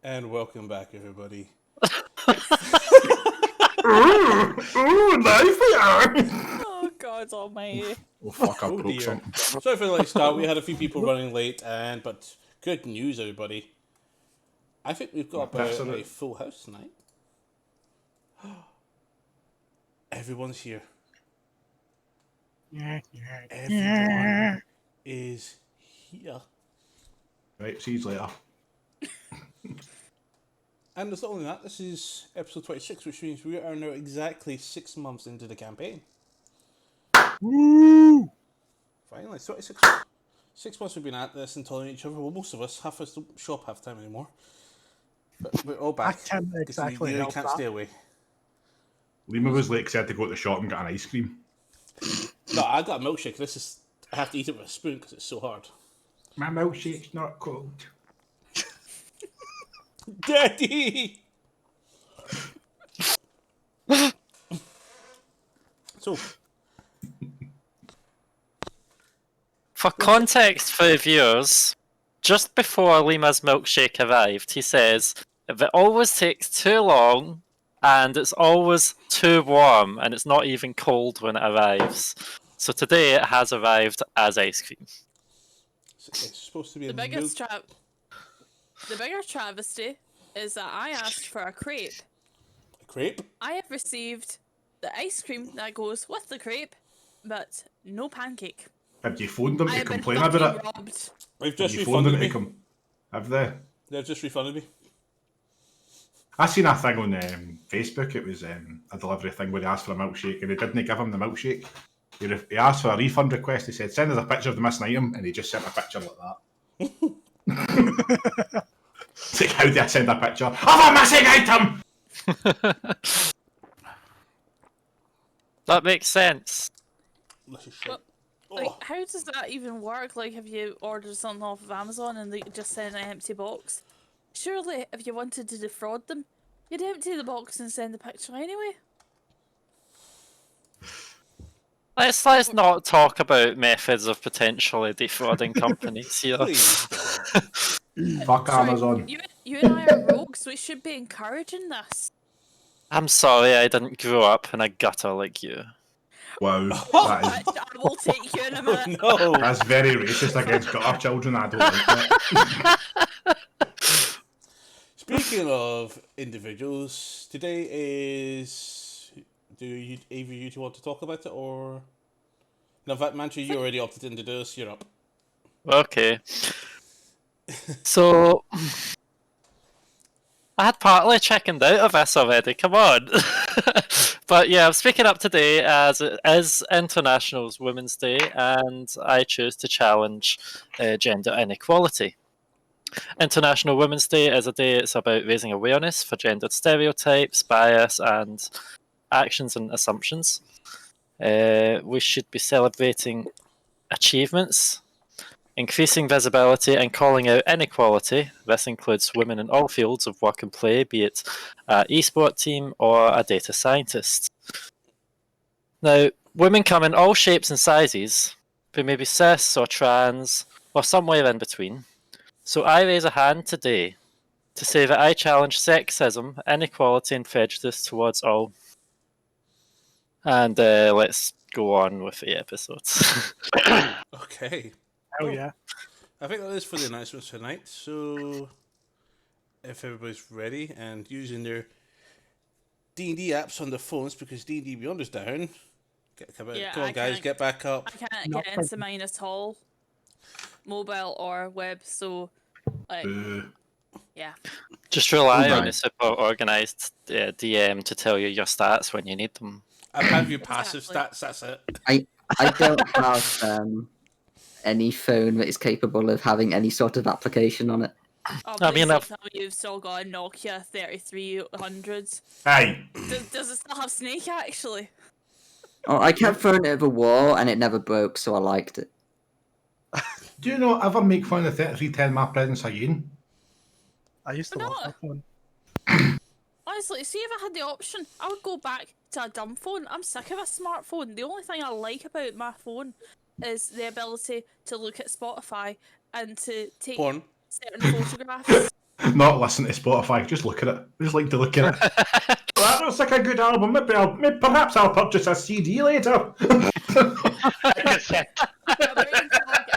And welcome back, everybody. Oh God Almighty! Oh fuck! I Oh broke dear. something. Sorry for the late start. We had a few people running late, but good news, everybody. I think we've got That's about all a right. full house tonight. Everyone's here. Everyone is here. Right, see you later. And it's not only that, this is episode 26, which means we are now exactly 6 months into the campaign. Woo! Finally, 26 6 months we've been at this and telling each other. Well, most of us, half of us don't show up half the time anymore. But we're all back. can't exactly you help can't that. stay away. Lima was late 'cause he had to go to the shop and get an ice cream. No, I got a milkshake. I have to eat it with a spoon because it's so hard. My milkshake's not cold. Daddy! So, For context for the viewers, just before Lima's milkshake arrived, he says, if it always takes too long and it's always too warm and it's not even cold when it arrives. So today it has arrived as ice cream. it's supposed to be The a biggest the bigger travesty is that I asked for a crepe. crepe. I have received the ice cream that goes with the crepe, but no pancake. Have you phoned them I to have been complain fucking about it? robbed. They've Have just you phoned them refunded to me. Have they? They've just refunded me. I seen a thing on Facebook. It was a delivery thing where they asked for a milkshake and they didn't give him the milkshake. He asked for a refund request. He said, "Send us a picture of the missing item," and he just sent a picture like that. It's like, how do I send a picture of a missing item? That makes sense. This is shit. Well, Like, how does that even work? Like, have you ordered something off of Amazon and they just send an empty box? Surely, if you wanted to defraud them, you'd empty the box and send the picture anyway. Let's not talk about methods of potentially defrauding companies here. Please. Fuck Sorry, Amazon. You and I are rogues. We should be encouraging this. I'm sorry I didn't grow up in a gutter like you. Wow, I will take you in a minute. No. that's very racist against gutter children. I don't like that. Speaking of individuals, today is. Do either of you two want to talk about it, or? No, in fact, Manchu, you already opted in to do this. You're up. Okay. So, I had partly chickened out of this already, come on. But yeah, I'm speaking up today as it is International Women's Day, and I choose to challenge gender inequality. International Women's Day is a day it's about raising awareness for gendered stereotypes, bias, and actions and assumptions. We should be celebrating achievements, increasing visibility, and calling out inequality. This includes women in all fields of work and play, be it an esport team or a data scientist. Now, women come in all shapes and sizes. They may be cis or trans or somewhere in between. So I raise a hand today to say that I challenge sexism, inequality, and prejudice towards all. And let's go on with the episodes. Okay. Oh yeah. I think that is for the announcements tonight. So, if everybody's ready and using their D&D apps on their phones, because D&D Beyond is down. Come Yeah, on, I guys, can't- get back up. I can't Not get into mine at all, mobile or web. So, like, yeah. Just rely on Right. a super organised DM to tell you your stats when you need them. I have your passive Exactly. stats, that's it. I don't have any phone that is capable of having any sort of application on it. Oh, I mean, please don't I've- tell me you've still got a Nokia 3300. Hey, Does it still have Snake actually? Oh, I kept throwing it at the wall and it never broke, so I liked it. do you not ever make fun of 3310 my presence again? I used to No. love my phone. Honestly, see if I had the option, I would go back to a dumb phone. I'm sick of a smartphone. The only thing I like about my phone is the ability to look at Spotify and to take Porn. certain photographs. Not listen to Spotify, just look at it. I just like to look at it. That looks like a good album. Perhaps I'll purchase a CD later.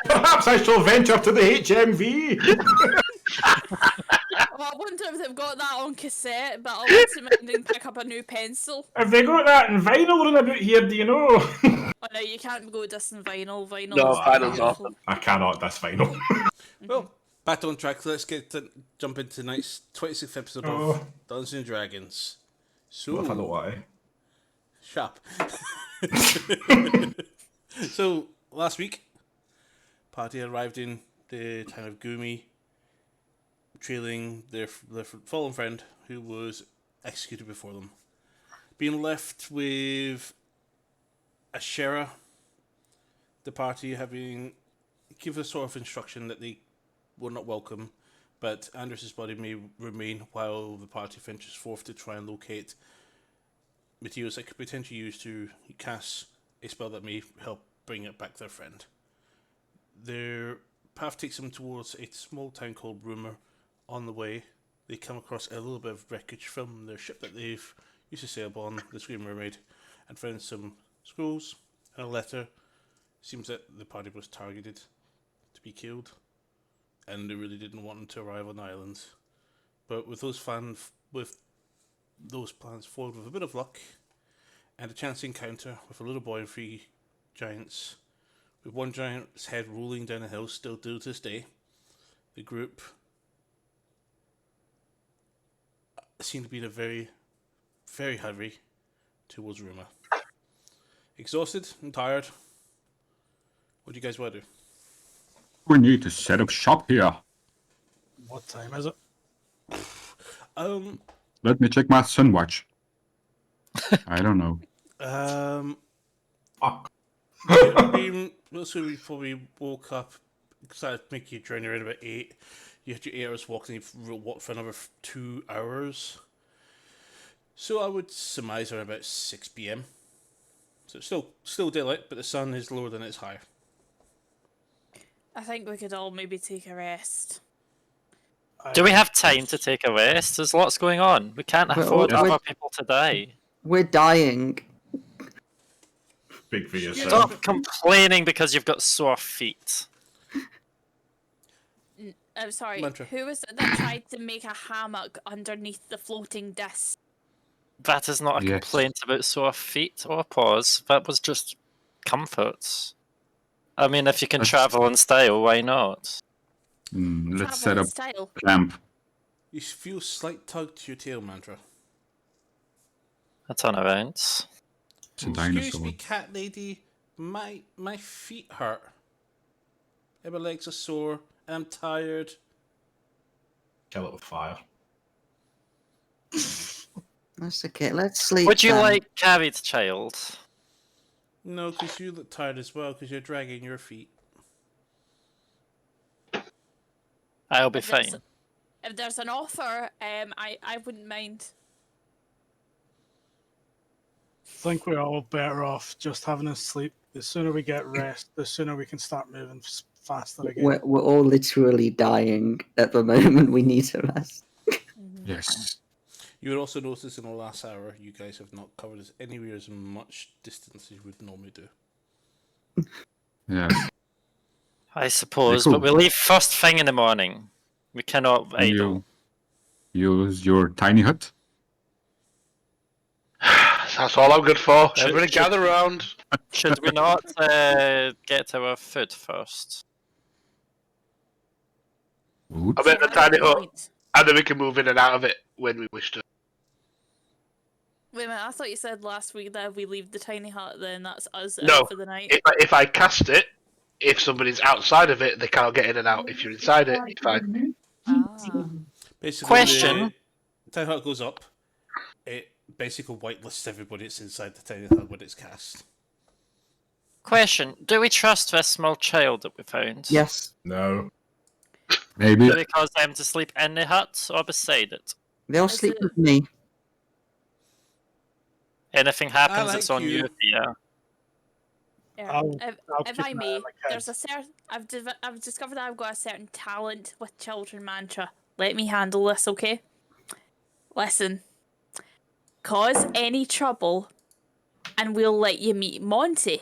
Perhaps I shall venture to the HMV. Well, I wonder if they've got that on cassette, but I'll let them and pick up a new pencil. Have they got that in vinyl run about here, do you know? Oh no, you can't go dissing vinyl. Vinyl No, is vinyl's beautiful. awesome. I cannot diss vinyl. Well, back on track. Let's jump into tonight's 26th episode of Dungeons and Dragons. So, What if I don't want to? Sharp. So, last week, party arrived in the town of Gumi, trailing their fallen friend who was executed before them. Being left with Ashera, the party having given a sort of instruction that they were not welcome, but Andrus's body may remain while the party ventures forth to try and locate materials that could potentially use to cast a spell that may help bring it back their friend. Their path takes them towards a small town called Rumour. On the way, they come across a little bit of wreckage from their ship that they've used to sail upon, the Scream Mermaid, and found some scrolls and a letter. Seems that the party was targeted to be killed, and they really didn't want them to arrive on the island. But with those plans foiled with a bit of luck and a chance encounter with a little boy and 3 giants, with one giant's head rolling down a hill still to this day, the group seemed to be in a very, very hurry towards Rumour. Exhausted and tired. What do you guys want to do? We need to set up shop here. What time is it? Let me check my sun watch. I don't know. Fuck. So we probably woke up, decided to make your journey around about 8. You had your 8 hours walking, you walked for another 2 hours. So I would surmise around about 6 p.m. So it's still daylight, but the sun is lower than it's higher. I think we could all maybe take a rest. Do we have time to take a rest? There's lots going on. We can't afford other people to die. We're dying. Big for yourself. Stop complaining because you've got sore feet. I'm sorry, Mantra. who was it that tried to make a hammock underneath the floating disc? That is not a Yes. complaint about sore feet or paws. That was just comforts. I mean, if you can travel in style, why not? Let's Travel set in up style. camp. You feel slight tug to your tail, Mantra. I turn around. It's a Excuse dinosaur. me, cat lady. My feet hurt. And my legs are sore. And I'm tired. Kill it with fire. That's okay. Let's sleep. Would you then. like carried child? No, because you look tired as well, because you're dragging your feet. I'll be If there's- fine. If there's an offer, I wouldn't mind. I think we're all better off just having a sleep. The sooner we get rest, the sooner we can start moving faster again. We're all literally dying at the moment. We need to rest. Yes. You would also notice in the last hour, you guys have not covered anywhere as much distance as you would normally do. Yes. I suppose, Cool. but we leave first thing in the morning. We cannot idle. You use your tiny hut. That's all I'm good for. Should- Everybody should- gather around. Should we not get our food first? Food. I bet the tiny hut, Point. and then we can move in and out of it when we wish to. Wait a minute, I thought you said last week that if we leave the tiny hut, then that's us out No. for the night. If I cast it, if somebody's outside of it, they can't get in and out. If you're inside it, it's fine. Ah. Basically, Question. the tiny hut goes up. It basically whitelists everybody that's inside the tiny hut when it's cast. Question: do we trust this small child that we found? Yes, No. Maybe. Do we cause them to sleep in the hut or beside it? they'll Is sleep it- with me. Anything happens, like it's on you. you. Yeah. Yeah. I'll If keep I an eye may, on my there's a kids. certain I've discovered that I've got a certain talent with children mantra. let me handle this, okay? Listen. Cause any trouble, and we'll let you meet Monty.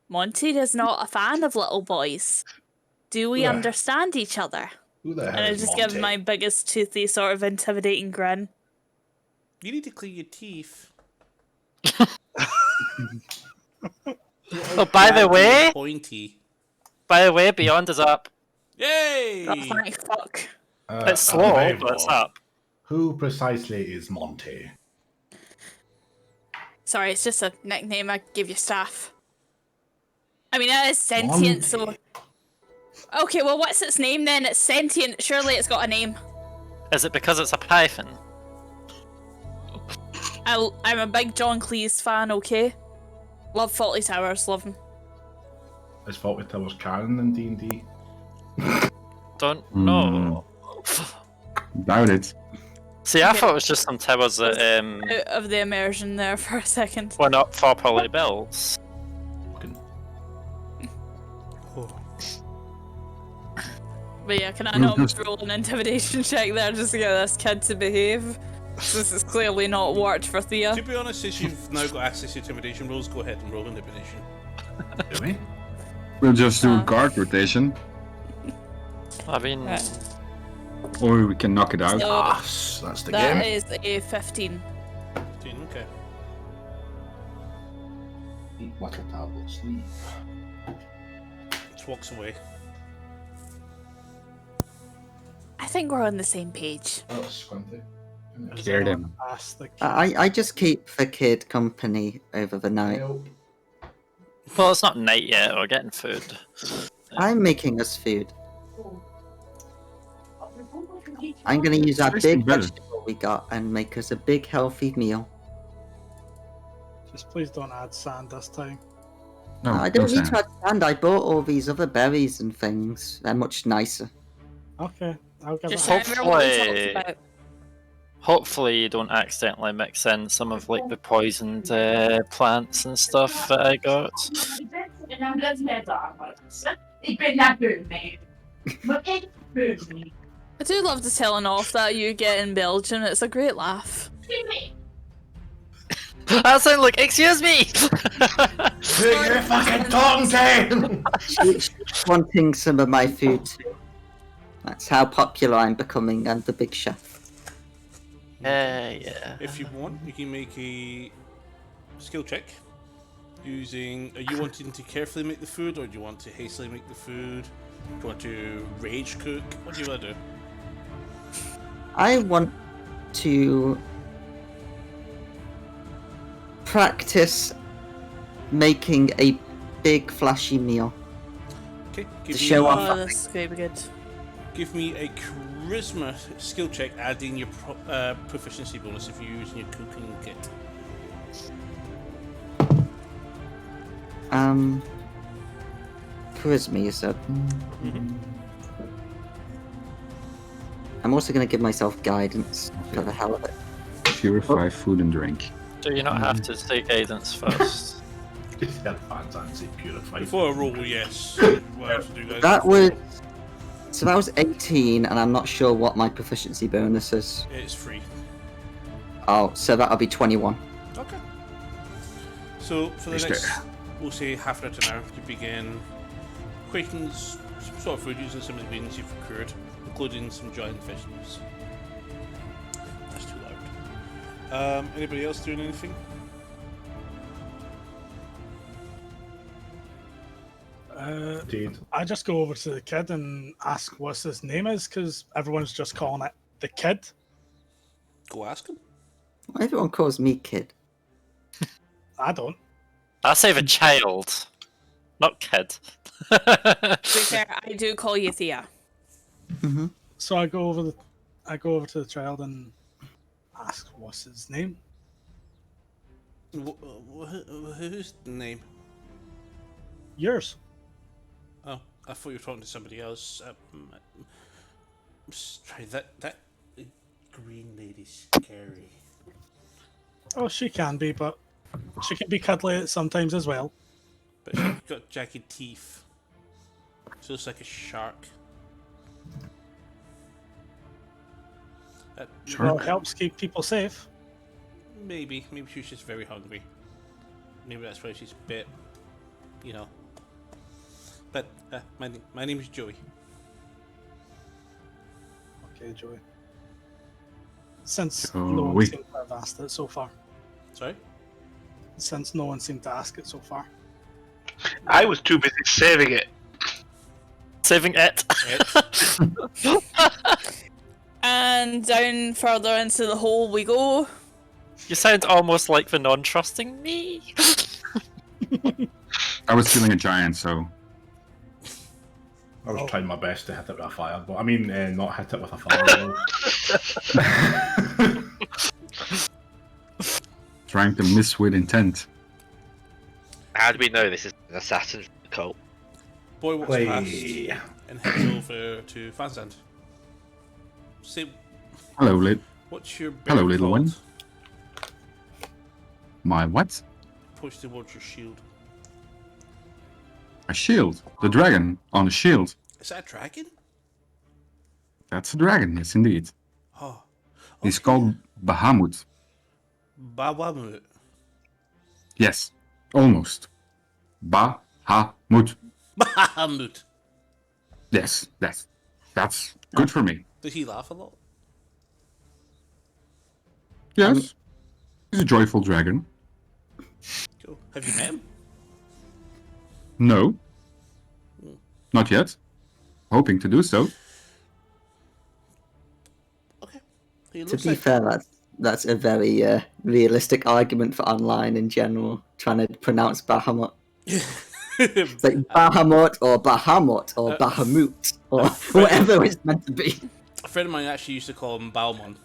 Monty is not a fan of little boys. Do we Yeah. understand each other? Who the hell And I is just Monty? give my biggest toothy sort of intimidating grin. You need to clean your teeth. Oh, by the way, Pointy. Beyond is up. Yay! Oh, thank fuck. It's slow, Unbelievable. but it's up. Who precisely is Monty? Sorry, it's just a nickname I give your staff. I mean, it is sentient, so... Monty. Okay, well, what's its name then? It's sentient. Surely it's got a name. Is it because it's a python? I'm a big John Cleese fan, okay? Love Fawlty Towers, love him. Is Fawlty Towers canon in D&D? Don't know. Doubt it. See, I Okay. thought it was just some towers that Out of the immersion there for a second. were not properly built. Oh. But yeah, can I No, not just- roll an intimidation check there just to get this kid to behave? This has clearly not worked for Thea. To be honest, since you've now got access to intimidation rolls, go ahead and roll intimidation. Do we? We'll just do Uh. a guard rotation, I mean, Right. or we can knock it out. So That's the that game. is a 15. 15, okay. Eat little tablets, sleep. Just walks away. I think we're on the same page. Oh, it's squinty. Scared him. Ask the I just keep the kid company over the night. well, it's not night yet. We're getting food. I'm making us food. I'm gonna use our Tasting big better. vegetable we got and make us a big healthy meal. Just please don't add sand this time. No, I don't no need to understand. I bought all these other berries and things. They're much nicer. Okay, I'll give Just it. remember what we Hopefully- talked about. Hopefully, you don't accidentally mix in some of like the poisoned plants and stuff that I got. Ik ben naar Birmingham. Maar ik Birmingham. I do love the telling off that you get in Belgium. It's a great laugh. That sounded like, excuse me! Who you fucking talking to? She's wanting some of my food too. That's how popular I'm becoming. I'm the big chef. Yeah. If you want, you can make a skill check using. Are you wanting to carefully make the food, or do you want to hastily make the food? Do you want to rage cook? What do you want to do? I want to practice making a big flashy meal. Okay, To show off. Oh, this is going to be good. Give me a charisma skill check, adding your proficiency bonus if you're using your cooking kit. Charisma, you said. I'm also going to give myself guidance for the hell of it. Purify food and drink. Do you not have to say guidance first? Just had fans and say purify. Before I roll, yes. What else do you guys That before I was roll? so. That was 18, and I'm not sure what my proficiency bonus is. It's free. Oh, so that'll be 21. Okay. So for the Is next, there- we'll say half an hour to an hour, you begin creating some sort of food using some of the beans you've procured, including some giant vegetables. That's too loud. Anybody else doing anything? Indeed. I just go over to the kid and ask what his name is because everyone's just calling it the kid. Go ask him. Well, everyone calls me kid. I don't. I say the child, not kid. To be fair, I do call you Thea. So I go over to the child and ask what's his name. Whose name? Yours. Oh, I thought you were talking to somebody else. Try that green lady's scary. Oh, she can be, but she can be cuddly sometimes as well. But she's got jagged teeth. She looks like a shark. Sure. Well, it helps keep people safe. Maybe she's just very hungry. Maybe that's why she's a bit, you know. But my name is Joey. Okay, Joey. Since no one Joey. seemed to have asked it so far. Sorry. Since no one seemed to ask it so far. I was too busy saving it. Saving it. And down further into the hole we go. You sound almost like the non-trusting me. I was killing a giant, so I was trying my best to hit it with a fireball. I mean, not hit it with a fireball. trying to miss with intent. How do we know this is an assassin's cult? Boy walks past and heads over to Fanstand. Say, Hello, what's your Hello, bear little called? one. My what? Push towards your shield. A shield. The dragon on a shield. Is that a dragon? That's a dragon, yes, indeed. Oh. He's called Bahamut. Bawamut. Yes, almost. Bahamut. Bahamut. Yes, that's good for me. Does he laugh a lot? Yes, he's a joyful dragon. Cool. Have you met him? No, not yet. Hoping to do so. Okay. He To looks be like fair, that's a very realistic argument for online in general, trying to pronounce Bahamut. It's like Bahamut or Bahamut or Bahamut or whatever it's meant to be. a friend of mine actually used to call him Balmon.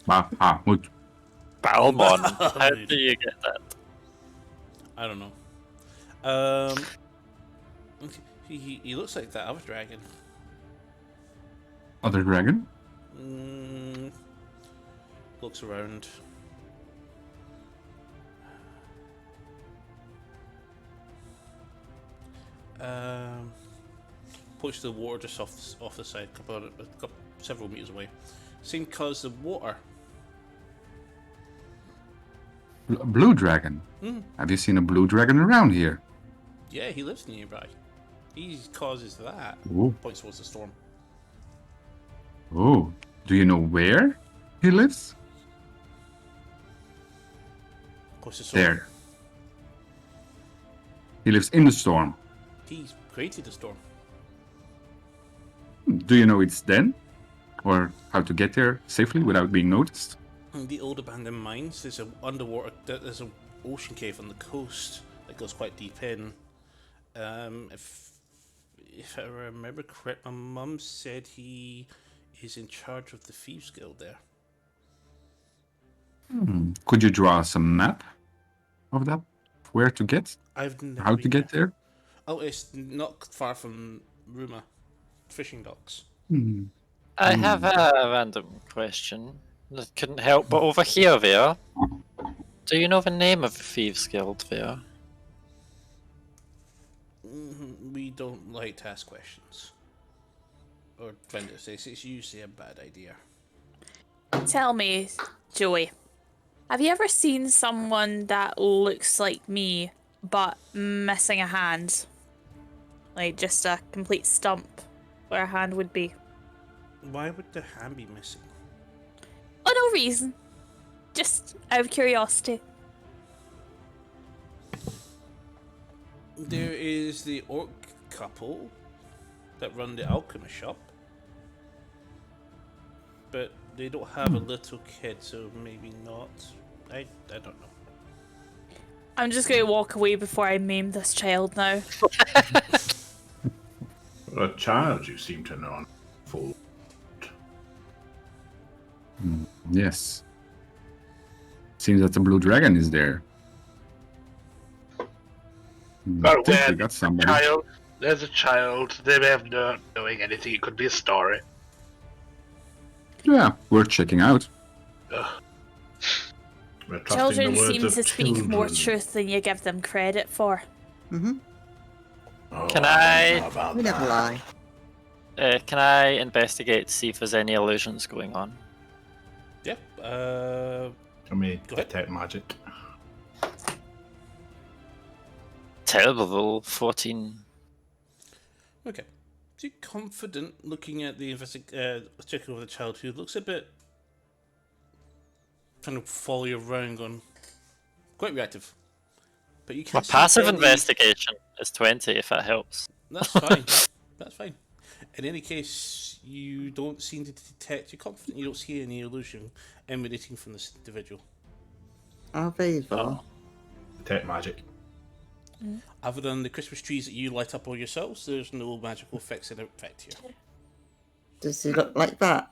Bahamut. Balmon. How do you get that? I don't know. He looks like that other dragon. Other dragon? Looks around. Push the water just off the side, several meters away. Same colour as the water. Blue dragon. Have you seen a blue dragon around here? Yeah, he lives nearby. He causes that. Ooh. Points towards the storm. Oh, do you know where he lives? What's the storm? There. He lives in the storm. He's created the storm. Do you know its den? Or how to get there safely without being noticed? In the old abandoned mines, there's an ocean cave on the coast that goes quite deep in. If I remember correct, my mum said he is in charge of the Thieves Guild there. Could you draw us a map of that? Where to get? I've never How to been get there? Oh, it's not far from Ruma fishing docks. I have a random question that couldn't help but overhear there. Do you know the name of the Thieves Guild there? We don't like to ask questions. Or vendors, it's usually a bad idea. Tell me, Joey, have you ever seen someone that looks like me but missing a hand? Like just a complete stump where a hand would be. Why would the hand be missing? Oh, no reason. Just out of curiosity. There is the orc couple that run the alchemist shop. But they don't have a little kid, so maybe not. I don't know. I'm just going to walk away before I maim this child now. A child you seem to know. Full. Yes. Seems that the blue dragon is there. But Think we when got somebody. child, there's a child. They may have not knowing anything. It could be a story. Yeah, worth checking out. We're trusting Children the words seem of to speak more children. truth than you give them credit for. Mm-hmm. Oh, Can don't I- know about We never that. lie. Can I investigate to see if there's any illusions going on? Yep. Can we Go ahead. detect magic? Terrible. 14. Okay. So you're confident looking at the checking over the child who looks a bit trying to follow you around, going quite reactive. But you My can't see passive any- investigation is 20, if that helps. That's fine. That's fine. In any case, you don't seem to detect. You're confident you don't see any illusion emanating from this individual. Alviva. Oh. Detect magic. Other than the Christmas trees that you light up on yourselves, there's no magical effects in effect here. Does he look like that?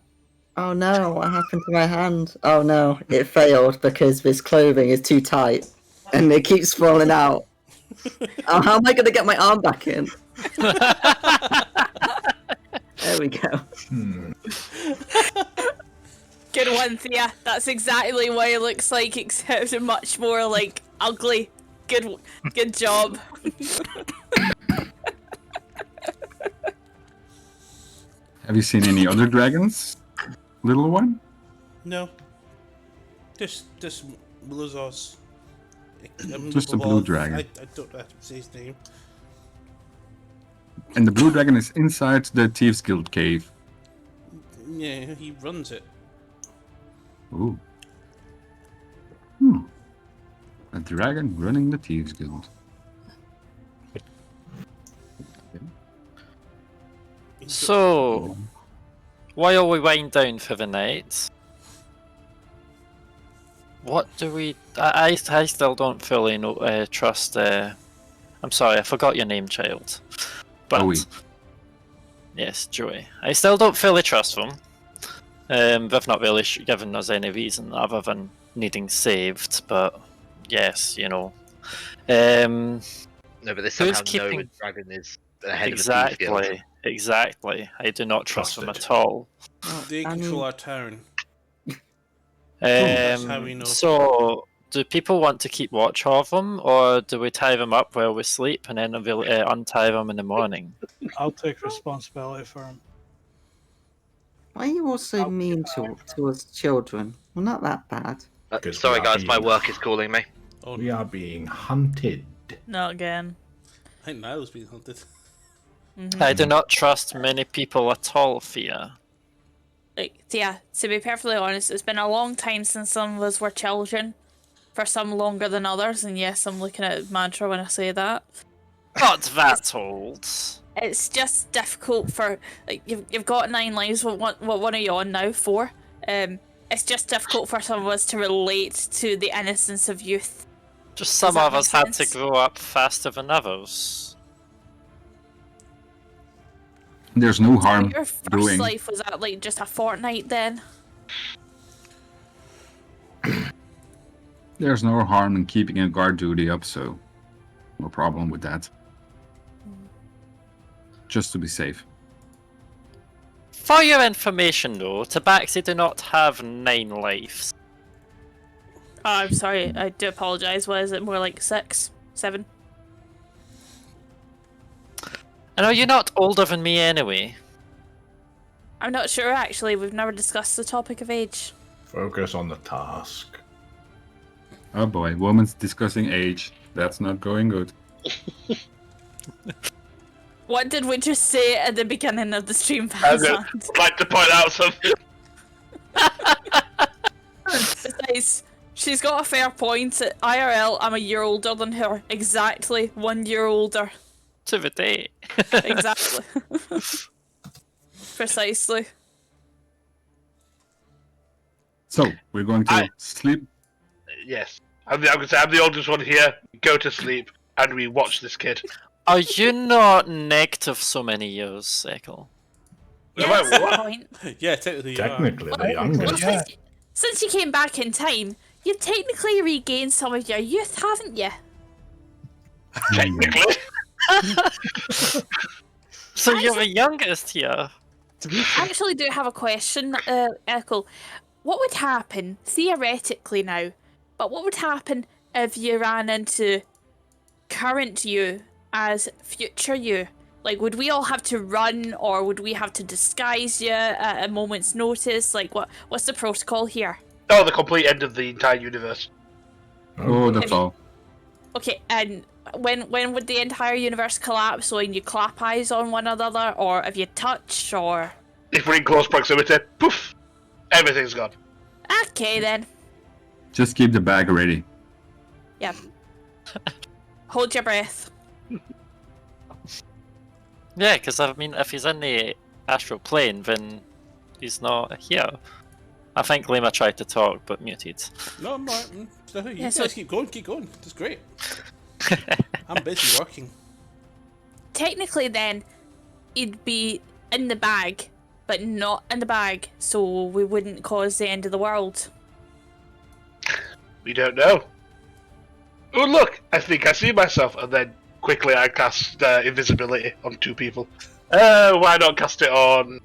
Oh no, what happened to my hand? Oh no, it failed because this clothing is too tight and it keeps falling out. Oh, how am I going to get my arm back in? There we go. Good one, Thea. That's exactly what it looks like, except much more like ugly. Good job. Have you seen any other dragons, little one? No. Just Melizos. Just a blue dragon. I don't know how to say his name. And the blue dragon is inside the Thieves Guild cave. Yeah, he runs it. Ooh. A dragon running the Thieves Guild. So, while we wind down for the night, what do we... I still don't fully trust... I'm sorry, I forgot your name, child. But, Joey. Yes, Joey. I still don't fully trust them. They've not really given us any reason other than needing saved, but yes, you know. No, but they Who's somehow know keeping- the dragon is ahead of the Thieves Guild. Exactly. I do not trust them Trusted. at all. They I control mean- our town. That's how we know. So, do people want to keep watch of them, or do we tie them up while we sleep and then we'll untie them in the morning? I'll take responsibility for him. Why are you all so mean towards children? Well, not that bad. Because Sorry, we are guys, my being- work is calling me. Oh, We are being hunted. Not again. I think Niall's being hunted. I do not trust many people at all, Thea. Like, yeah, to be perfectly honest, it's been a long time since some of us were children. For some longer than others, and yes, I'm looking at Mantra when I say that. Not that old. It's just difficult for, like, you've got 9 lives, what one are you on now? 4? It's just difficult for some of us to relate to the innocence of youth. Just some that of us make had to sense? grow up faster than others. There's no harm Your first doing. life was that, like, just a fortnight then? There's no harm in keeping a guard duty up, so no problem with that. Just to be safe. For your information, though, Tabaxi do not have 9 lives. Oh, I'm sorry, I do apologise. What is it, more like 6? 7? I know you're not older than me anyway. I'm not sure, actually. We've never discussed the topic of age. Focus on the task. Oh boy, woman's discussing age. That's not going good. What did we just say at the beginning of the stream, I'd Pazant? like to point out something. Besides, she's got a fair point. At IRL, I'm a year older than her. Exactly 1 year older. To the day. Exactly. Precisely. So, we're going to sleep. Yes. I'm going to say I'm the oldest one here. Go to sleep, and we watch this kid. Are you not negative so many years, Echo? Yeah, Wait, that's the what? point. Yeah, technically you are. Technically, the Well, youngest. since you came back in time, you've technically regained some of your youth, haven't you? Technically. So you're the youngest here. I actually do have a question, Echo. What would happen, theoretically now, but what would happen if you ran into current you as future you Like, would we all have to run, or would we have to disguise you at a moment's notice? Like, what's the protocol here? Oh, the complete end of the entire universe. Oh, that's all. Okay, and when would the entire universe collapse? So when you clap eyes on one another, or if you touch, or... If we're in close proximity, poof, everything's gone. Okay, then. Just keep the bag ready. Yeah. Hold your breath. Yeah, because I mean, if he's in the astral plane, then he's not here. I think Lima tried to talk, but muted. No, I'm not. You Yeah, guys so- keep going. That's great. I'm busy working. Technically, then, he'd be in the bag, but not in the bag, so we wouldn't cause the end of the world. We don't know. Oh look, I think I see myself, and then quickly I cast invisibility on 2 people. Why not cast it on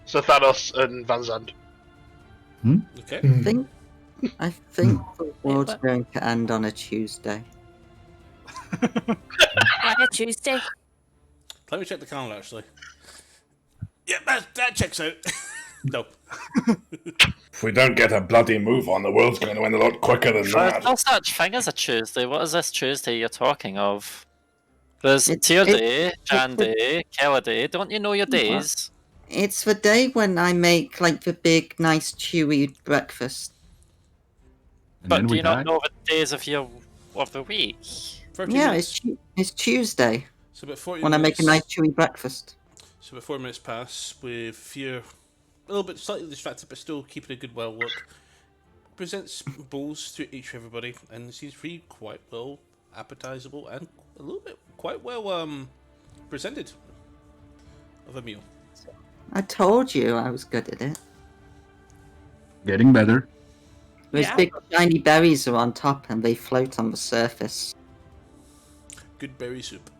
Sir Thanos and Van Zandt? Okay. I think the world's what? going to end on a Tuesday. Why a Tuesday? Let me check the calendar, actually. Yeah, that checks out. No. If we don't get a bloody move on, the world's going to end a lot quicker than There's that. no such thing as a Tuesday. What is this Tuesday you're talking of? There's It's- Tier it's- Day, Jan Day, Keller Day. Don't you know your days? It's the day when I make like the big, nice, chewy breakfast. And But then do we you die. not know the days of the week? 13 Yeah, minutes. it's Tuesday So about 40 when I minutes. make a nice, chewy breakfast. So about 4 minutes pass with Fear a little bit slightly distracted, but still keeping a good well look. Presents bowls to each everybody, and seems really quite well appetizable and a little bit quite well presented of a meal. I told you I was good at it. Getting better. Those Yeah. big, shiny berries are on top and they float on the surface. Good berry soup.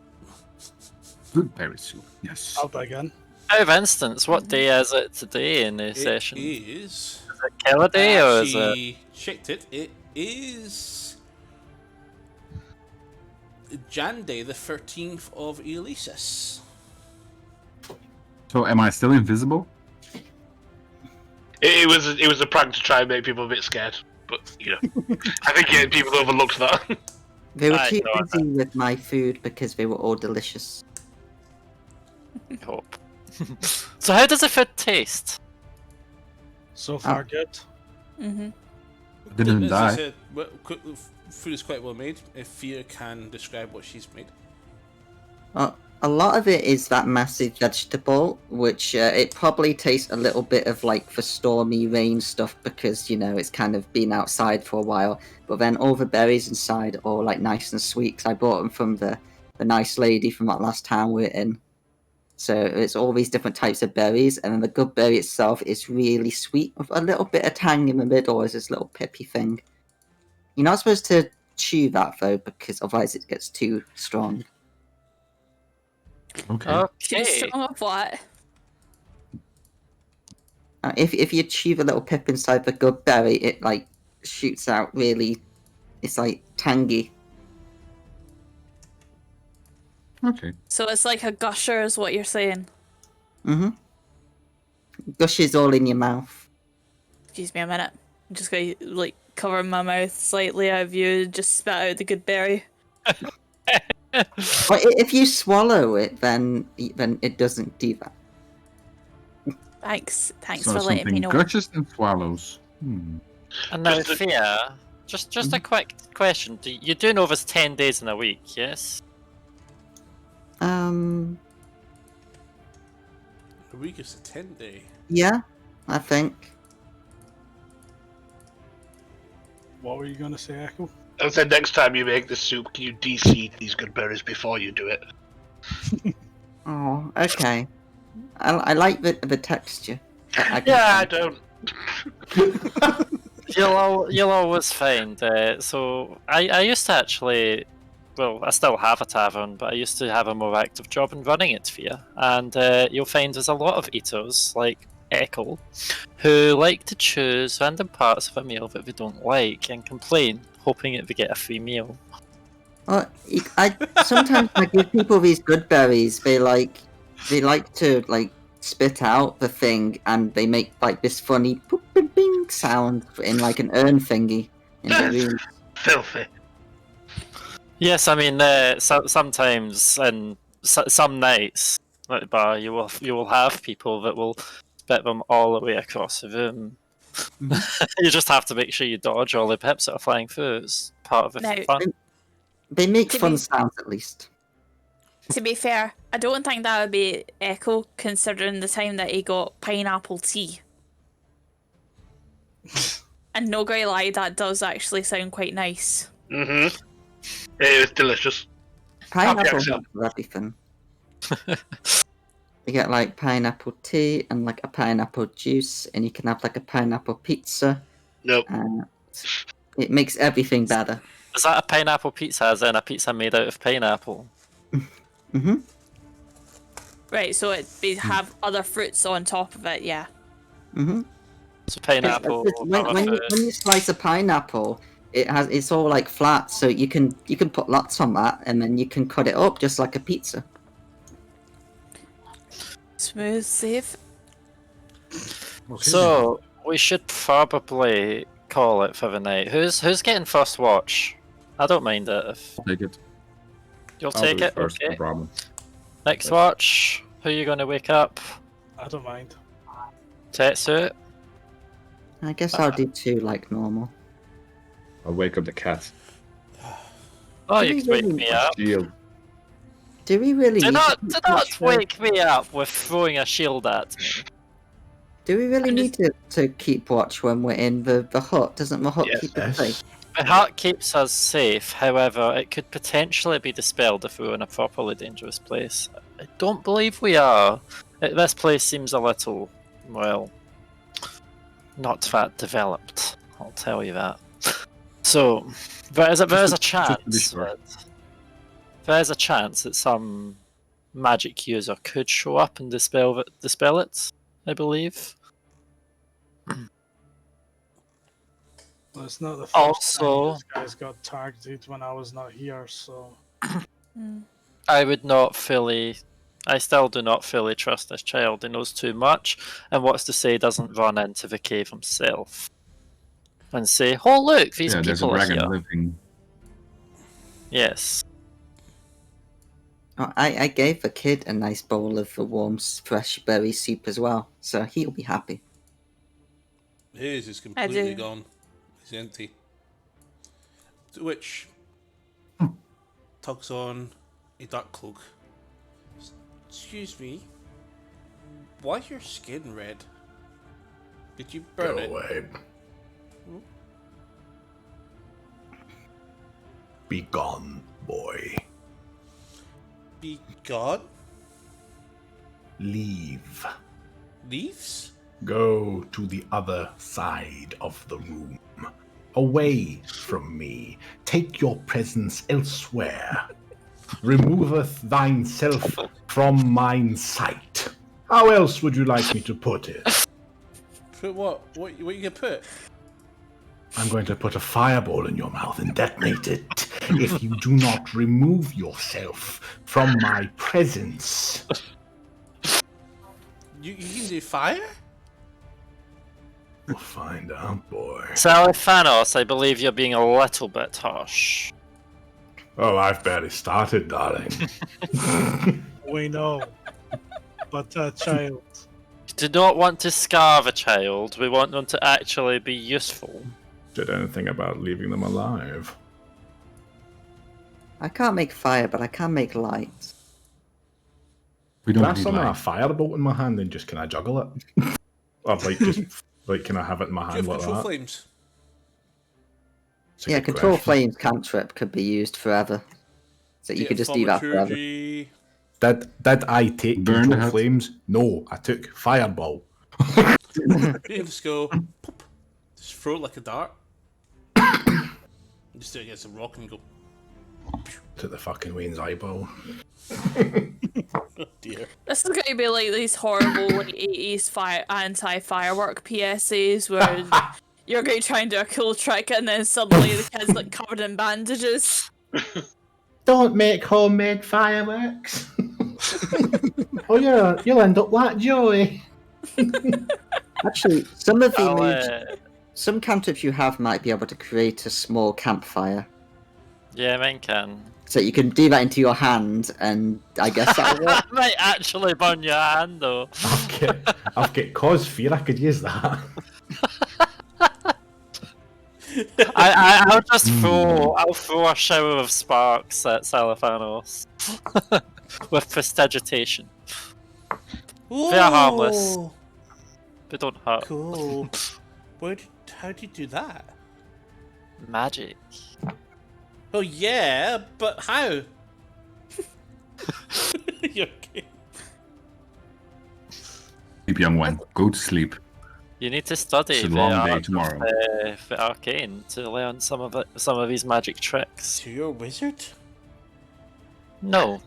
Good berry soup. Yes. I'll dig in. Out of instance, what day is it today in the session? It Is is. it Keller Day or is it? Actually checked it. It is Jan Day, the 13th of Elesis. So am I still invisible? It was a prank to try and make people a bit scared, but you know, I think people overlooked that. They were I too know busy with my food because they were all delicious. I hope. So how does the food taste? So far, good. Mm-hmm. Didn't As I die. said, food is quite well made. If Fear can describe what she's made. A lot of it is that massive vegetable, which it probably tastes a little bit of like the stormy rain stuff because, you know, it's kind of been outside for a while. But then all the berries inside are like nice and sweet 'cause I bought them from the nice lady from that last town we're in. So it's all these different types of berries, and then the good berry itself is really sweet with a little bit of tang in the middle as this little pippy thing. You're not supposed to chew that though, because otherwise it gets too strong. Okay. Okay. Strong of what? If you chew the little pip inside the good berry, it like shoots out really. It's like tangy. Okay. So it's like a gusher, is what you're saying. Mm-hmm. Gushes all in your mouth. Excuse me a minute. I'm just gonna like cover my mouth slightly. Have you just spat out the good berry? But if you swallow it, then it doesn't do that. Thanks So for letting me something know. gushes and swallows. And now, Just a- Fear, just a quick question. You do know there's 10 days in a week, yes? A week is a 10-day. Yeah, I think. What were you going to say, Echo? I said next time you make the soup, can you de-seed these good berries before you do it? Oh, okay. I like the texture. I can- Yeah, I don't. You'll always find. So I used to actually, well, I still have a tavern, but I used to have a more active job in running it, Fear. And you'll find there's a lot of eaters like Echo, who like to choose random parts of a meal that they don't like and complain, hoping that they get a free meal. Sometimes I give people these good berries. They like to like spit out the thing, and they make like this funny poop bing sound in like an urn thingy in the room. Filthy. Yes, I mean, sometimes and some nights at the bar, you will have people that will spit them all the way across the room. You just have to make sure you dodge all the pips that are flying through. It's part of the Now- fun. They make To fun be- sounds at least. To be fair, I don't think that would be Echo, considering the time that he got pineapple tea. And no grey lie, that does actually sound quite nice. Mm-hmm. It was delicious. Pineapple accent. helps with everything. You get like pineapple tea and like a pineapple juice, and you can have like a pineapple pizza. Nope. It makes everything better. Is that a pineapple pizza, as in a pizza made out of pineapple? Mm-hmm. Right, so it'd have other fruits on top of it, yeah. Mm-hmm. So pineapple. When you slice a pineapple, it's all like flat, so you can put lots on that, and then you can cut it up just like a pizza. Smooth, safe. So we should probably call it for the night. Who's getting first watch? I don't mind it if Take it. you'll I'll take do it. first, Okay. no problem. Next watch. Who are you going to wake up? I don't mind. Tetsu. I guess I'll do 2 like normal. I'll wake up the cat. Oh, Do you we can wake really- me up. Shield. Do we really Do need not to keep watch, though? wake me up with throwing a shield at me. Do we really I'm need to keep watch when we're in the hut? Doesn't the hut Yes. keep us safe? The heart keeps us safe, however, it could potentially be dispelled if we were in a properly dangerous place. I don't believe we are. This place seems a little, well, not that developed, I'll tell you that. So, there's a Just to be chance sure. there's a chance that some magic user could show up and dispel it, I believe. Well, it's not the first Also- time this guy's got targeted when I was not here, so I still do not fully trust this child. He knows too much, and what's to say doesn't run into the cave himself and say, "Oh look, these Yeah, there's a people are dragon here." living. Yes. Oh, I gave the kid a nice bowl of the warm, fresh berry soup as well, so he'll be happy. His is I completely do. gone. He's empty. To which tugs on a dark cloak. Excuse me. Why is your skin red? Did you burn it? away. Be gone, boy. Be gone? Leave. Leaves? Go to the other side of the room. Away from me. Take your presence elsewhere. Removeth thine self from mine sight. How else would you like me to put it? Put what? What you gonna put? I'm going to put a fireball in your mouth and detonate it if you do not remove yourself from my presence. You can do fire? We'll find out, boy. Sally Thanos, I believe you're being a little bit harsh. Oh, I've barely started, darling. we know. But child, We do not want to scar the child. We want them to actually be useful. Did anything about leaving them alive? I can't make fire, but I can make light. We Can don't I need summon a light. firebolt in my hand and just can I juggle it? Or like just like can I have it in my Do you hand have like control that? flames? It's a Yeah, good control question. flames cantrip could be used forever. So you could just do that forever. Thaumaturgy. Did I take Burn control it. flames? No, I took fireball. You can just go, pop, just throw it like a dart. Just do it against a rock and go, To the fucking Wayne's eyeball. oh dear. This is going to be like these horrible like 80s anti-firework PSAs where you're going to try and do a cool trick and then suddenly the kid's like covered in bandages. Don't make homemade fireworks. Or you'll end up like Joey. Actually, some of the I'll, moves, some cantrips you have might be able to create a small campfire. yeah, mine can. So you can do that into your hand, and I guess that'll work. Might actually burn your hand though. I've got cause fear. I could use that. I'll just I'll throw a shower of sparks at Salaphanos with prestidigitation. They're harmless. Ooh, They don't hurt. Cool. How do you do that? Magic. Oh yeah, but how? You okay? Sleep, young one. Go to sleep. You need to study It's a the long art day of, tomorrow. the arcane to learn some of these magic tricks. So you're a wizard? No.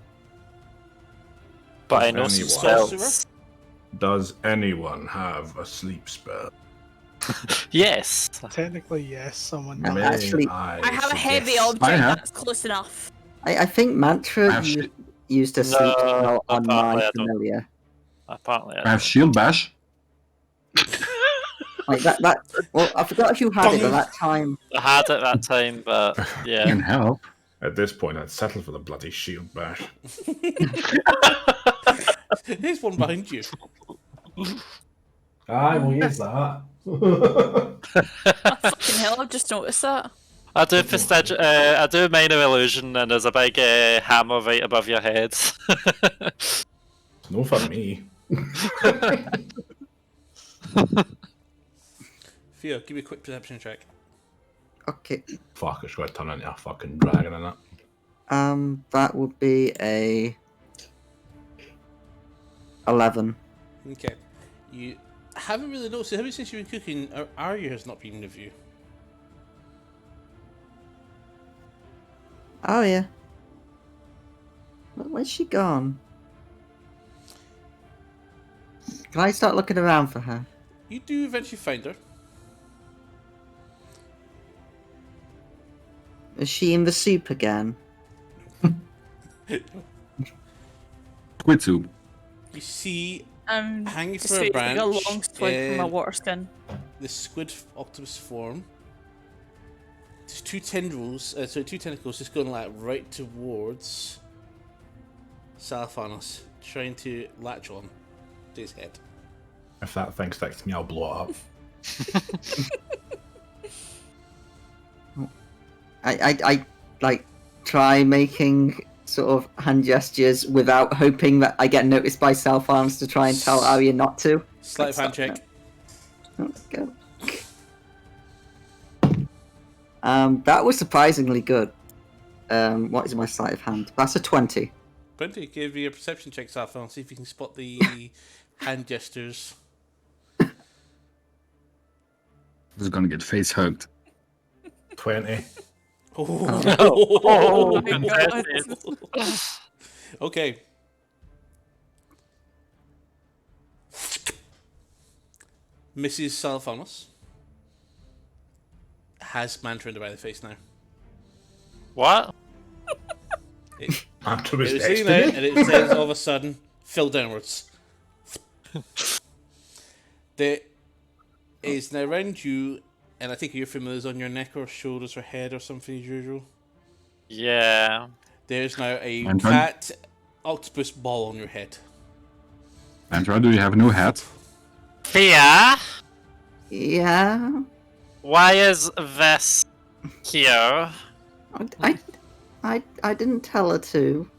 But I know Anyone. some spells. Does anyone have a sleep spell? Yes. Technically, yes, someone No, does. actually- I have a heavy suggest- object I have. that's close enough. I think Mantra Actually- used a sleep No, spell on apparently I my don't. familiar. Apparently, I have shield bash. Like that. Well, I forgot who had it at that time. I had it that time, but yeah. Can help. At this point, I'd settle for the bloody shield bash. There's one behind you. I will use that. Fucking hell, I've just noticed that. I do minor illusion, and there's a big hammer right above your head. No for me. Theo, give me a quick perception check. Okay. Fuck, it's going to turn into a fucking dragon in it. That would be a 11. Okay. You haven't really noticed it. Ever since you've been cooking, Arya has not been with you. Oh yeah. Where's she gone? Can I start looking around for her? You do eventually find her. Is she in the soup again? Squid soup. You see, I'm hanging just from a waiting to take a branch, long swig from my water skin. the squid octopus form. There's two tendrils, two tentacles just going like right towards Salaphanos, trying to latch on to his head. If that thing sticks to me, I'll blow it up. I like try making sort of hand gestures without hoping that I get noticed by Salfarms to try and tell Arya not to. Sleight of hand check. Let's go. That was surprisingly good. What is my sleight of hand? That's a 20. 20, give me a perception check, Salaphanos, see if you can spot the hand gestures. This is gonna get face hugged. 20. Oh my god. Okay. Mrs. Salaphanos has Mantra in the by the face now. What? It After was his sitting there, destiny. and it says all of a sudden, fill downwards. There is now around you, and I think your familiar is on your neck or shoulders or head or something as usual. Yeah. There's now a Mantra? cat octopus ball on your head. Andra, do you have no hat? Thea, Yeah. why is this here? I didn't tell her to.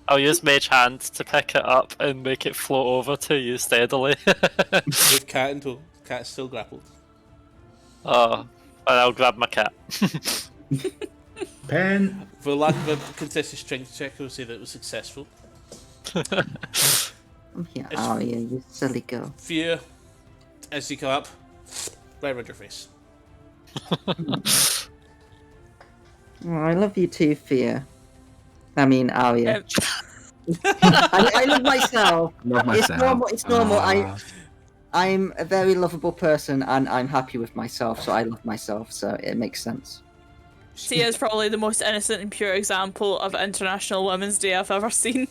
I'll use Mage Hand to pick it up and make it float over to you steadily. With cat in tow. Cat's still grappled. Oh, and I'll grab my cat. Pen. For lack of a contested strength check, I would say that it was successful. Come here, Arya, you silly girl. Fear, as you come up, right around your face. Oh, I love you too, Fear. I mean, Arya. I love myself. Love It's myself. normal. It's normal. Ah. I'm a very lovable person, and I'm happy with myself, so I love myself. So it makes sense. Sia is probably the most innocent and pure example of International Women's Day I've ever seen.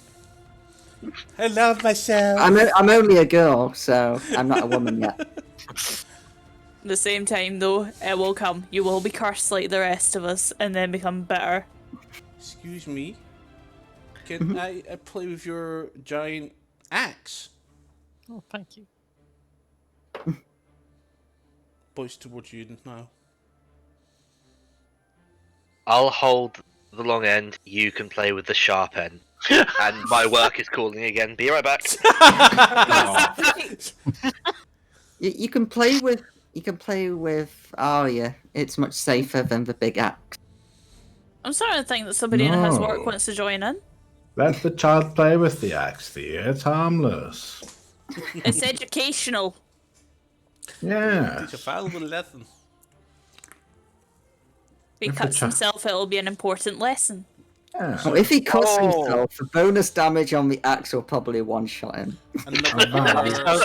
I love myself. I'm only a girl, so I'm not a woman yet. At the same time, though, it will come. You will be cursed like the rest of us, and then become bitter. Excuse me. Can I play with your giant axe? Oh, thank you. Points towards you now. I'll hold the long end. You can play with the sharp end. And my work is calling again. Be right back. You can play with. You can play with Arya. It's much safer than the big axe. I'm starting to think that somebody in his work No. wants to join in. Let the child play with the axe, Thea. It's harmless. It's educational. Yeah. Teach a valuable lesson. If he If the cuts chi- himself, it'll be an important lesson. Yeah. Oh, if he cuts Oh. himself, the bonus damage on the axe will probably one-shot him. I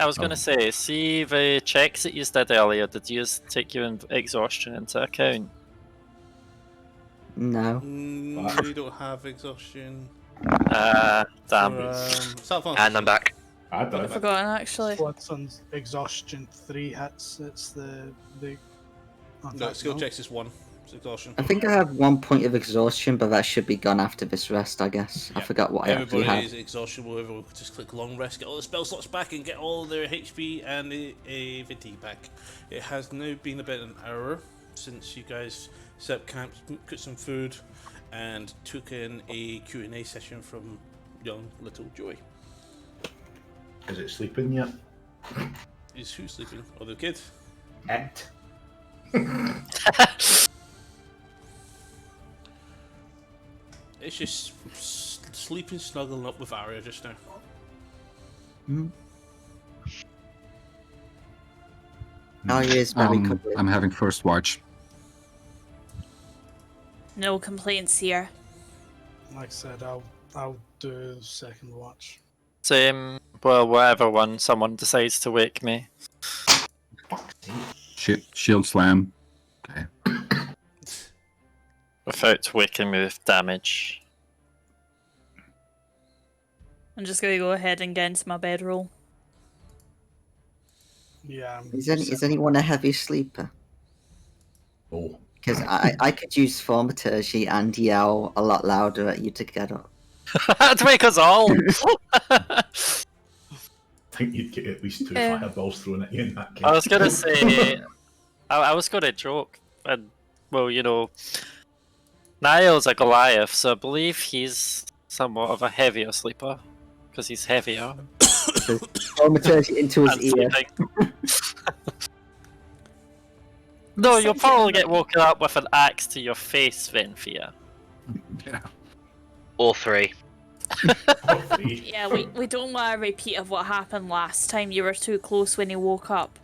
was gonna say, see the checks that you did earlier, did you take your exhaustion into account? No. We don't have exhaustion. Damn. And I'm back. I I've don't. forgotten, actually. Watson's exhaustion 3 hits. It's the oh, No, that's skill no. checks is 1. It's exhaustion. I think I have 1 point of exhaustion, but that should be gone after this rest, I guess. I Yeah. forgot what I actually Everybody's had. exhaustion will ever just click long rest, get all the spell slots back, and get all their HP and a fatigue back. It has now been about an hour since you guys set up camp, cooked some food, and took in a Q&A session from young little Joy. Is it sleeping yet? Is who sleeping? Oh, the kid? It. It's just sleeping, snuggling up with Arya just now. Arya is very cuddly. I'm having first watch. No complaints here. Like I said, I'll do second watch. Same. Well, whatever one someone decides to wake me. Shield slam. Okay. Without waking me with damage. I'm just gonna go ahead and get into my bedroll. Yeah. Is anyone a heavy sleeper? Oh. Because I could use thaumaturgy and yell a lot louder at you to get up. To make us all! I think you'd get at least 2 fireballs thrown at you in that case. I was gonna say, I was gonna joke, and well, you know, Niall's a Goliath, so I believe he's somewhat of a heavier sleeper because he's heavier. Thaumaturgy into his and ear. sleeping. No, you'll probably get woken up with an axe to your face, Venfia. Yeah. All 3. Yeah, we don't want a repeat of what happened last time. You were too close when you woke up.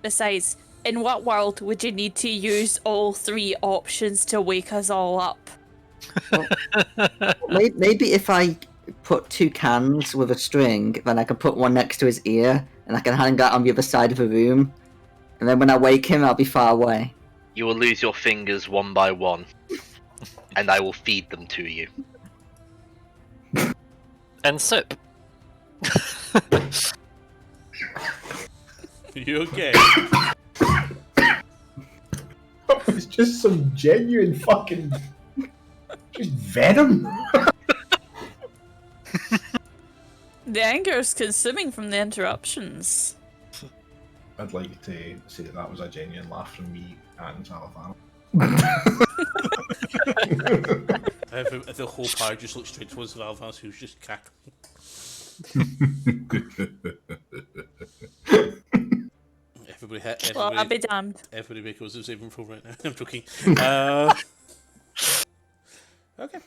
Besides, in what world would you need to use all 3 options to wake us all up? Maybe if I put 2 cans with a string, then I can put one next to his ear, and I can hang that on the other side of the room. And then when I wake him, I'll be far away. You will lose your fingers one by one. And I will feed them to you. And soup. You okay? It's just some genuine fucking... just venom. The anger is consuming from the interruptions. I'd like to say that was a genuine laugh from me and Salafano. If the whole party just looks straight towards Valvance, who's just cackling. Well, I'll be damned. Everybody make us a saving throw right now. I'm joking. Okay.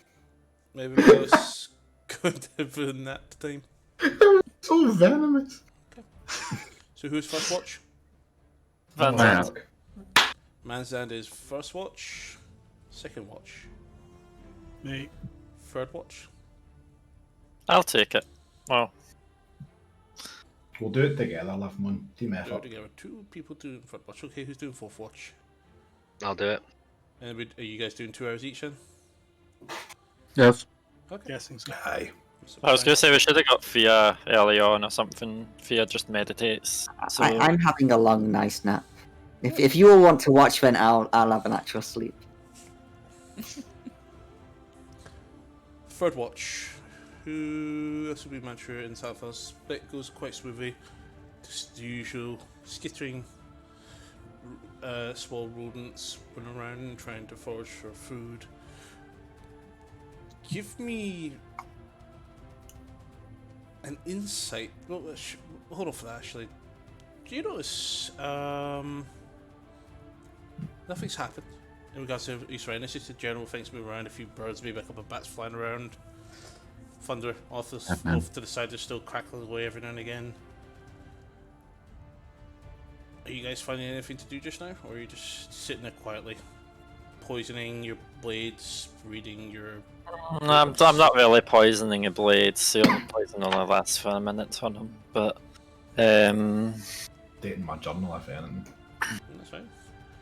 Maybe let's go to nap time. So venomous. So who's first watch? Van Yeah. Zandt. Manzand is first watch, second watch, Me. third watch. I'll take it. Well, We'll do it together, Liverman. Team Do it effort. together. 2 people doing third watch. Okay, who's doing fourth watch? I'll do it. And are you guys doing 2 hours each then? Yes. Okay. Guessing so. Aye. I was going to say we should have got Fia early on or something. Fia just meditates. So I'm having a long, nice nap. If you all want to watch, then I'll have an actual sleep. Third watch. Who else will be Mantra in Southhouse? It goes quite smoothly. Just the usual skittering small rodents running around trying to forage for food. Give me an insight. No, hold on for that actually. Do you notice nothing's happened in regards to East Rhine? It's just the general things moving around, a few birds, maybe a couple of bats flying around. Thunder off to the side, they're still crackling away every now and again. Are you guys finding anything to do just now, or are you just sitting there quietly, poisoning your blades, reading your... I'm not really poisoning a blade. The only poison only lasts for a minute on him. But Dating my journal, if anything. That's fine.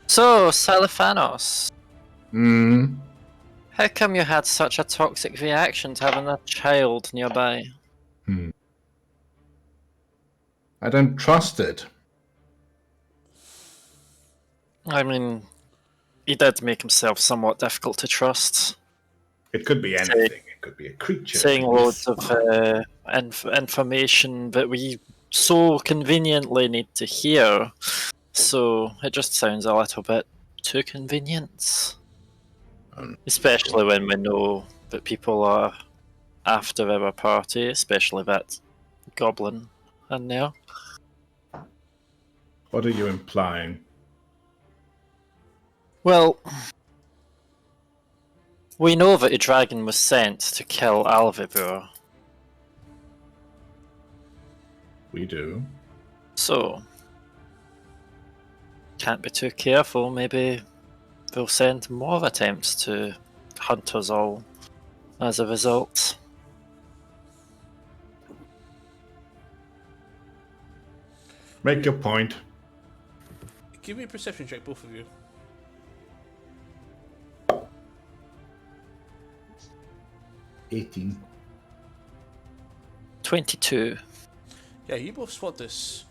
so Saliphanos, Hmm. how come you had such a toxic reaction to having a child nearby? I don't trust it. I mean, he did make himself somewhat difficult to trust. It could be anything. It could be a creature. Saying loads of information that we so conveniently need to hear. So it just sounds a little bit too convenient. Especially when we know that people are after our party, especially that goblin in there. What are you implying? Well, we know that a dragon was sent to kill Alvibur. We do. So, can't be too careful. Maybe they'll send more attempts to hunt us all as a result. Make your point. Give me a perception check, both of you. 18. 22. Yeah, you both spot this.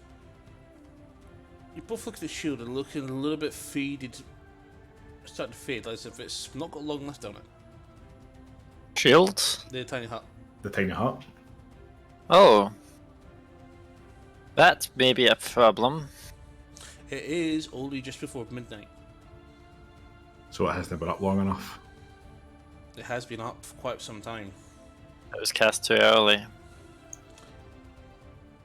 You both look at the shield and looking a little bit faded, starting to fade, as if it's not got long left on it. Shield? The tiny hut. The tiny hut. Oh. That may be a problem. It is only just before midnight. So it hasn't been up long enough. It has been up for quite some time. It was cast too early.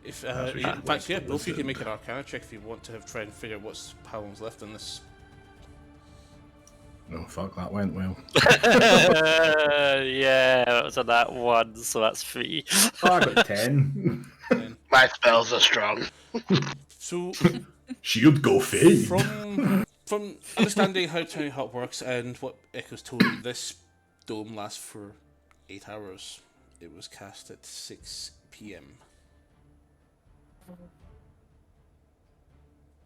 If That's in right. fact, yeah, both of you can make an Arcana check if you want to try and figure out how long's left in this. No, fuck, that went well. Yeah, that was on that one, so that's 3. Oh, I got 10. My spells are strong. So, Shield go fade. from understanding how Tiny Hut works and what Echo's told you, this dome lasts for 8 hours. It was cast at 6 p.m.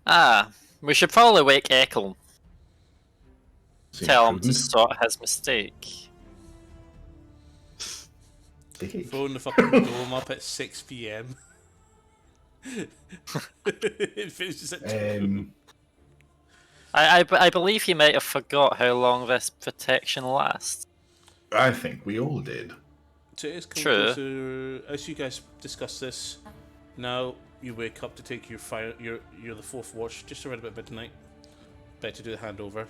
Ah, we should probably wake Echo. Seems Tell him to prudent. sort his mistake. Throwing the fucking dome up at 6 p.m. It finishes at 2. I believe he might have forgot how long this protection lasts. I think we all did. So it is coming True. closer. As you guys discuss this, now you wake up to take your you're the 4th watch, just around about midnight. Better to do the handover.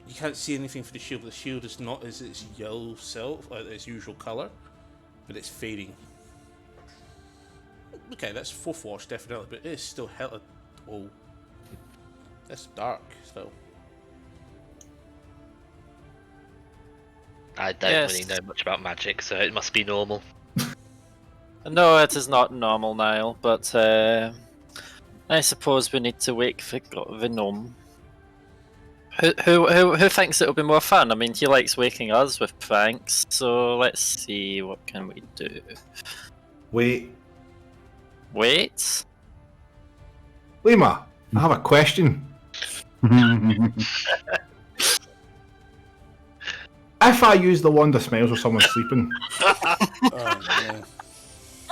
You can't see anything for the shield, but the shield is not as its yellow self, its usual colour, but it's fading. Okay, that's 4th watch, definitely, but it is still hella... Oh. That's dark, still. I don't Yes. really know much about magic, so it must be normal. No, it is not normal, Niall, but I suppose we need to wake the gnome. Who thinks it'll be more fun? I mean, he likes waking us with pranks, so let's see, what can we do? Wait. Wait? Lima, I have a question. If I use the wand of smiles while someone's sleeping, Oh, man.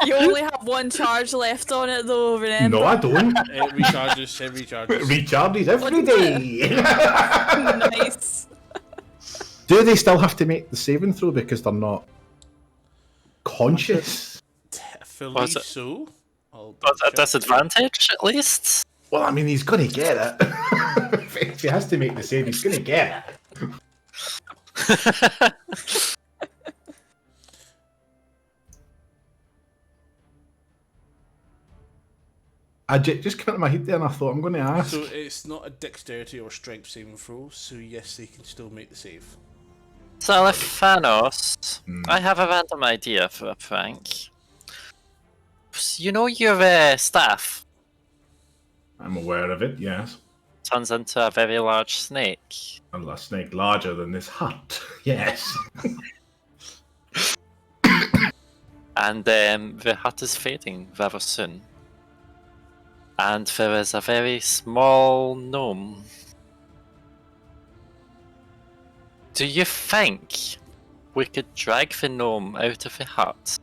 You only have one charge left on it, though. Remember? no, I don't. It recharges. It recharges. Recharges every day. Nice. Do they still have to make the saving throw because they're not conscious? Fully Was it- so. Was it a disadvantage, at least? Well, I mean, he's going to get it. If he has to make the save, he's going to get it. Just came into my head there and I thought, I'm going to ask. So it's not a dexterity or strength saving throw, so yes, they can still make the save. Thanos, I have a random idea for a prank. You know your staff I'm aware of it, yes. turns into a very large snake. A snake larger than this hut, yes. And the hut is fading very soon. And there is a very small gnome. Do you think we could drag the gnome out of the hut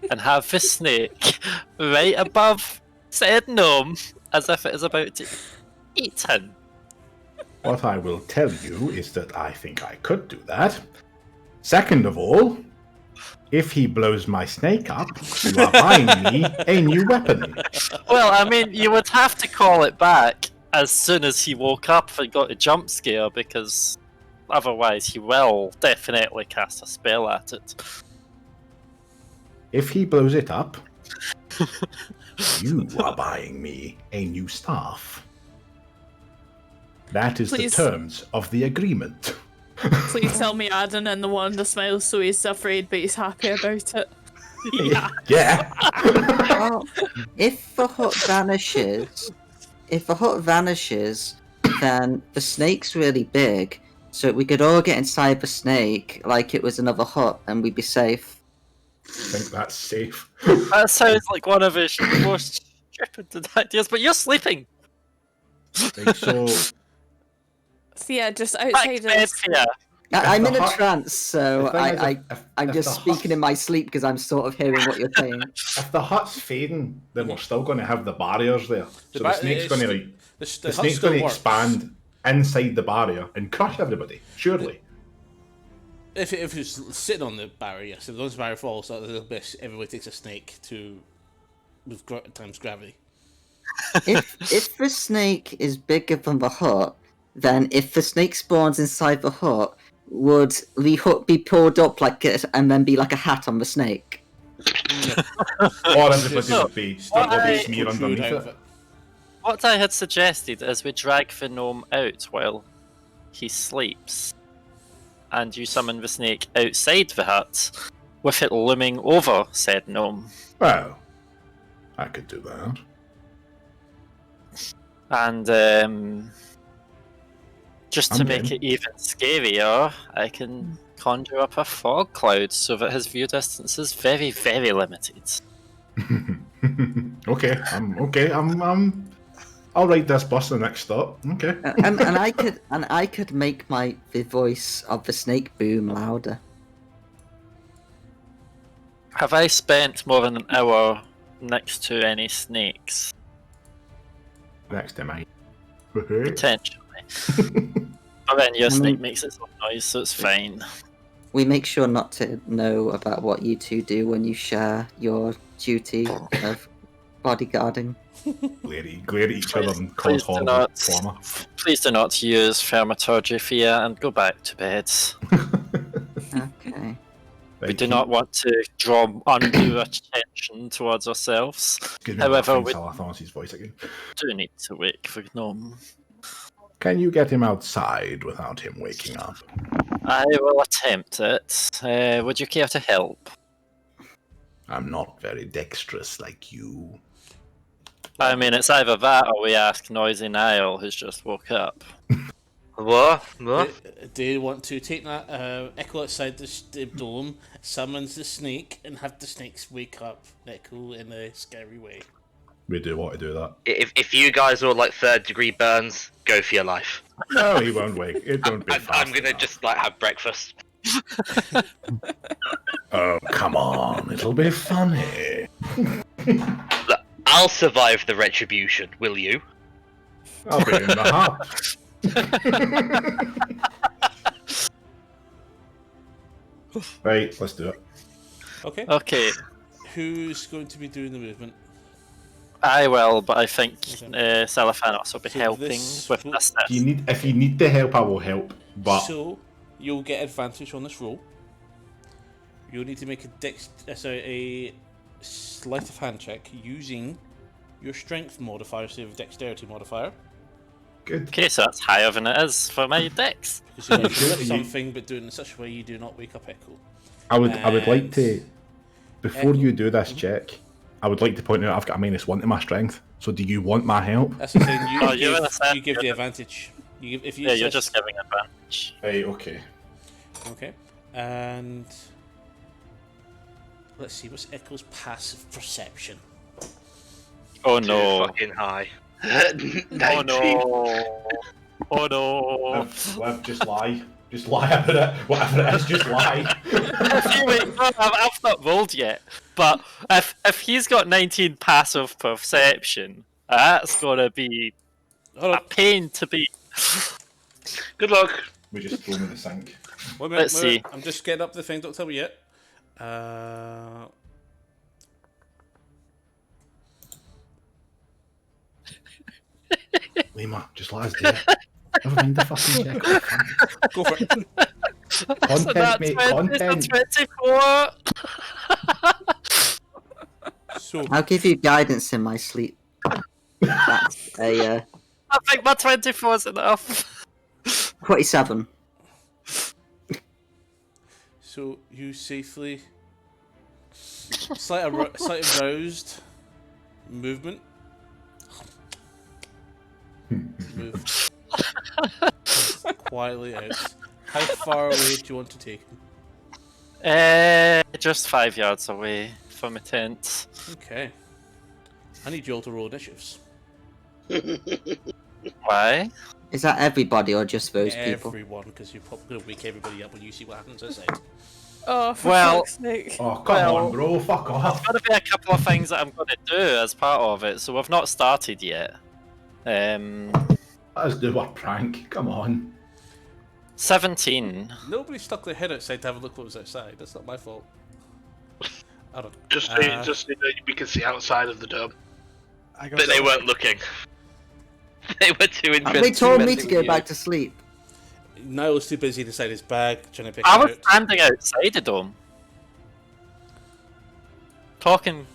and have the snake right above said gnome as if it is about to eat him? What I will tell you is that I think I could do that. Second of all, if he blows my snake up, you are buying me a new weapon. Well, I mean, you would have to call it back as soon as he woke up and got a jump scare, because otherwise he will definitely cast a spell at it. If he blows it up, you are buying me a new staff. That is Please. the terms of the agreement. Please tell me Aden and the one that smiles so he's afraid but he's happy about it. Yeah. Yeah. Well, if the hut vanishes, then the snake's really big, so we could all get inside the snake like it was another hut, and we'd be safe. I think that's safe. That sounds like one of his most stupid ideas, but you're sleeping! Like, so, So yeah, just Back outside to bed, of... Fia. I'm the in a hut- trance, so the thing is, I'm if just the speaking hut- in my sleep because I'm sort of hearing what you're saying. If the hut's fading, then we're still going to have the barriers there. So the snake's going to The the hut snake's still going to works. expand inside the barrier and crush everybody. Surely. If it's sitting on the barrier, yes. If the barrier falls, everybody takes a snake to with times gravity. If the snake is bigger than the hut, then if the snake spawns inside the hut, would the hut be pulled up like it and then be like a hat on the snake? Or everybody would be Why- smeared underneath Out of it. What I had suggested is we drag the gnome out while he sleeps, and you summon the snake outside the hut, with it looming over said gnome. Well, I could do that. And just to I'm make game. it even scarier, I can conjure up a fog cloud so that his view distance is very, very limited. Okay, I'll ride this bus to the next stop. Okay. and I could make the voice of the snake boom louder. Have I spent more than an hour next to any snakes? Next to mine. Potentially. But then your I snake mean- makes its own noise, so it's fine. We make sure not to know about what you two do when you share your duty of bodyguarding. glare at each other and cause Please do horrible not. trauma. Please do not use thaumaturgy, Fia, and go back to bed. Okay. We do not want to draw undue attention towards ourselves. However, we Salathon's voice again. do need to wake the gnome. Can you get him outside without him waking up? I will attempt it. Would you care to help? I'm not very dexterous like you. I mean, it's either that or we ask Noisy Niall, who's just woke up. What? Do you want to take that Echo outside the dome, summons the snake, and have the snakes wake up Echo in a scary way? We do want to do that. If you guys are like 3rd-degree burns, go for your life. No, he won't wake. It won't be I'm fast gonna enough. just like have breakfast. Oh, come on. It'll be funny. Look, I'll survive the retribution, will you? I'll be in the hut. Right, let's do it. Okay. Okay, Who's going to be doing the movement? I will, but I think Okay. Salafhanos will be So helping this with will- this. If you need the help, I will help. But So you'll get advantage on this roll. You'll need to make a sleight of hand check using your strength modifier instead of dexterity modifier. good. Okay, so that's higher than it is for my dex. Because you need to Sure, lift you- something, but do it in such a way you do not wake up Echo. I would like And- to, before you do Mm-hmm. this check, I would like to point out I've got a -1 to my strength. So do you want my help? That's the thing. You, Oh, you're in a set. you give the advantage. You give if you Yeah, you're assess- just giving advantage. Right, okay. Okay, and let's see what's Echo's passive perception. Oh Too no! fucking high. Oh no! Oh no! Liv, just lie. Just lie about it. Whatever it is, just lie. I've not rolled yet, but if he's got 19 passive perception, that's gonna be Hold a on. pain to beat. Good luck. We just throw him in the sink. Wait a minute, Let's wait a minute. see. I'm just getting up the thing. Don't tell me yet. Lima, just let us do it. Never mind the fucking check. Go for it. Content, mate, content. 24. So I'll give you guidance in my sleep. That's a I think my 24 is enough. 27. So you safely, slightly aroused movement. Move quietly out. How far away do you want to take him? Just 5 yards away from a tent. Okay. I need you all to roll initiatives. Why? Is that everybody or just those people? Everyone, because you're probably going to wake everybody up when you see what happens outside. Oh, for Well- fuck's sake. Oh, come Well- on, bro. Fuck off. There's gotta be a couple of things that I'm gonna do as part of it, so we've not started yet. Let us do a prank. Come on. 17. Nobody stuck their head outside to have a look what was outside. That's not my fault. I don't know. Just so that we can see outside of the dome. I got But they weren't looking. They were too interested. They told me messing to with go you. back to sleep. Niall's too busy inside his bag trying to pick I it was out. standing outside the dome. Talking.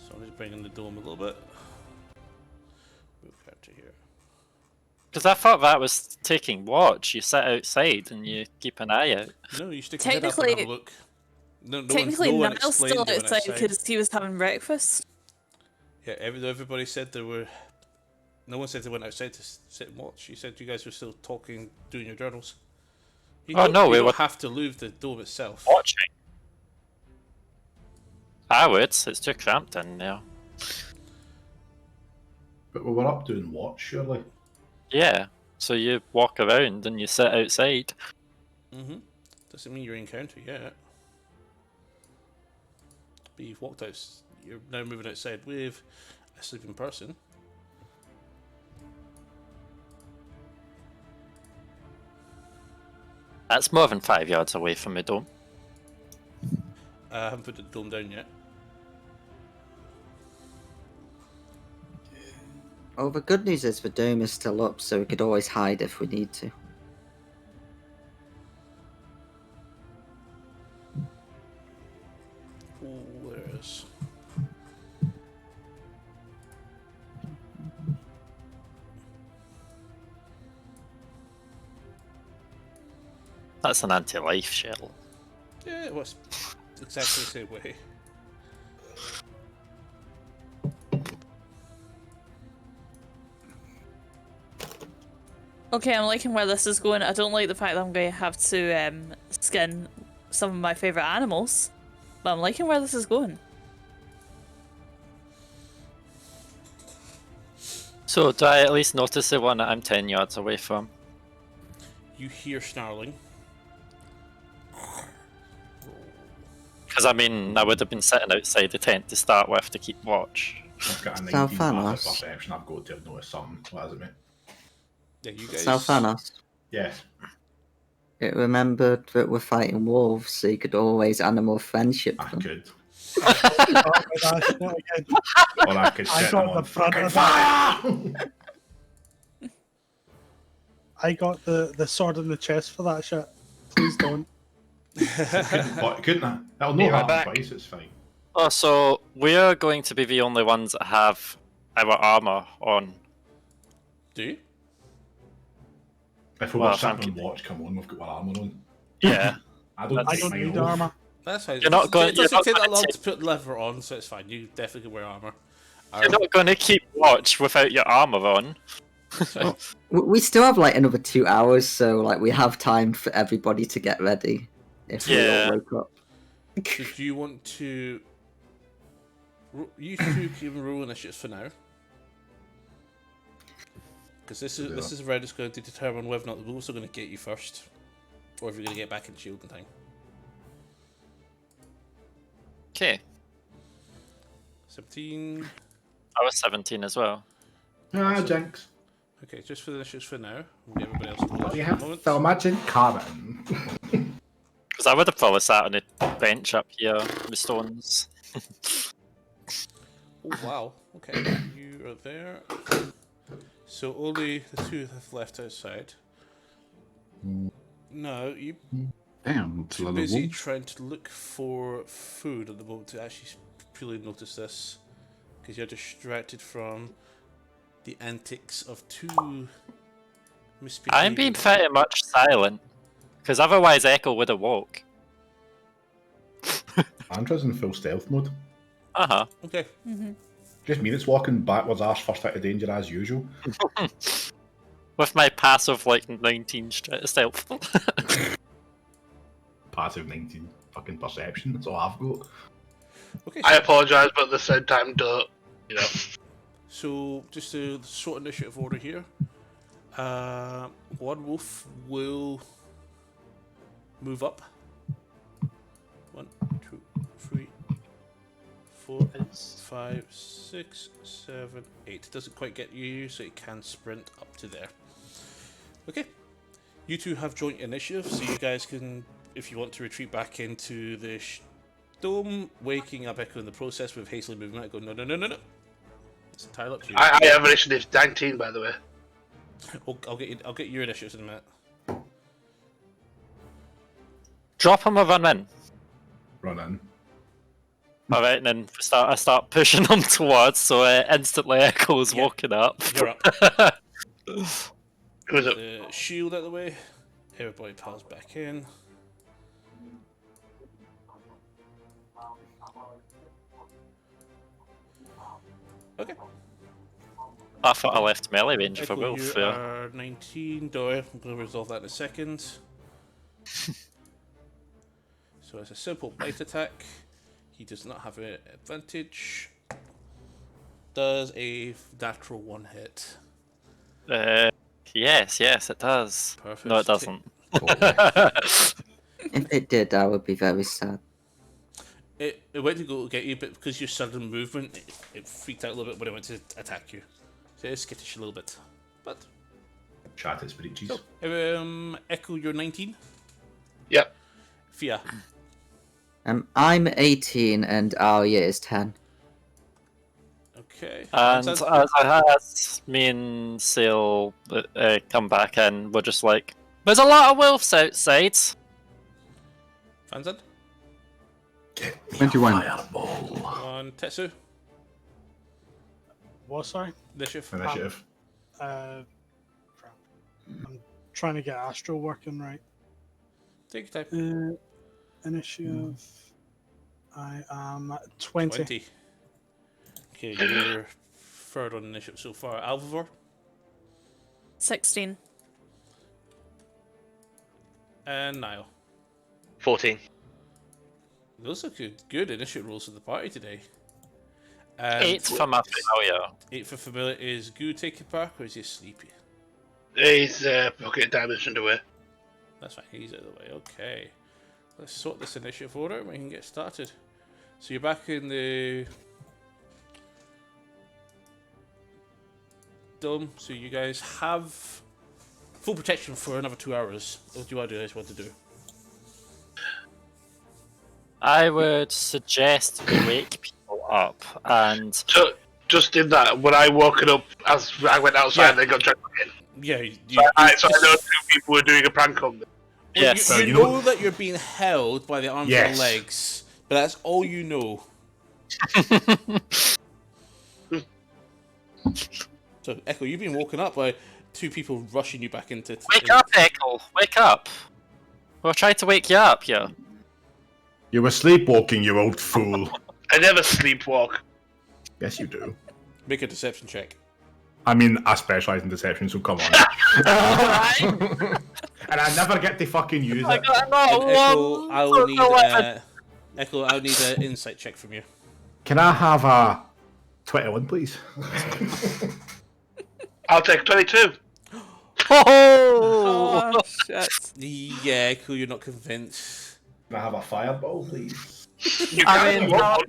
So I'm just bringing the dome a little bit. Move out to here. Because I thought that was taking watch. You sit outside and you keep an eye out. No, you stick your head up and have a Technically- look. No Technically, one Niall's explained still they went outside because he was having breakfast. Yeah, everybody said there were. No one said they went outside to sit and watch. You said you guys were still talking, doing your journals. You Oh, don't- no, you we don't were- have to leave the dome itself. Watching. I would. It's too cramped in there. But we were up doing what, surely? Yeah. So you walk around and you sit outside. Mm-hmm. Doesn't mean you're encounter yet. But you've walked out. You're now moving outside with a sleeping person. That's more than 5 yards away from the dome. I haven't put the dome down yet. Well, the good news is the dome is still up, so we could always hide if we need to. Ooh, there it is. That's an anti-life shell. Yeah, it was exactly the same way. Okay, I'm liking where this is going. I don't like the fact that I'm going to have to skin some of my favourite animals. But I'm liking where this is going. So do I at least notice the one that I'm 10 yards away from? You hear snarling. Because I mean, I would have been sitting outside the tent to start with to keep watch. I've got a 19 South passive Thanos. perception. I've got to have noticed something. What is it, mate? Yeah, you guys. Salfanos, Yes. it remembered that we're fighting wolves, so you could always animal friendship I them. could. Oh, that shit again. Or I could I set got them the on front fucking of fire! I got the sword in the chest for that shit. Please don't. Couldn't I? It'll Be not right happen back. twice, it's fine. Oh, so we're going to be the only ones that have our armor on. Do you? If we Well, were sitting thank on watch, come on, we've got our armour on. Yeah. I don't I take don't mine need off. armor. That's fine. You're not going- It doesn't you're not take that gonna long take- to put leather on, so it's fine. You definitely can wear armor. You're not going to keep watch without your armor on. We still have like another 2 hours, so like we have time for everybody to get ready if we Yeah. all wake up. So do you want to? You two can roll initiatives for now, because this is a round that's going to determine whether or not the wolves are going to get you first, or if you're going to get back in shield in time. Okay. 17. I was 17 as well. Ah, jinx. Okay, just for the initiatives for now. We'll get everybody else to roll You in a have moment. to imagine Karen. Because I would have probably sat on the bench up here with stones. Oh wow. Okay, you are there. So only the two have left outside. No, you Damn, it's a too lot of busy wolves. trying to look for food at the moment to actually purely notice this, because you're distracted from the antics of two misbehaving. I'm being pretty much silent. Because otherwise Echo would have woke. Andra's in full stealth mode. Uh-huh. Okay. Just me that's walking backwards, arse first out of danger as usual. With my passive, like, 19 stealth. Passive 19 fucking perception, that's all I've got. Okay. I apologise, but at the same time, don't. You know. So just to sort of initiative order here. One wolf will move up. 1, 2, 3, 4, 5, 6, 7, 8. Doesn't quite get you, so it can sprint up to there. Okay. You two have joint initiative, so you guys can, if you want to retreat back into the dome, waking up Echo in the process with hastily moving out. Go no. It's entirely up to you. I have initiative 19, by the way. I'll get your initiatives in a minute. Drop him or run in. Run in. Alright, and then I start pushing him towards, so instantly Echo's Yeah. walking up. You're up. Who's it? The shield out of the way. Everybody piles back in. Okay. I thought I left melee range for Echo, Wolf you there. are 19. Don't I'm going to resolve that in a second. So it's a simple bite attack. He does not have an advantage. Does a natural one hit. Yes, it does. Perfect. No, it doesn't. If it did, I would be very sad. It went to go get you, but because your sudden movement, it freaked out a little bit when it went to attack you. So it's skittish a little bit. But Chat its breaches. Echo, you're 19. Yep. Fia. I'm 18 and Arya is 10. Okay. And Vanzant? as me and Seal come back in, we're just like, there's a lot of wolves outside. Vanzant? 21. On Tetsu. What, sorry? Initiative. Initiative. Crap. I'm trying to get Astro working right. Take your time. Initiative. I am at 20. 20. Okay, you're third on initiative so far. Alvivor 16. and Niall. 14. Those are good initiative rolls of the party today. And 8 for my failure. 8 for familiar. Is Goo taking back or is he sleepy? He's pocket dimensioned away. That's fine, he's out of the way. Okay. Let's sort this initiative order and we can get started. So you're back in the dome, so you guys have full protection for another 2 hours. What do you want to do? What to do? I would suggest we wake people up and So, just in that, when I woken up as I went outside, Yeah. they got dragged in. Yeah, So I know 2 people were doing a prank on me. yes. You, you know know- that you're being held by the arms Yes. and legs, but that's all you know. So, Echo, you've been woken up by 2 people rushing you back into... Wake up, Echo! Wake up! We're trying to wake you up here. You were sleepwalking, you old fool. I never sleepwalk. Yes, you do. Make a deception check. I mean, I specialise in deception, so come on. And I never get to fucking use I it. got not And Echo, one I will for need the weapon. Echo, I'll need an insight check from you. Can I have a 21, please? I'll take 22. Oh! shit. Yeah, Echo, you're not convinced. Can I have a fireball, please? You I can't mean, walk.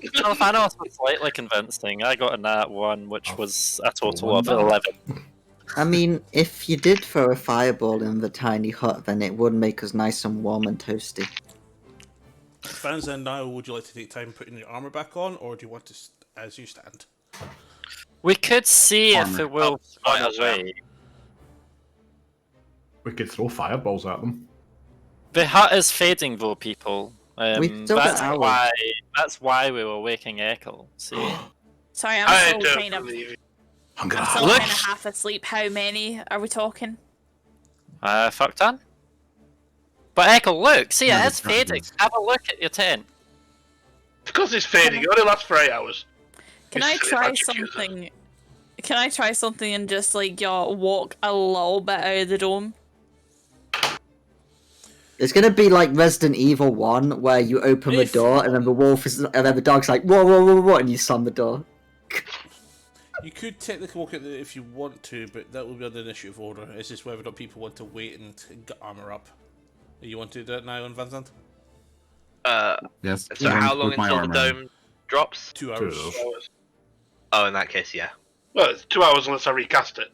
Thanos was slightly convincing. I got a nat 1, which was a total of 11. I mean, if you did throw a fireball in the tiny hut, then it would make us nice and warm and toasty. Fans and now, would you like to take time putting your armor back on, or do you want to, as you stand? We could see if Armor. the wolves might run as well. away. We could throw fireballs at them. The hut is fading, though, people. We've still got hours. That's why we were waking Echo. See, Sorry, I'm I still don't kind of believe you. I'm gonna still Look. kind of half asleep. How many are we talking? fucked on. But Echo, look, see, No, it it's is not fading. good. Have a look at your tent. Because it's fading. It only lasts for 8 hours. Can It's I try magic user. something? Can I try something and just like walk a little bit out of the dome? It's gonna be like Resident Evil 1, where you open the If- door and then the wolf is, and then the dog's like, whoa, whoa, whoa, whoa, and you slam the door. You could technically walk it if you want to, but that will be on the initiative order. It's just whether or not people want to wait and get armor up. You want to do that now on Van Zandt? Yes. So one how long with my until the armor on. dome drops? 2 hours. hours. Oh, in that case, yeah. Well, it's 2 hours unless I recast it.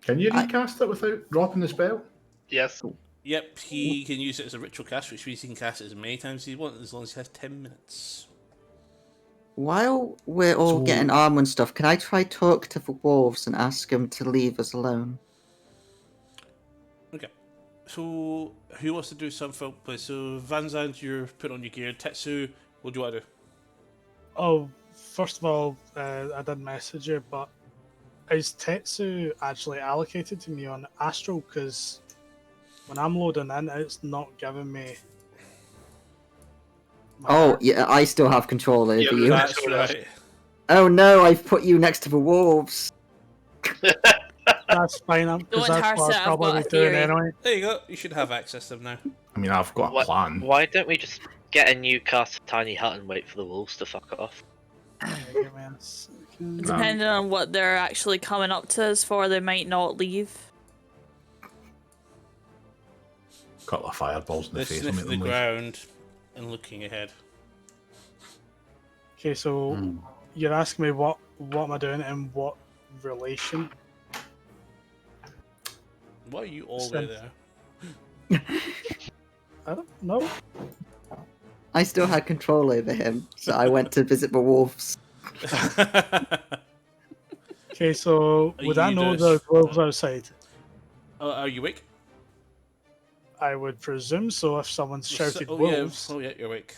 Can you recast it without dropping the spell? Yes. Yep, he can use it as a ritual cast, which means he can cast it as many times as he wants, as long as he has 10 minutes. While we're all So- getting armor and stuff, can I try talk to the wolves and ask them to leave us alone? Okay. So, who wants to do something? So, Van Zandt, you're putting on your gear. Tetsu, what do you want to do? Oh, first of all, I did message you, but is Tetsu actually allocated to me on Astral? Because when I'm loading in, it's not giving me. my Oh, map. yeah, I still have control over Yeah, you. that's That's what it is. right. Oh no, I've put you next to the wolves. That's fine, because Don't that's hurt what it, I'd I've probably got a be doing theory. anyway. There you go. You should have access to them now. I mean, I've got a What? plan. Why don't we just get a new cast of Tiny Hut and wait for the wolves to fuck off? Give me a second. Depending on what they're actually coming up to us for, they might not leave. Couple of fireballs in the They're face. sniffing and the make them leave. ground and looking ahead. Okay, so Hmm. you're asking me what am I doing and what relation? Why are you all the way there? I don't know. I still had control over him, so I went to visit the wolves. Okay, so Are would I you know just- the wolves outside? Are you awake? I would presume so if someone's shouted oh, wolves. Yeah. Oh, yeah, you're awake.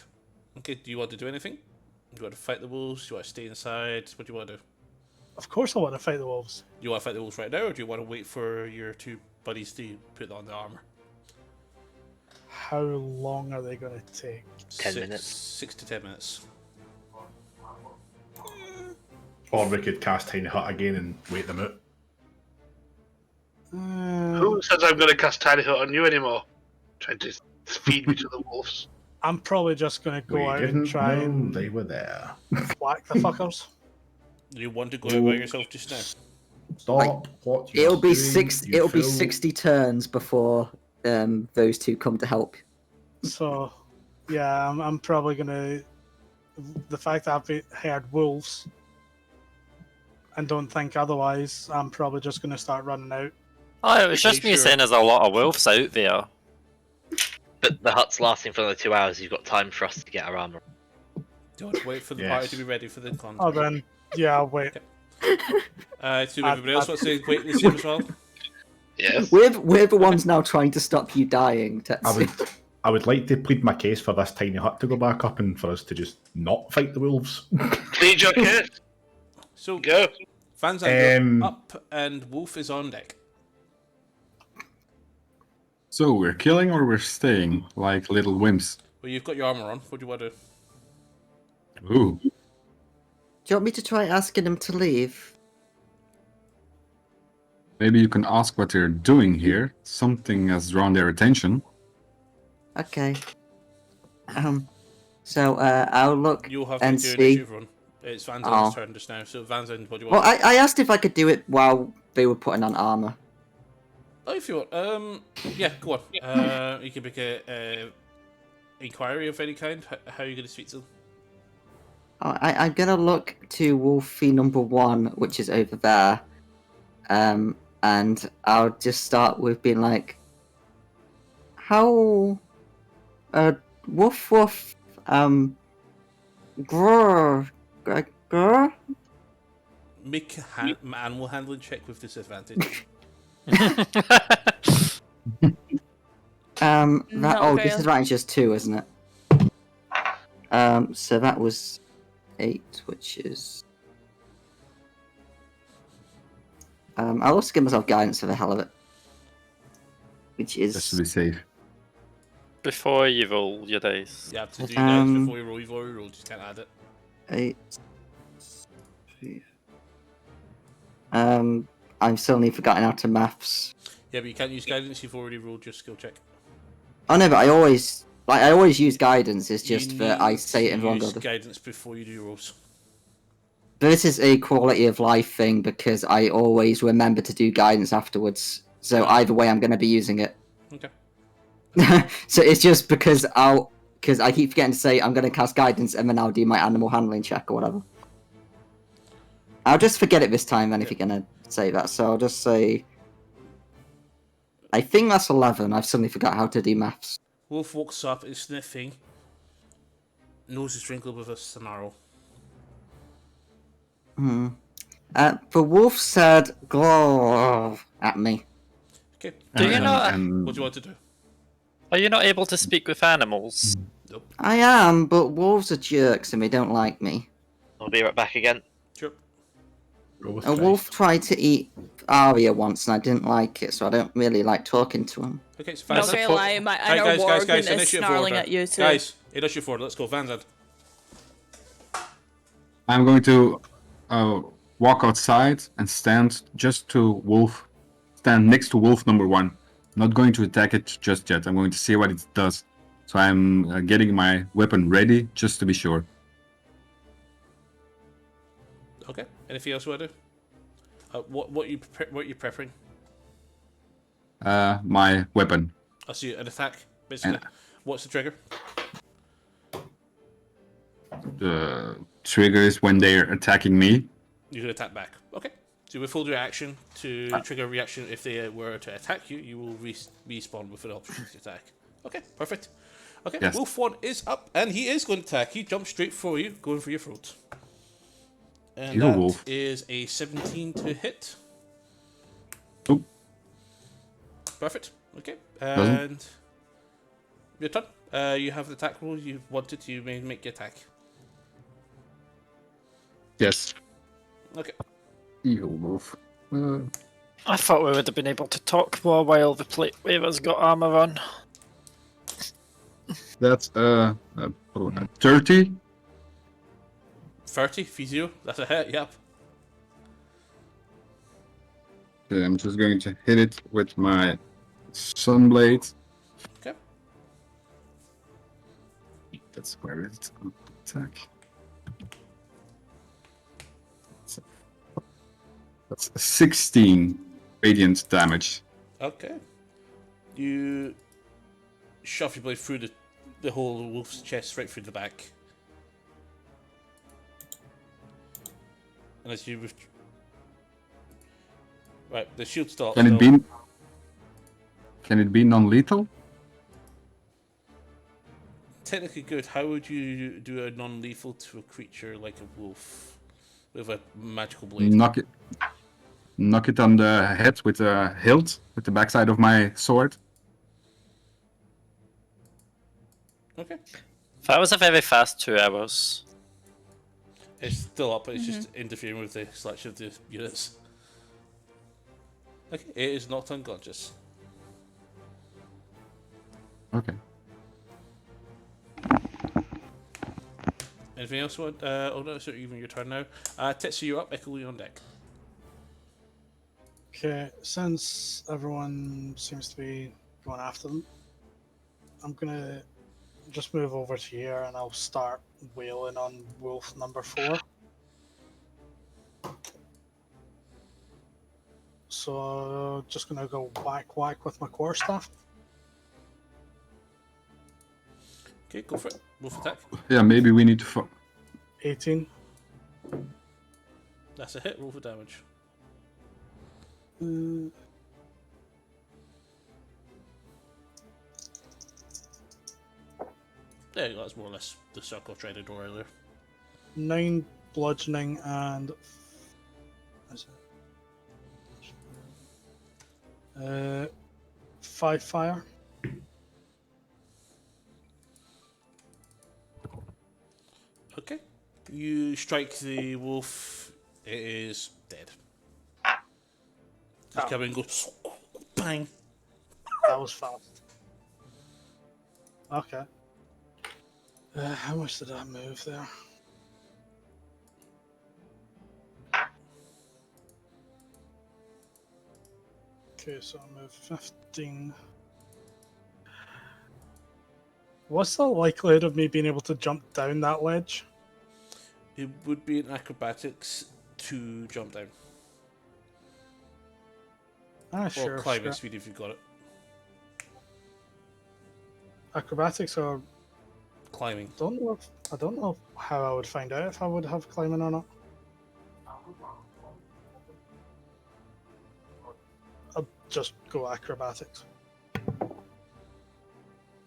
Okay, do you want to do anything? Do you want to fight the wolves? Do you want to stay inside? What do you want to do? Of course I want to fight the wolves. Do you want to fight the wolves right now, or do you want to wait for your 2 buddies to put on the armor? How long are they going to take? 10 minutes. 6 to 10 minutes. Or we could cast Tiny Hut again and wait them out. Who says I'm going to cast Tiny Hut on you anymore? Trying to feed me to the wolves. I'm probably just going to We go out didn't and try know and they were there. whack the fuckers. You want to go out by yourself just now? Stop what you're It'll be doing, you It'll be fool. 60 turns before those two come to help. So, yeah, I'm probably going to. The fact that I've heard wolves and don't think otherwise, I'm probably just going to start running out. Oh, it was Are just you me sure? saying there's a lot of wolves out there. But the hut's lasting for another 2 hours. You've got time for us to get our armor. Do you want to wait for the Yes. party to be ready for the con? Oh, then, yeah, I'll wait. So everybody else wants to wait the same as well? Yes. We're the ones now trying to stop you dying, Tetsu. I would like to plead my case for this tiny hut to go back up and for us to just not fight the wolves. Plead your case. So, Go. Van Zandt, Um, you're up and Wolf is on deck. So we're killing or we're staying like little wimps? Well, you've got your armor on. What do you want to do? Ooh. Do you want me to try asking him to leave? Maybe you can ask what they're doing here. Something has drawn their attention. Okay. So I'll look You'll have and to do an see. initiative run. It's Van Zandt's Oh. turn just now. So, Van Zandt, what do you Well, want? I asked if I could do it while they were putting on armor. Oh, if you want. Yeah, go on. You can make a inquiry of any kind. How are you going to speak to them? I'm gonna look to Wolfie number 1, which is over there. And I'll just start with being like, how, woof woof, grrr, grrr. Make a animal handling check with disadvantage. Not fail. Disadvantage is 2, isn't it? So that was 8, which is. I'll also give myself guidance for the hell of it, which Just to be is safe. Before you roll your dice. You have to do guys Um, before you roll. You've already rolled. You just can't add it. 8. I've suddenly forgotten how to maths. Yeah, but you can't use guidance. You've already rolled your skill check. Oh no, but I always use guidance. It's just You that I need say it to in wrong use order. guidance before you do your rolls. This is a quality of life thing because I always remember to do guidance afterwards. So either way, I'm going to be using it. Okay. So it's just because I keep forgetting to say I'm going to cast guidance and then I'll do my animal handling check or whatever. I'll just forget it this time then if you're going to say that. So I'll just say, I think that's 11. I've suddenly forgot how to do maths. Wolf walks up, is sniffing. Nose is wrinkled with a snarl. The wolf said, "Glove" at me. Okay. Do you not? What do you want to do? Are you not able to speak with animals? Nope. I am, but wolves are jerks and they don't like me. I'll be right back again. Sure. Go with A wolf tried to eat Arya once and I didn't like it, so I don't really like talking to him. Okay, so Not Van gonna Zandt. lie, my Right, inner Worgen is initiative snarling order. at you too. Guys, initiative order. Let's go, Van Zandt. I'm going to walk outside and stand next to wolf number 1. Not going to attack it just yet. I'm going to see what it does. So I'm getting my weapon ready just to be sure. Okay. Anything else you want to do? What you preferring? My weapon. I see an attack. Basically, what's the trigger? The trigger is when they're attacking me. You can attack back. Okay. So with full reaction to trigger a reaction, if they were to attack you, you will respawn with an opportunity attack. Okay, perfect. Okay, Yes. Wolf 1 is up, and he is going to attack. He jumps straight for you, going for your throat. And You that wolf. is a 17 to hit. Oop. Perfect. Okay, Doesn't. and your turn. You have the attack roll. You wanted to make your attack. Yes. Okay. Evil wolf. I thought we would have been able to talk more while the plate waver's got armor on. That's 30. 30, physio. That's a hit. Yep. Okay, I'm just going to hit it with my sunblade. Okay. That's where it's attack. That's 16 radiant damage. Okay. You shove your blade through the whole wolf's chest, right through the back. And as you right, the shield stops. Can it be non-lethal? Technically good. How would you do a non-lethal to a creature like a wolf with a magical blade? Knock it on the head with a hilt, with the backside of my sword. Okay. That was a very fast 2 hours. It's still up, but it's just interfering with the selection of the units. Okay, it is knocked unconscious. Okay. Anything else you want? Oh no, so even your turn now. Tetsu, you're up. Echo on deck. Okay, since everyone seems to be going after them, I'm gonna just move over to here and I'll start wailing on wolf number 4. So just gonna go whack with my quarterstaff. Okay, go for it. Wolf attack. Yeah, maybe we need to. 18. That's a hit. Roll for damage. There you go. That's more or less the circle I tried to do earlier. 9 bludgeoning and what is it? 5 fire. Okay. You strike the wolf. It is dead. Just come in and go bang. That was fast. Okay. How much did I move there? Okay, so I moved 15. What's the likelihood of me being able to jump down that ledge? It would be an acrobatics to jump down. Ah, sure. Or climbing sure. speed if you've got it. Acrobatics or Climbing. I don't know how I would find out if I would have climbing or not. I'll just go acrobatics.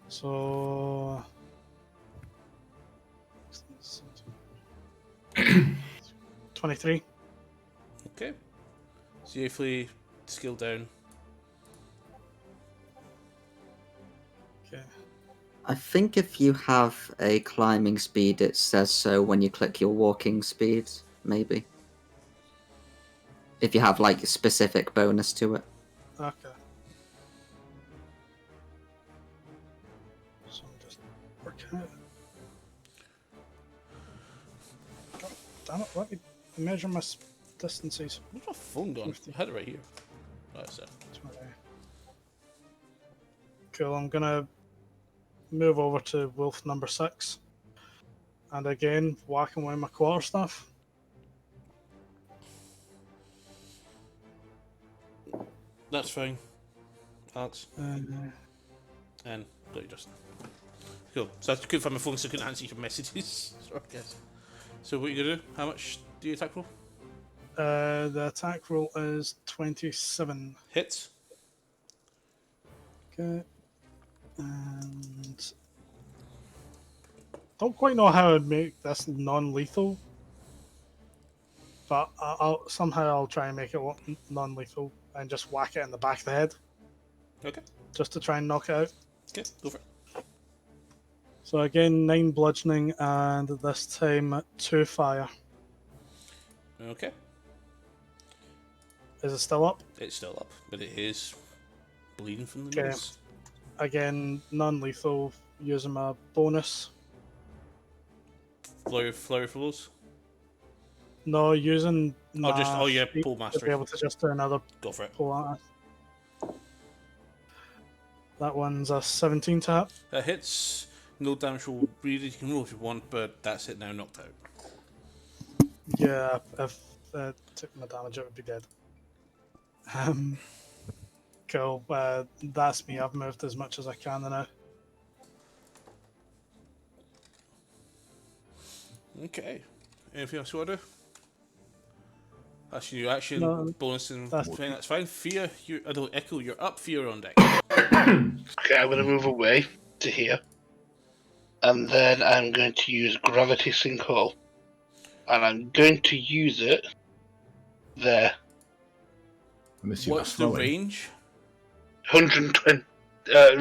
So 23. Okay. Safely skill down. Okay. I think if you have a climbing speed, it says so when you click your walking speed, maybe. If you have like a specific bonus to it. Okay. So I'm just working it. God damn it, let me measure my distances. Where's my phone gone? I had it right here. That's it. Cool, I'm gonna move over to wolf number 6. And again, whacking away my quarterstaff. That's fine. Alex. And And got you, Justin. Cool. So I couldn't find my phone, so I couldn't answer your messages. Sorry, guys. So what are you gonna do? How much do you attack roll? the attack roll is 27. Hits. Okay. And don't quite know how I'd make this non-lethal, but I'll try and make it non-lethal and just whack it in the back of the head. Okay. Just to try and knock it out. Okay, go for it. So again, 9 bludgeoning and this time 2 fire. Okay. Is it still up? It's still up, but it is bleeding from the Okay. nose. Again, non-lethal, using my bonus. Flurry flows. No, using my yeah, speed pull to mastery. be able to just do another Go for it. pull at it. That one's a 17 to hit. That hits. No damage roll. Really, you can roll if you want, but that's it now. Knocked out. Yeah, if took my damage, it would be dead. Cool. That's me. I've moved as much as I can now. Okay. Anything else you want to do? That's your action No, bonus and that's- thing. That's fine. Fear, I don't Echo. You're up. Fear on deck. Okay, I'm going to move away to here. And then I'm going to use Gravity Sinkhole. And I'm going to use it there. Let me see What's the range? 120.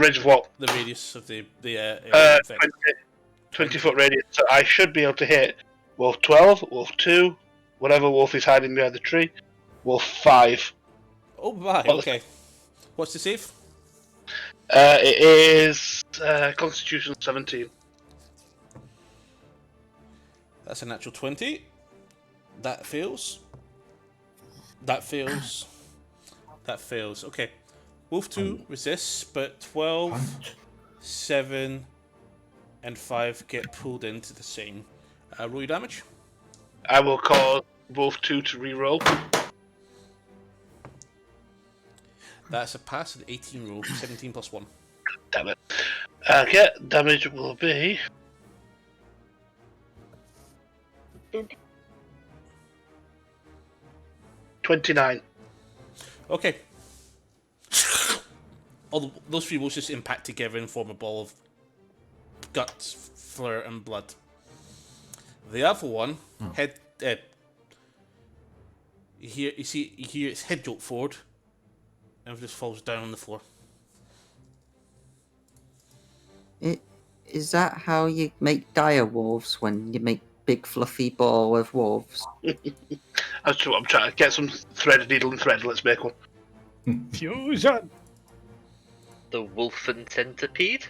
Range of what? The radius of the effect. 20 foot radius. So I should be able to hit Wolf 12, Wolf 2, whatever wolf is hiding behind the tree, Wolf 5. Oh, right. Okay. What's the save? It is Constitution 17. That's a natural 20. That fails. That fails. That fails. Okay. Wolf 2 resists, but 12, 7, and 5 get pulled into the same. Roll your damage. I will cause Wolf 2 to reroll. That's a pass, an 18 roll, 17 plus 1. Damn it. Okay, damage will be... 29. Okay. Those three wolves just impact together and form a ball of guts, fur, and blood. The other one, you hear its head jolt forward, and it just falls down on the floor. Is that how you make dire wolves when you make big fluffy ball of wolves? That's what I'm trying to get some thread, needle, and thread. Let's make one. Fusion! The Wolfen Centipede?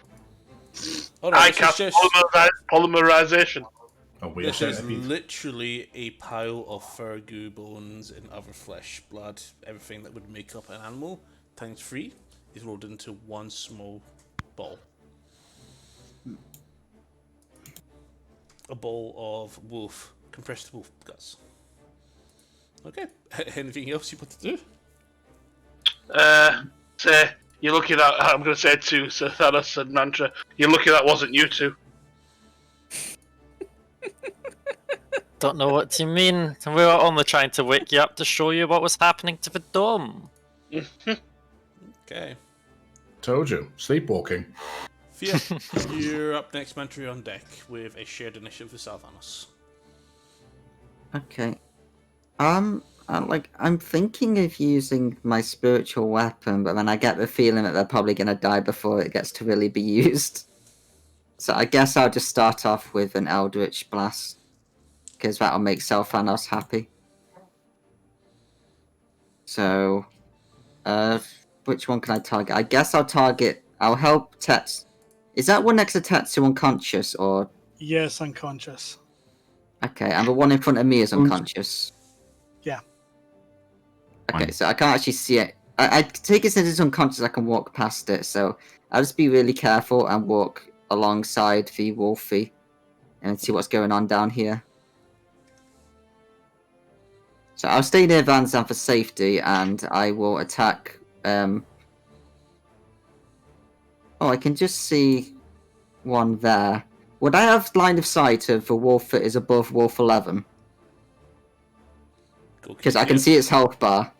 Oh, no, I this cast is just, polymerization. this is literally a pile of fur, goo, bones, and other flesh, blood, everything that would make up an animal, times 3, is rolled into one small ball. A ball of wolf, compressed wolf guts. Okay, anything else you want to do? Say, you're lucky that, I'm going to say to Sir Thanos and Mantra, you're lucky that wasn't you two. Don't know what you mean. We were only trying to wake you up to show you what was happening to the dome. Okay. Told you. Sleepwalking. Fia, you're up next, Mantra, on deck with a shared initiative with Salvanos. Okay. I'm thinking of using my spiritual weapon, but then I get the feeling that they're probably going to die before it gets to really be used. So I guess I'll just start off with an Eldritch Blast, because that'll make Selphanos happy. So, which one can I target? I guess I'll help Tets. Is that one next to Tetsu unconscious, or...? Yes, unconscious. Okay, and the one in front of me is unconscious. Yeah. Okay, so I can't actually see it. I take it since it's unconscious, I can walk past it, so I'll just be really careful and walk alongside the Wolfie and see what's going on down here. So I'll stay near Van Zandt for safety, and I will attack... Oh, I can just see one there. Would I have line of sight of the wolf that is above Wolf 11? Because I can see its health bar.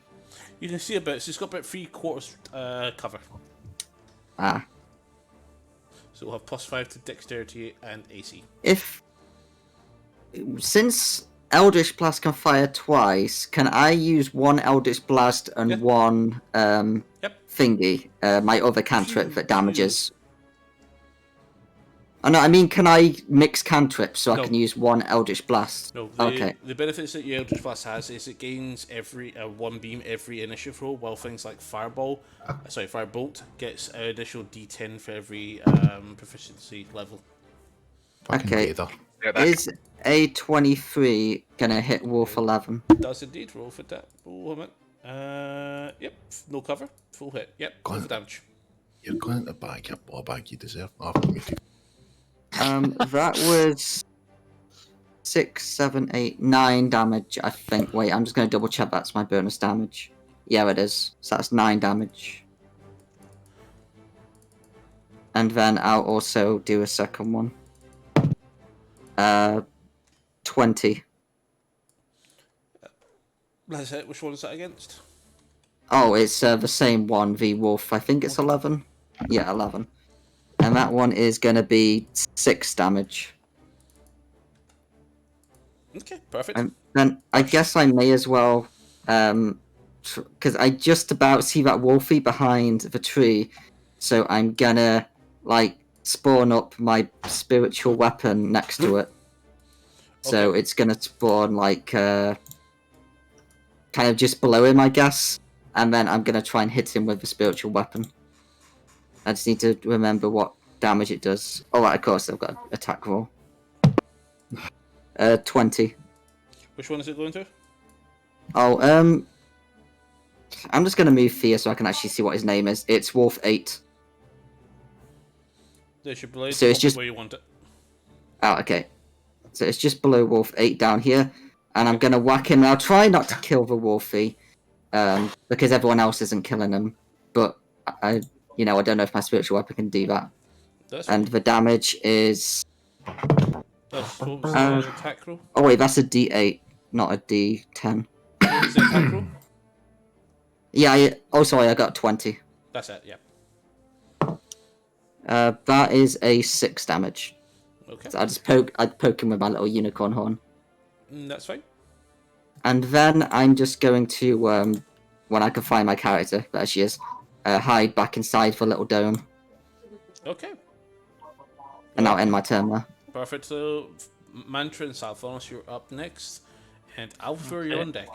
You can see a bit, so it's got about 3/4 cover. Ah. So we'll have +5 to dexterity and AC. Since Eldritch Blast can fire twice, can I use one Eldritch Blast and one thingy, my other cantrip that damages? Oh no, I mean, can I mix cantrips so I can use one Eldritch Blast? No, okay. The benefits that your Eldritch Blast has is it gains every one beam every initiative roll, while things like Firebolt gets an additional D10 for every proficiency level. Okay. Is a 23 gonna hit Wolf 11? Does indeed. Roll for that. Oh, yep. No cover. Full hit. Yep. Roll for damage. You're going to bag your ball bag you deserve. After me. That was 6, 7, 8, 9 damage, I think. Wait, I'm just going to double check that's my bonus damage. Yeah, it is. So that's 9 damage. And then I'll also do a second one. 20. That's it. Which one is that against? Oh, it's the same one, the wolf. I think it's 11. Yeah, 11. And that one is going to be 6 damage. Okay, perfect. And then I guess I may as well, because I just about see that wolfie behind the tree, so I'm gonna like spawn up my spiritual weapon next to it. So it's gonna spawn like kind of just below him, I guess, and then I'm gonna try and hit him with the spiritual weapon. I just need to remember what damage it does. Oh, right, of course, I've got an attack roll. 20. Which one is it going to? Oh, I'm just gonna move Thea so I can actually see what his name is. It's Wolf 8. There's your blade. So it's just where you want it. Oh, okay. So it's just below Wolf 8 down here, and I'm gonna whack him. I'll try not to kill the Wolfie, because everyone else isn't killing him. But I don't know if my spiritual weapon can do that. And the damage is. That's what was the attack roll? Oh wait, that's a D8, not a D10. What was the attack roll? Yeah. I got 20. That's it. Yeah. That is a 6 damage. Okay. So I'd poke him with my little unicorn horn. That's fine. And then I'm just going to, when I can find my character, there she is, hide back inside the little dome. Okay. And I'll end my turn there. Perfect. So, Mantra and Salphonos, you're up next. And Alpha, you're on deck.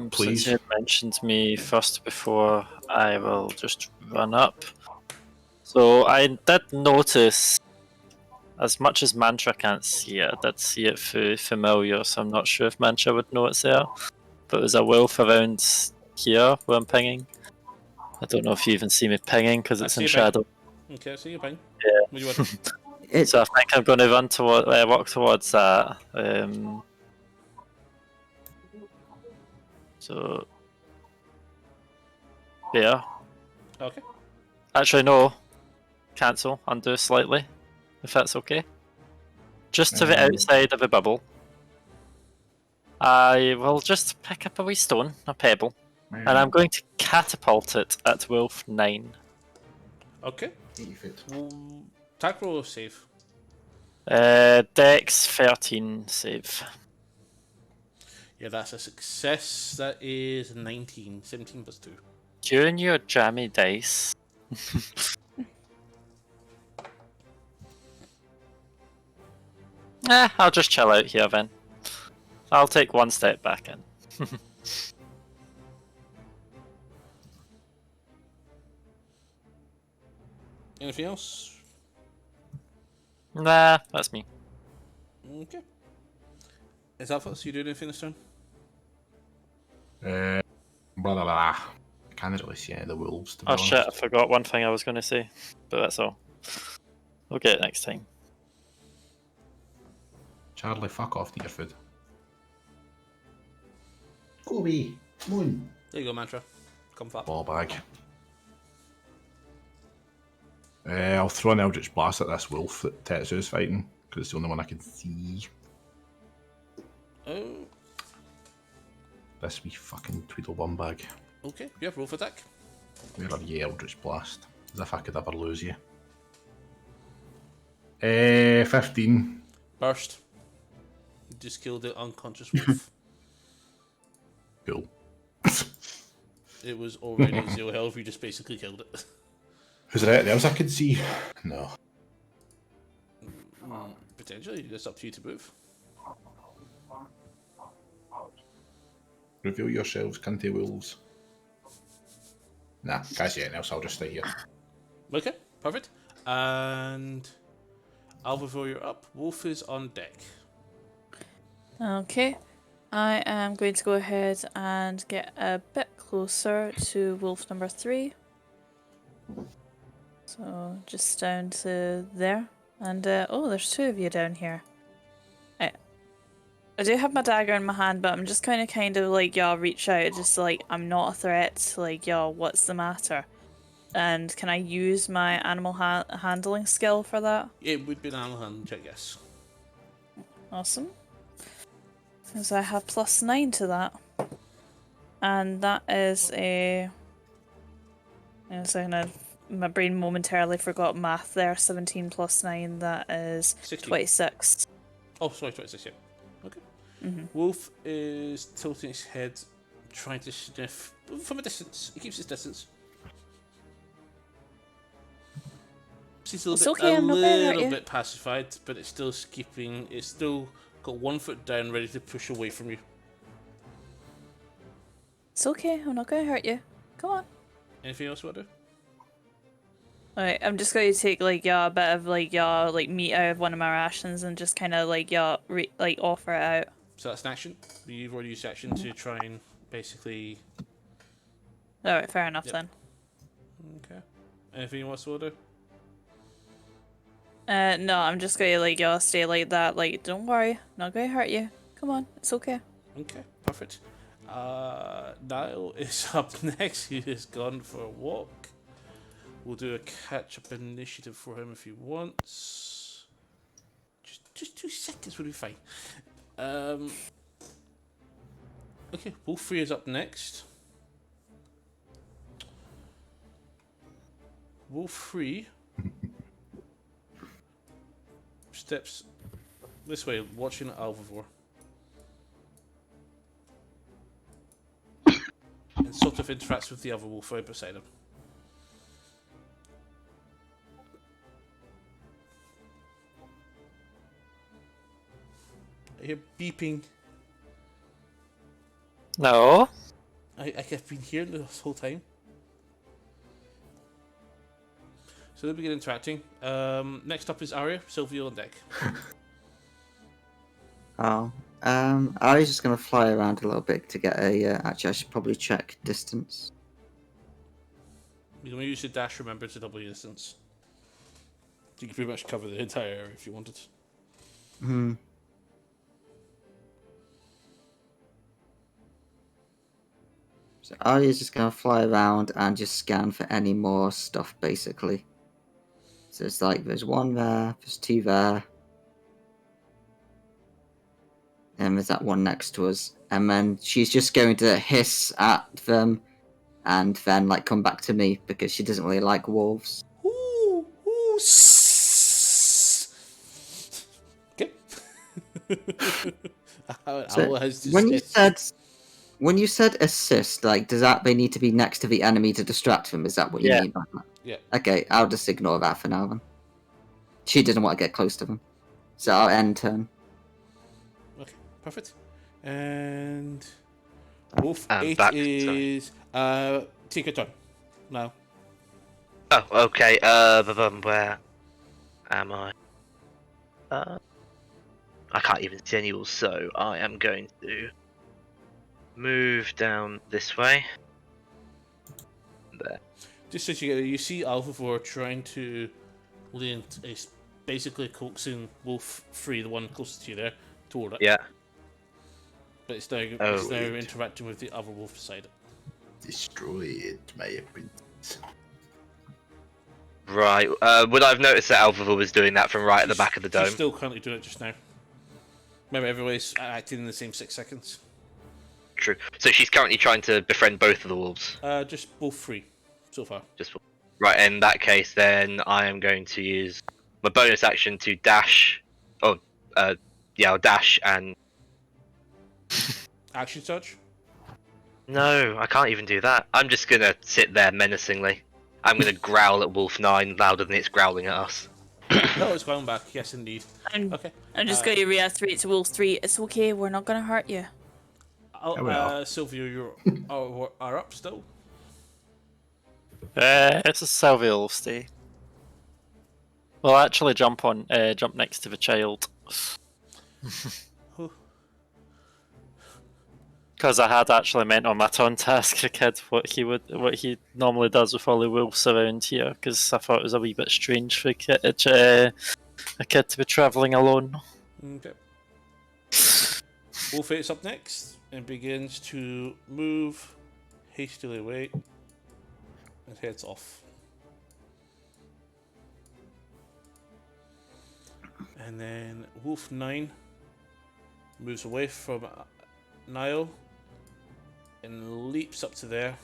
Please. Since you mentioned me first before, I will just run up. So I did notice, as much as Mantra can't see it, I did see it through familiar, so I'm not sure if Mantra would know it's there. But there's a wolf around here where I'm pinging. I don't know if you even see me pinging because it's in shadow. Okay, I see you ping. Yeah. What do you want? So I think I'm going to walk towards that. So, yeah. Okay. Actually, no. Cancel, undo slightly, if that's okay. Just to the outside of the bubble. I will just pick up a wee stone, a pebble, and I'm going to catapult it at Wolf 9. Okay. Attack roll or save? Dex 13 save. Yeah, that's a success. That is 19. 17 plus 2. You and your jammy dice. I'll just chill out here then. I'll take one step back in. Anything else? Nah, that's me. Okay. Is Alpha, so you doing anything this turn? Blah, blah, blah. I can't really see any of the wolves, to be Oh honest. shit, I forgot one thing I was going to say. But that's all. We'll get it next time. Charlie, fuck off to your food. Go away. Come on. There you go, Mantra. Come flat. Ball bag. I'll throw an Eldritch Blast at this wolf that Tetsu's fighting, because it's the only one I can see. Oh. This wee fucking Tweedlebum bag. Okay, yeah, roll for attack. Where are you, Eldritch Blast? As if I could ever lose you. 15. Burst. You just killed the unconscious wolf. Cool. It was already 0 health, you just basically killed it. Is there anything else I can see? No. Potentially, it's up to you to move. Reveal yourselves, cunty wolves. Nah, can't see anything else, I'll just stay here. Okay, perfect. And Alvaro, you're up. Wolf is on deck. Okay. I am going to go ahead and get a bit closer to wolf number 3. So just down to there. And oh, there's two of you down here. I do have my dagger in my hand, but I'm just kind of like, y'all reach out, just like, I'm not a threat, like, y'all, what's the matter? And can I use my animal handling skill for that? It would be an animal handling check, yes. Awesome. Because I have +9 to that. And that is a... my brain momentarily forgot math there. 17 + 9, that is 16. 26. Oh, sorry, 26, yeah. Okay. Mm-hmm. Wolf is tilting his head, trying to sniff from a distance. He keeps his distance. He's a little bit pacified, but it's still keeping. It's still got 1 foot down, ready to push away from you. It's okay, I'm not going to hurt you. Come on. Anything else you want to do? Alright, I'm just going to take a bit of meat out of one of my rations and just kind of offer it out. So that's an action. You've already used action to try and basically. Alright, fair enough then. Okay. Anything you want to do? No, I'm just going to stay like that. Don't worry, not going to hurt you. Come on, it's okay. Okay, perfect. Niall is up next. He has gone for a walk. We'll do a catch-up initiative for him if he wants. Just 2 seconds will be fine. Okay, Wolf 3 is up next. Wolf 3 steps this way, watching Alvivore. And sort of interacts with the other wolf right beside him. I hear beeping. No. I've been hearing this whole time. So they'll begin interacting. Next up is Arya, Silvio on deck. Oh. I was just gonna fly around a little bit to get a. Actually, I should probably check distance. You're going to use your dash, remember, to double your distance. You can pretty much cover the entire area if you wanted. Hmm. So Arya's just gonna fly around and just scan for any more stuff, basically. So it's like there's 1 there, there's 2 there. And there's that one next to us. And then she's just going to hiss at them and then come back to me because she doesn't really like wolves. Ooh, okay. When you said assist, does that they need to be next to the enemy to distract them? Is that what you mean by that? Yeah. Okay, I'll just ignore that for now then. She doesn't want to get close to them. So I'll end turn. Okay, perfect. And Wolf And 8 back, is take a turn. Now. Oh, okay. Where am I? I can't even see any rules, so I am going to move down this way. There. Just as you see Alvivore trying to is basically coaxing Wolf 3, the one closest to you there, toward it. Yeah. But it's now interacting with the other wolf beside it. Destroy it, my prince. Right. Would I have noticed that Alvivore was doing that from right at the back of the dome? She's still currently doing it just now. Remember, everybody's acting in the same 6 seconds. True. So she's currently trying to befriend both of the wolves. Just both 3 so far. Right. In that case, then I am going to use my bonus action to dash. Oh, I'll dash and. Action touch? No, I can't even do that. I'm just gonna sit there menacingly. I'm gonna growl at Wolf 9 louder than it's growling at us. No, it's going back. Yes, indeed. Okay. I'm just going to reiterate to Wolf 3, it's okay, we're not going to hurt you. Silvio, you are up still. It's a Silvio stay. We'll actually jump next to the child. Because I had actually meant on my turn to ask a kid what he normally does with all the wolves around here, because I thought it was a wee bit strange for a kid to be travelling alone. Okay. Wolf 8's up next and begins to move hastily away and heads off. And then Wolf 9 moves away from Niall and leaps up to there.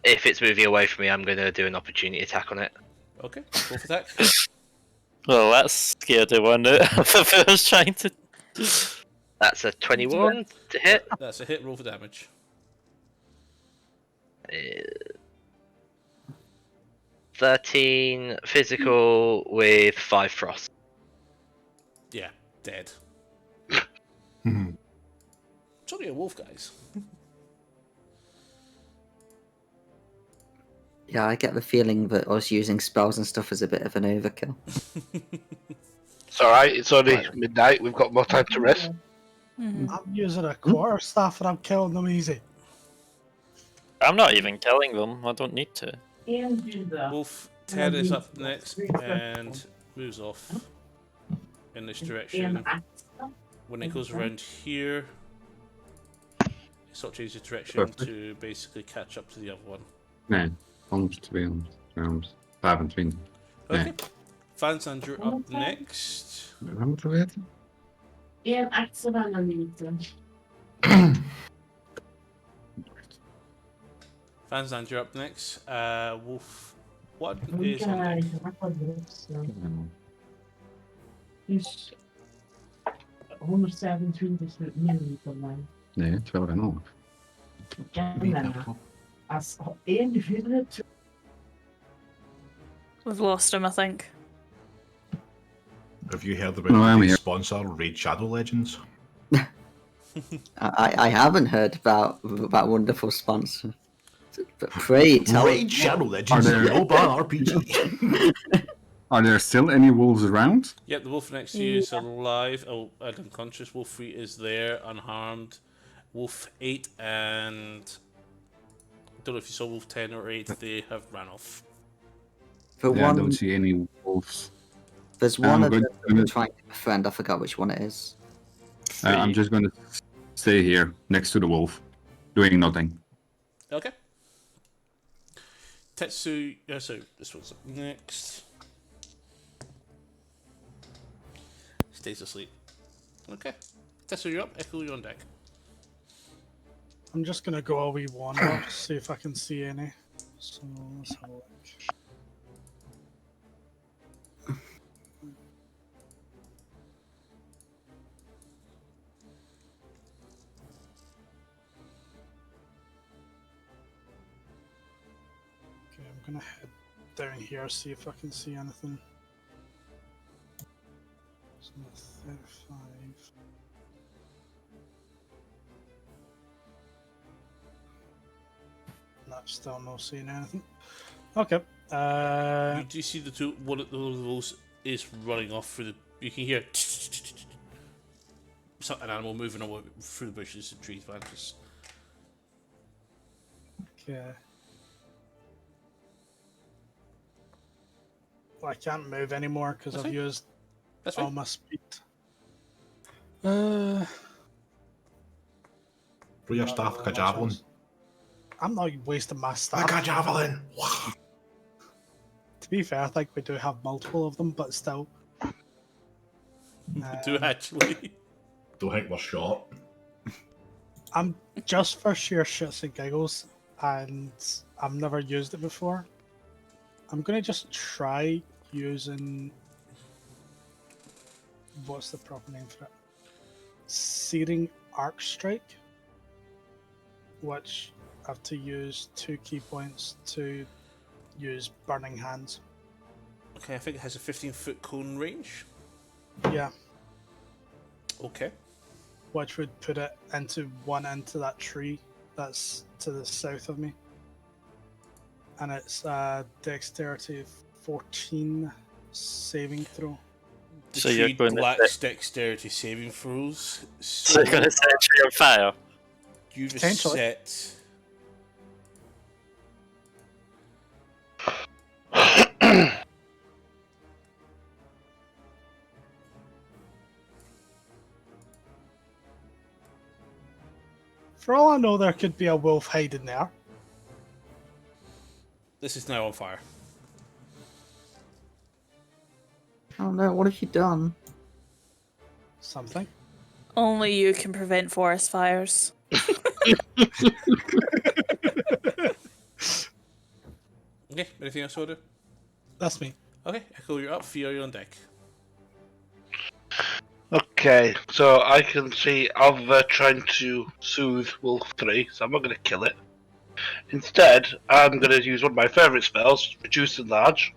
If it's moving away from me, I'm going to do an opportunity attack on it. Okay, wolf attack. Well, that's scared of one out of I was trying to. That's a 21 to hit. That's a hit, roll for damage. 13 physical with 5 frost. Yeah, dead. Mhm. It's only a wolf, guys. Yeah, I get the feeling that us using spells and stuff is a bit of an overkill. It's alright, it's only midnight, we've got more time to rest. Mhm. I'm using a quarterstaff and I'm killing them easy. I'm not even killing them. I don't need to. And do the Wolf 10 is up next and moves off in this direction. When it goes around here, it sort of changes direction Perfect. to basically catch up to the other one. Nee, almost to be honest. 25. Okay. Fanzand, you're up next. Wat moeten we weten? En extra minuten. Fanzand, you're up next. Wolf 1 is on deck. Dus 127 minuten lang. Nee, het is wel genoeg. En daarna, als 1 vierde We've lost him, I think. Have you heard about No, I'm the here. sponsor, Raid Shadow Legends? I haven't heard about that wonderful sponsor. But pray tell Raid Shadow Legends, Are there- Yoba RPG. Are there still any wolves around? Yep, the wolf next to you is alive. Oh, and unconscious. Wolf 3 is there, unharmed. Wolf 8 and... I don't know if you saw Wolf 10 or 8, they have ran off. the Yeah, I one. don't see any wolves. There's I'm one of going them to- that's trying to befriend. I forgot which one it is. I'm just going to stay here next to the wolf, doing nothing. Okay. Tetsu... so this one's up next. Stays asleep. Okay. Tetsu, you're up. Echo, you're on deck. I'm just gonna go a wee wander, see if I can see any. So let's have a look. Okay, I'm gonna head down here, see if I can see anything. So 35. Not still not seeing anything. Okay. You do see the two... One of those is running off through the... You can hear... an animal moving away through the bushes and trees, man. Just... Okay. Well, I can't move anymore because That's I've fine. used That's all fine. my speed. Throw your staff like a javelin. I'm not wasting my Like staff. a javelin! To be fair, I think we do have multiple of them, but still. do actually. Don't think we're shot. I'm just for sheer shits and giggles, and I've never used it before. I'm gonna just try using. What's the proper name for it? Searing Arc Strike, which I have to use 2 key points to use Burning Hands. Okay, I think it has a 15-foot cone range. Yeah, Okay. which would put it into that tree that's to the south of me. And it's Dexterity 14 saving throw. The So you're tree going to lacks dexterity saving throws. So you're going to set a tree on fire. You've Potentially. set. For all I know, there could be a wolf hiding there. This is now on fire. Oh no, what have you done? Something. Only you can prevent forest fires. Okay, anything else, Oda? That's me. Okay, Echo, you're up. Fear, you're on deck. Okay, so I can see Alva trying to soothe Wolf 3, so I'm not going to kill it. Instead, I'm going to use one of my favourite spells, Reduce and Enlarge.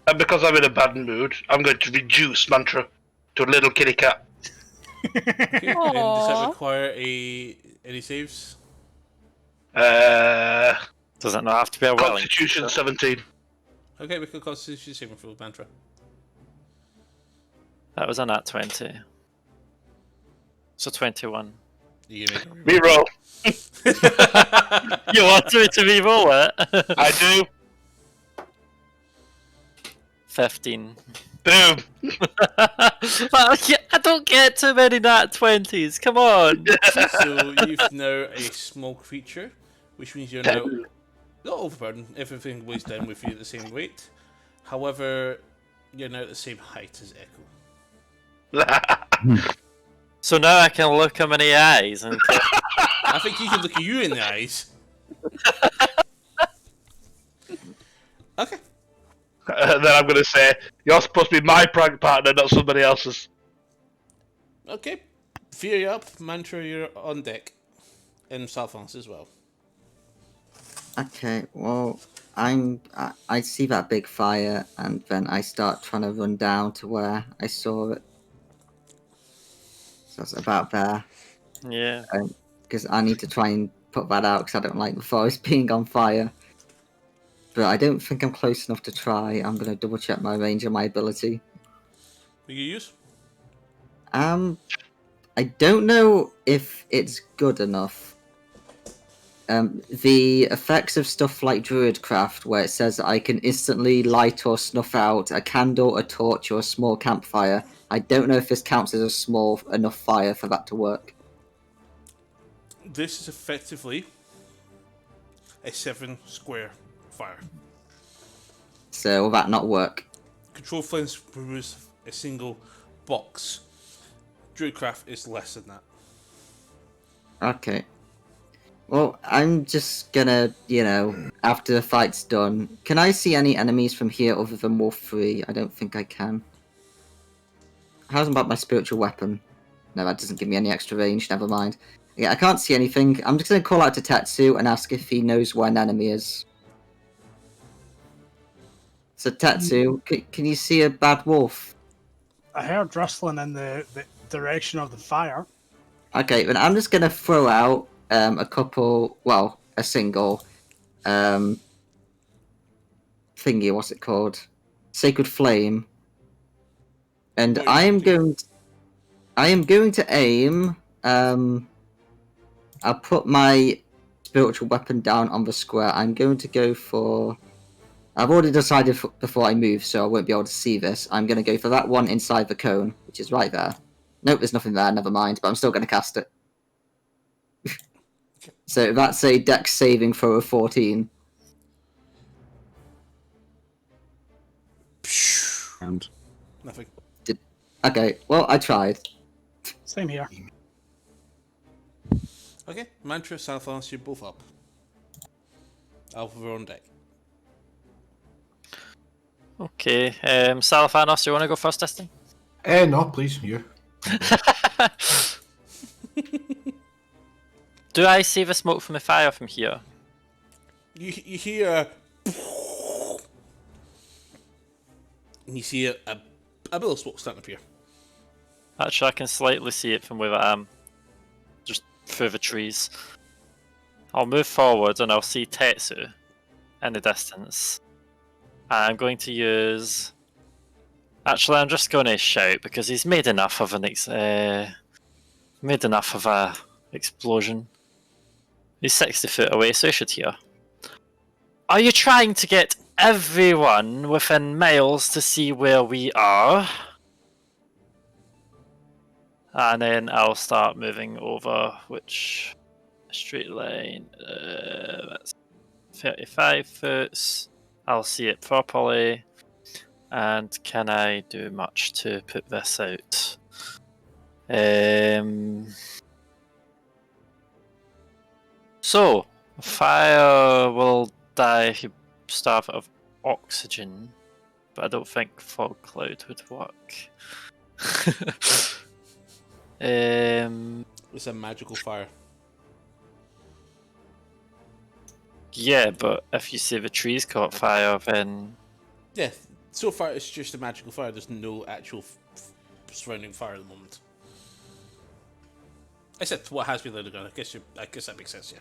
And because I'm in a bad mood, I'm going to reduce Mantra to a little kitty cat. Okay, and does that Aww. require any saves? Uh, Does it not have to be a willing? Constitution 17. Okay, we can Constitution saving throw, Mantra. That was a nat 20. So 21. You gonna make Reroll. You want me to re-roll it? I do. 15. Boom. I don't get too many nat 20s. Come on. So you've now a small creature, which means you're now not overburdened. Everything weighs down with you at the same weight. However, you're now at the same height as Echo. So now I can look him in the eyes and I think he can look at you in the eyes. Okay. And then I'm going to say, you're supposed to be my prank partner, not somebody else's. Okay. Fear you up. Mantra, you're on deck. And Salphonse as well. Okay, well, I see that big fire, and then I start trying to run down to where I saw it. So it's about there, yeah. because I need to try and put that out, because I don't like the forest being on fire. But I don't think I'm close enough to try. I'm going to double check my range and my ability. Will you use? I don't know if it's good enough. The effects of stuff like Druidcraft, where it says I can instantly light or snuff out a candle, a torch, or a small campfire. I don't know if this counts as a small enough fire for that to work. This is effectively a 7 square fire. So will that not work? Control flames produce a single box. Druidcraft is less than that. Okay. Well, I'm just gonna, after the fight's done, can I see any enemies from here other than Wolf 3? I don't think I can. How's about my spiritual weapon? No, that doesn't give me any extra range, never mind. Yeah, I can't see anything. I'm just gonna call out to Tetsu and ask if he knows where an enemy is. So Tetsu, can you see a bad wolf? I heard rustling in the direction of the fire. Okay, then I'm just gonna throw out a single thingy, what's it called? Sacred Flame. And I am going to aim, I'll put my spiritual weapon down on the square. I'm going to go for, I've already decided before I move, so I won't be able to see this. I'm going to go for that one inside the cone, which is right there. Nope, there's nothing there, never mind, but I'm still going to cast it. So that's a dex saving throw of 14. And Nothing. Okay, well, I tried. Same here. Okay, Mantra, Salphonse, you're both up. Alpha, we're on deck. Okay. Salaphanos, you want to go first this time? No, please, you. Do I see the smoke from the fire from here? You hear and you see a billow of smoke starting to appear. Actually, I can slightly see it from where I am. Just through the trees. I'll move forward and I'll see Tetsu in the distance. I'm going to use Actually, I'm just going to shout because he's made enough of a explosion. He's 60 foot away, so he should hear. Are you trying to get everyone within miles to see where we are? And then I'll start moving over, which straight line, that's 35 foot. I'll see it properly. And can I do much to put this out? So, fire will die if you starve of oxygen, but I don't think fog cloud would work. It's a magical fire. Yeah, but if you say the trees caught fire, then Yeah, so far it's just a magical fire. There's no actual surrounding fire at the moment. Except what has been lit again. I guess that makes sense, yeah.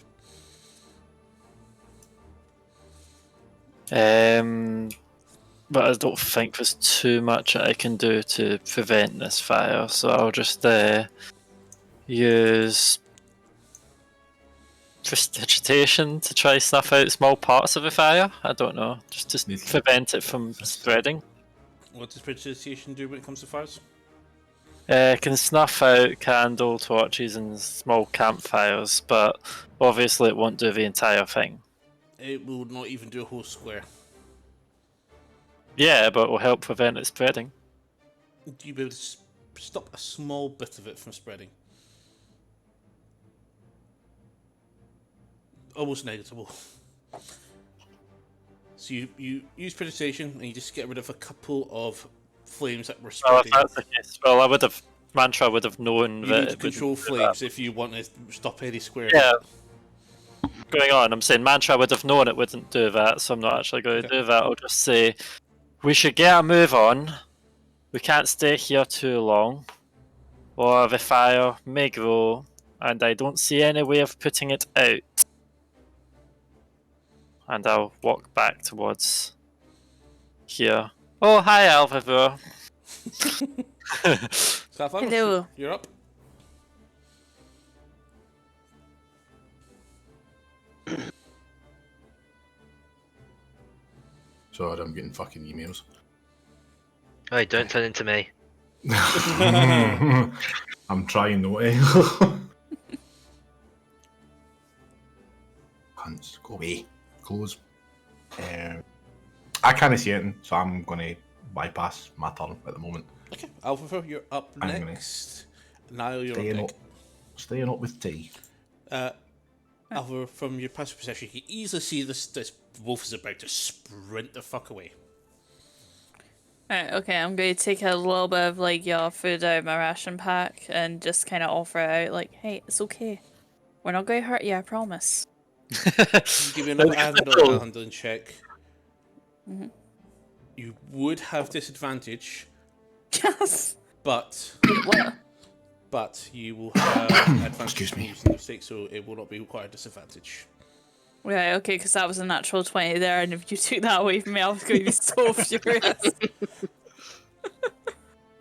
But I don't think there's too much I can do to prevent this fire, so I'll just use prestidigitation to try snuff out small parts of the fire. I don't know, just to prevent it from spreading. What does prestidigitation do when it comes to fires? Can snuff out candle torches and small campfires, but obviously it won't do the entire thing. It will not even do a whole square. Yeah, but it will help prevent it spreading. You'll be able to stop a small bit of it from spreading. Almost negligible. So you use prestidigitation and you just get rid of a couple of flames that were Well, spreading. if that's the case, well, Mantra would have known You that need to it control wouldn't do flames if you want to stop any square. Yeah. Going on, I'm saying Mantra would have known it wouldn't do that, so I'm not actually going to do that. I'll just say we should get a move on. We can't stay here too long, or the fire may grow, and I don't see any way of putting it out. And I'll walk back towards here. Oh, hi, Alvivor. Hello. You're up. Sorry, I'm getting fucking emails. Hey, don't turn into me. I'm trying not to. Cunts, go away. Close. I can't see anything, so I'm going to bypass my turn at the moment. Okay, Alpha, you're up I'm gonna next. Niall, you're Staying up up, next. staying up with tea. Alpha, from your passive perception, you can easily see this wolf is about to sprint the fuck away. Right, okay, I'm going to take a little bit of like your food out of my ration pack and just kind of offer it out like, hey, it's okay. We're not going to hurt you, I promise. Give you another handling check. Mm-hmm. You would have disadvantage. Yes. But What? but you will have advantage from using the mistake, so it will not be quite a disadvantage. Right, okay, because that was a natural 20 there, and if you took that away from me, I was going to be so furious.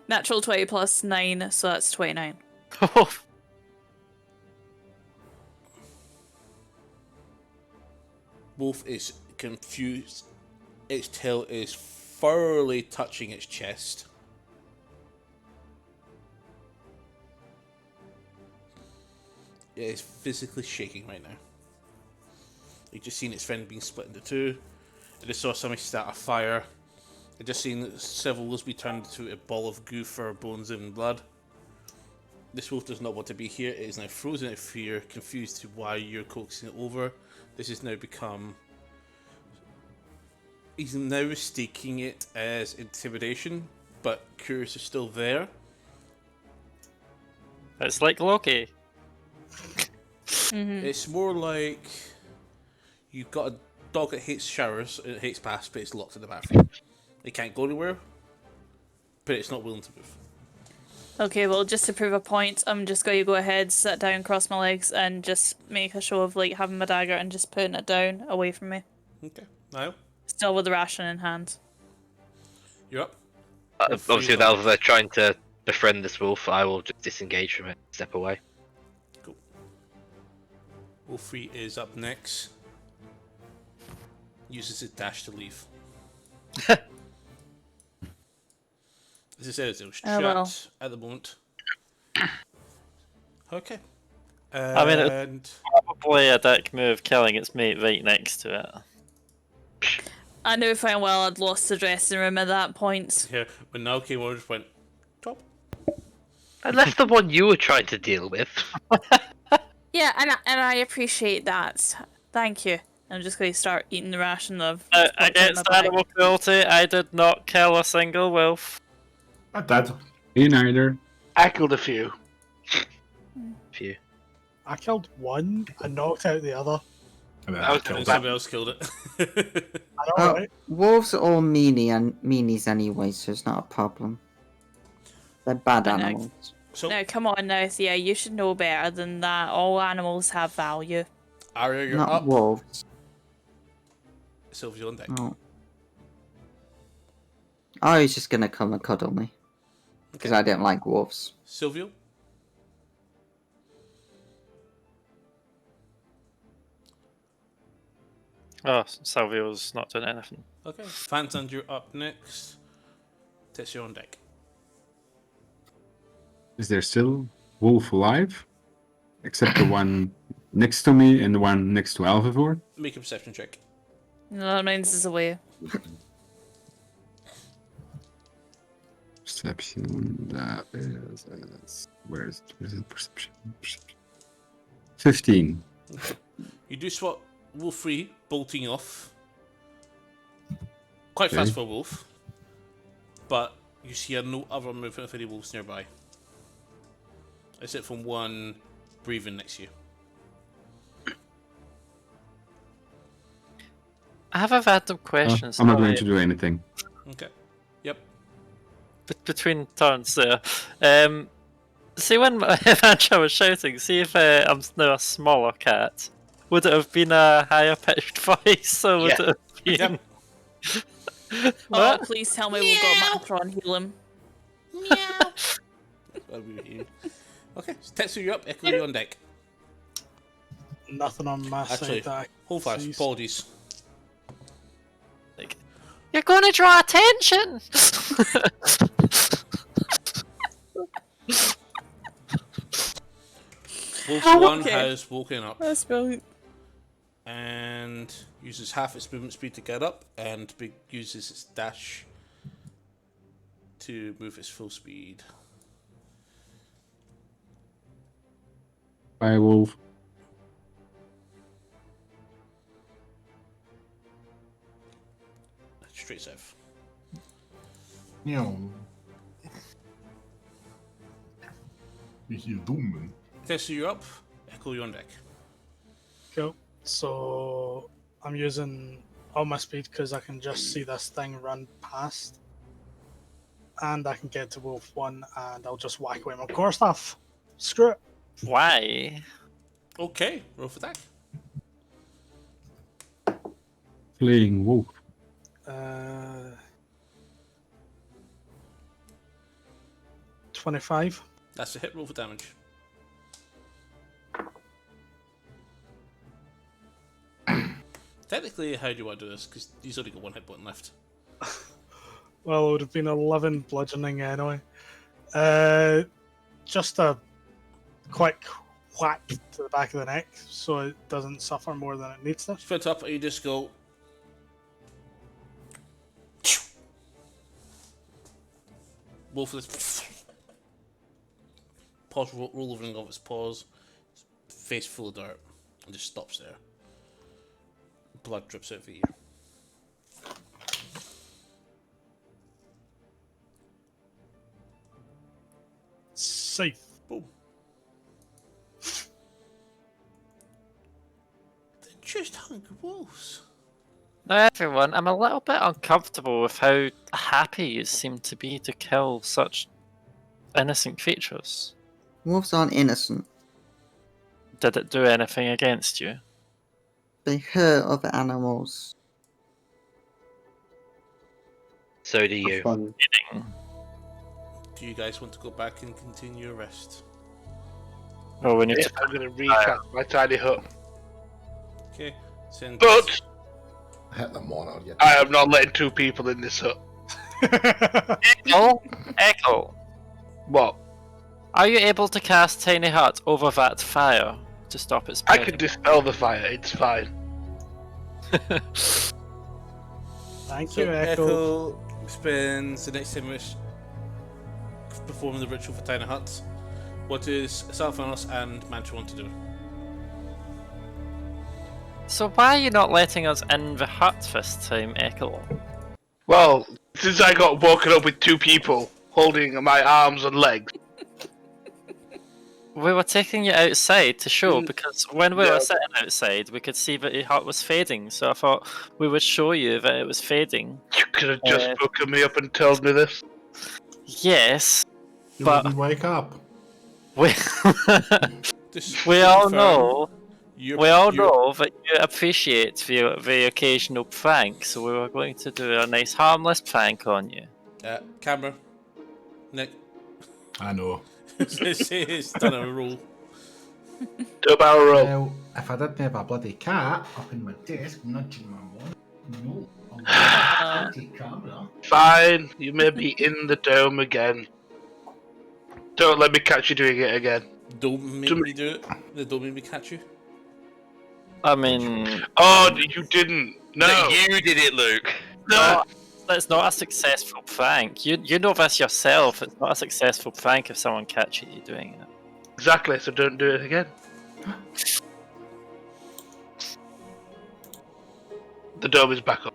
Natural 20 plus 9, so that's 29. Wolf is confused. Its tail is thoroughly touching its chest. It is physically shaking right now. You've just seen its friend being split into two. You just saw somebody start a fire. You've just seen several wolves be turned into a ball of goo, fur, bones, and blood. This wolf does not want to be here. It is now frozen in fear, confused to why you're coaxing it over. This has now become... He's now mistaking it as intimidation, but Curious is still there. It's like Loki. It's more like you've got a dog that hates showers, it hates baths, but it's locked in the bathroom. It can't go anywhere, but it's not willing to move. Okay, well, just to prove a point, I'm just going to go ahead, sit down, cross my legs, and just make a show of like having my dagger and just putting it down away from me. Okay, now Still with the ration in hand. you're up. Obviously, without trying to befriend this wolf, I will just disengage from it, step away. Cool. Wolfrey is up next. Uses his dash to leave. As I said, it's shut well. at the moment. Okay. I mean, And Probably a dick move killing its mate right next to it. I knew fine well I'd lost the dressing room at that point. yeah, when Niall came over, just went top. And that's the one you were trying to deal with. Yeah, and I appreciate that. Thank you. I'm just going to start eating the ration of. Against animal cruelty, I did not kill a single wolf. I did. Me neither. I killed a few. Few. I killed one and knocked out the other. And then I I was killed And that. somebody else killed it. I know, Oh, right? wolves are all meanies anyway, so it's not a problem. They're bad I know. animals. So, No, come on now, Thea. You should know better than that. All animals have value. Arya, you're Not up. wolves. Sylvia on deck. Oh. Oh, he's just gonna come and cuddle me. Because I don't like wolves. Sylvia. Oh, Salvio's not doing anything. Okay. Phantom, you're up next. Tessie on deck. Is there still wolf alive? Except the one next to me and the one next to Alvivore? Make a perception check. No, that means it's away. Perception, that is... Where is it? Perception. 15. You do spot Wolfrey bolting off. Quite fast Okay. for a wolf. But you see no other movement of any wolves nearby. Except from one breathing next to you. I have a random Oh, question. I'm not sorry, going to do anything. Okay. Yep. between turns there. See when Evantra was shouting, see if I'm now a smaller cat. Would it have been a higher pitched voice or would Yeah. it have been... Yep. Oh, What? please tell me we've got Matron heal him. That'll be you. Okay. So Tetsu, you're up. Echo, you're on deck. Nothing on my Actually, side that I hold fast. see. Apologies. Like, you're going to draw attention! Wolf Oh, 1 okay. has woken up That's brilliant. and uses half its movement speed to get up and uses its dash to move its full speed. Bye, wolf. Straight south. Ja. Beetje dom, man. Tetsu, you're up. Echo, you're on deck. Cool. So I'm using all my speed because I can just see this thing run past. And I can get to Wolf 1 and I'll just whack away my core stuff. Screw it. Why? Okay, roll for attack. Playing wolf. 25. That's a hit. Roll for damage. Technically, how do you want to do this? Because he's only got one hit point left. Well, it would have been 11 bludgeoning anyway. Just a quick whack to the back of the neck so it doesn't suffer more than it needs to. Sprint up, and you just go. Wolf is. Paws rolling off its paws, face full of dirt, and just stops there. Blood drips out of the ear. Safe. Boom. They're just hungry wolves. Now, everyone, I'm a little bit uncomfortable with how happy you seem to be to kill such innocent creatures. Wolves aren't innocent. Did it do anything against you? They hurt other animals. So do For you. fun. do you guys want to go back and continue your rest? Oh, we need Yes, to. I'm going to recast my tiny hut. Okay. Send But Hit the monitor, you I am not letting 2 people in this hut. Echo, What? are you able to cast Tiny Hut over that fire to stop it I spreading? can dispel the fire, it's fine. Thank So you, Echo. Echo spends the next 10 minutes performing the ritual for Tiny Huts. What does Salvanos and Mantra want to do? So why are you not letting us in the hut this time, Echo? Well, since I got woken up with 2 people holding my arms and legs, We were taking you outside to show, Mm, because when we yeah. were sitting outside, we could see that your hut was fading. So I thought we would show you that it was fading. you could have just Uh, woken me up and told me this. Yes, You but wouldn't wake up. we Just we to all confirm, know you're- we all you're- know that you appreciate the occasional prank. So we were going to do a nice harmless prank on you. Camera. Nick. I know. It's done a roll. 2 barrel roll. Well, if I didn't have a bloody cat up in my desk nudging my mom, no. I'll take camera. Fine, you may be in the dome again. Don't let me catch you doing it again. Don't make To me do it. Don't make me catch you. I mean, Oh, you didn't. No. You did it, Luke. No. that's not a successful prank. You know this yourself. It's not a successful prank if someone catches you doing it. Exactly, so don't do it again. The dome is back up.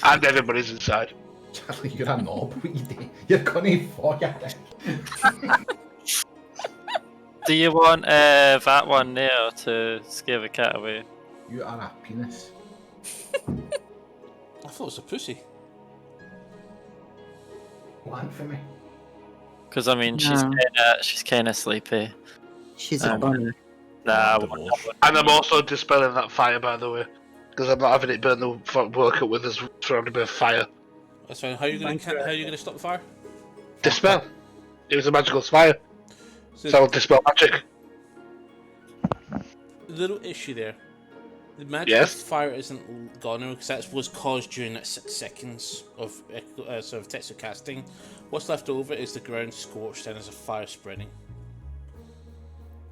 And everybody's inside. Charlie, you're a knob. What you do? You're gonna forget it. Do you want that one there to scare the cat away? You are a penis. I thought it was a pussy. One for me. Because I mean, No. she's kind of sleepy. She's a Um, bunny. Nah, And I'm also dispelling that fire, by the way. Because I'm not having it burn the work up with us surrounded by fire. That's fine. How are you gonna how are you gonna stop the fire? Dispel. It was a magical fire. So I'll dispel magic. Little issue there. The magic Yes? fire isn't gone because that was caused during that 6 seconds of sort of Tetsu casting. What's left over is the ground scorched and there's a fire spreading.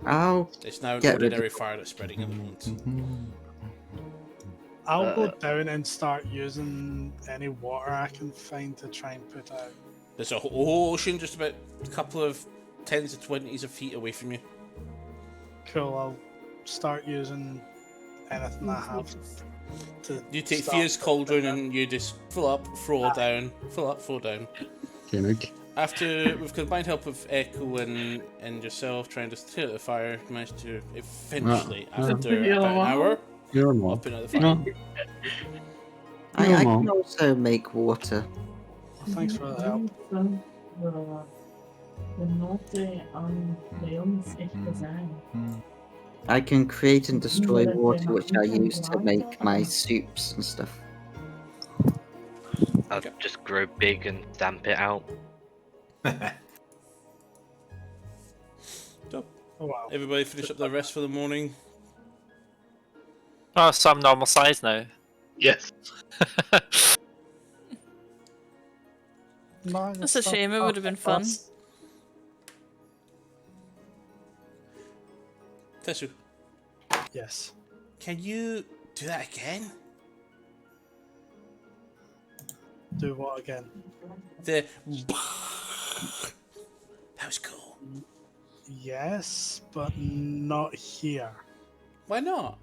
Oh, It's now an Get rid of ordinary fire that's spreading at the moment. I'll go down and start using any water I can find to try and put out. There's a whole ocean just about a couple of tens to 20s of feet away from you. Cool, I'll start using anything I have to You take start- Fia's cauldron and you just fill up, throw down, fill up, throw down. Okay, Nick. After with combined help of Echo and yourself trying to clear the fire, managed to eventually, after about an hour, You're not. up another fire. No. I No, can Mom. also make water. Thanks for the help. I can create and destroy water, which I use to make my soups and stuff. I'll just grow big and stamp it out. Oh wow. Everybody finish up their rest for the morning. oh, so I'm normal size now. Yes. No, That's a shame, it would have been fun. Tetsu, Yes. can you do that again? Do what again? The that was cool. Yes, but not here. Why not?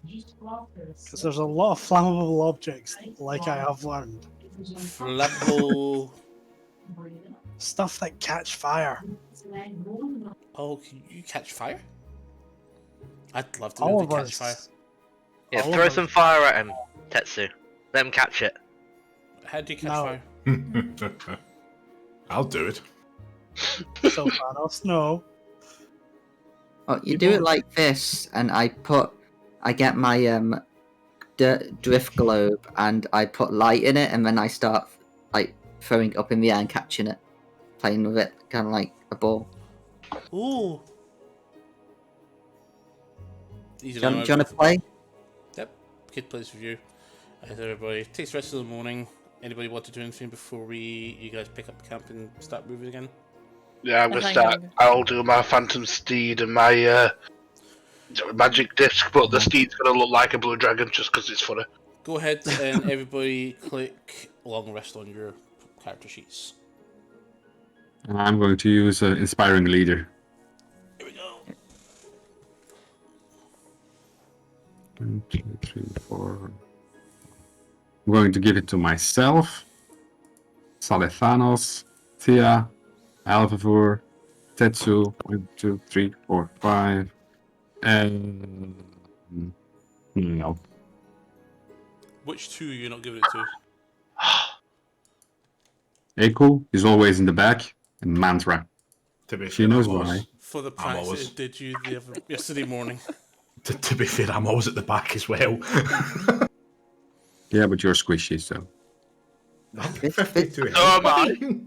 Because there's a lot of flammable objects, like I have learned. Flammable. Stuff that catch fire. Oh, can you catch fire? I'd love to All be of able to catch fire. us. Yeah, All throw of some us. fire at him, Tetsu. Let him catch it. How do you catch No. fire? I'll do it. So Thanos, no. Oh, you do it like this, and I get my drift globe, and I put light in it, and then I start like throwing it up in the air and catching it. playing with it, kind of like a ball. Ooh. Do you want to play? Yep. Kid plays with you. As everybody takes the rest of the morning. Anybody want to do anything before you guys pick up camp and start moving again? Yeah, I'm I gonna think start. I'm- I'll do my Phantom Steed and my magic disc, but the steed's gonna look like a blue dragon just because it's funny. Go ahead and everybody click long rest on your character sheets. And I'm going to use Inspiring Leader. Here we go. 1, 2, 3, 4. I'm going to give it to myself, Salethanos, Thea, Alvavur, Tetsu, 1, 2, 3, 4, 5, and no. Which two are you not giving it to? Eiko is always in the back, and Mantra. To be She fair, knows I'm always- why. For the I'm practice always- it did you yesterday morning. To be fair, I'm always at the back as well. Yeah, but you're squishy, so. I'm 52 Oh, health. my.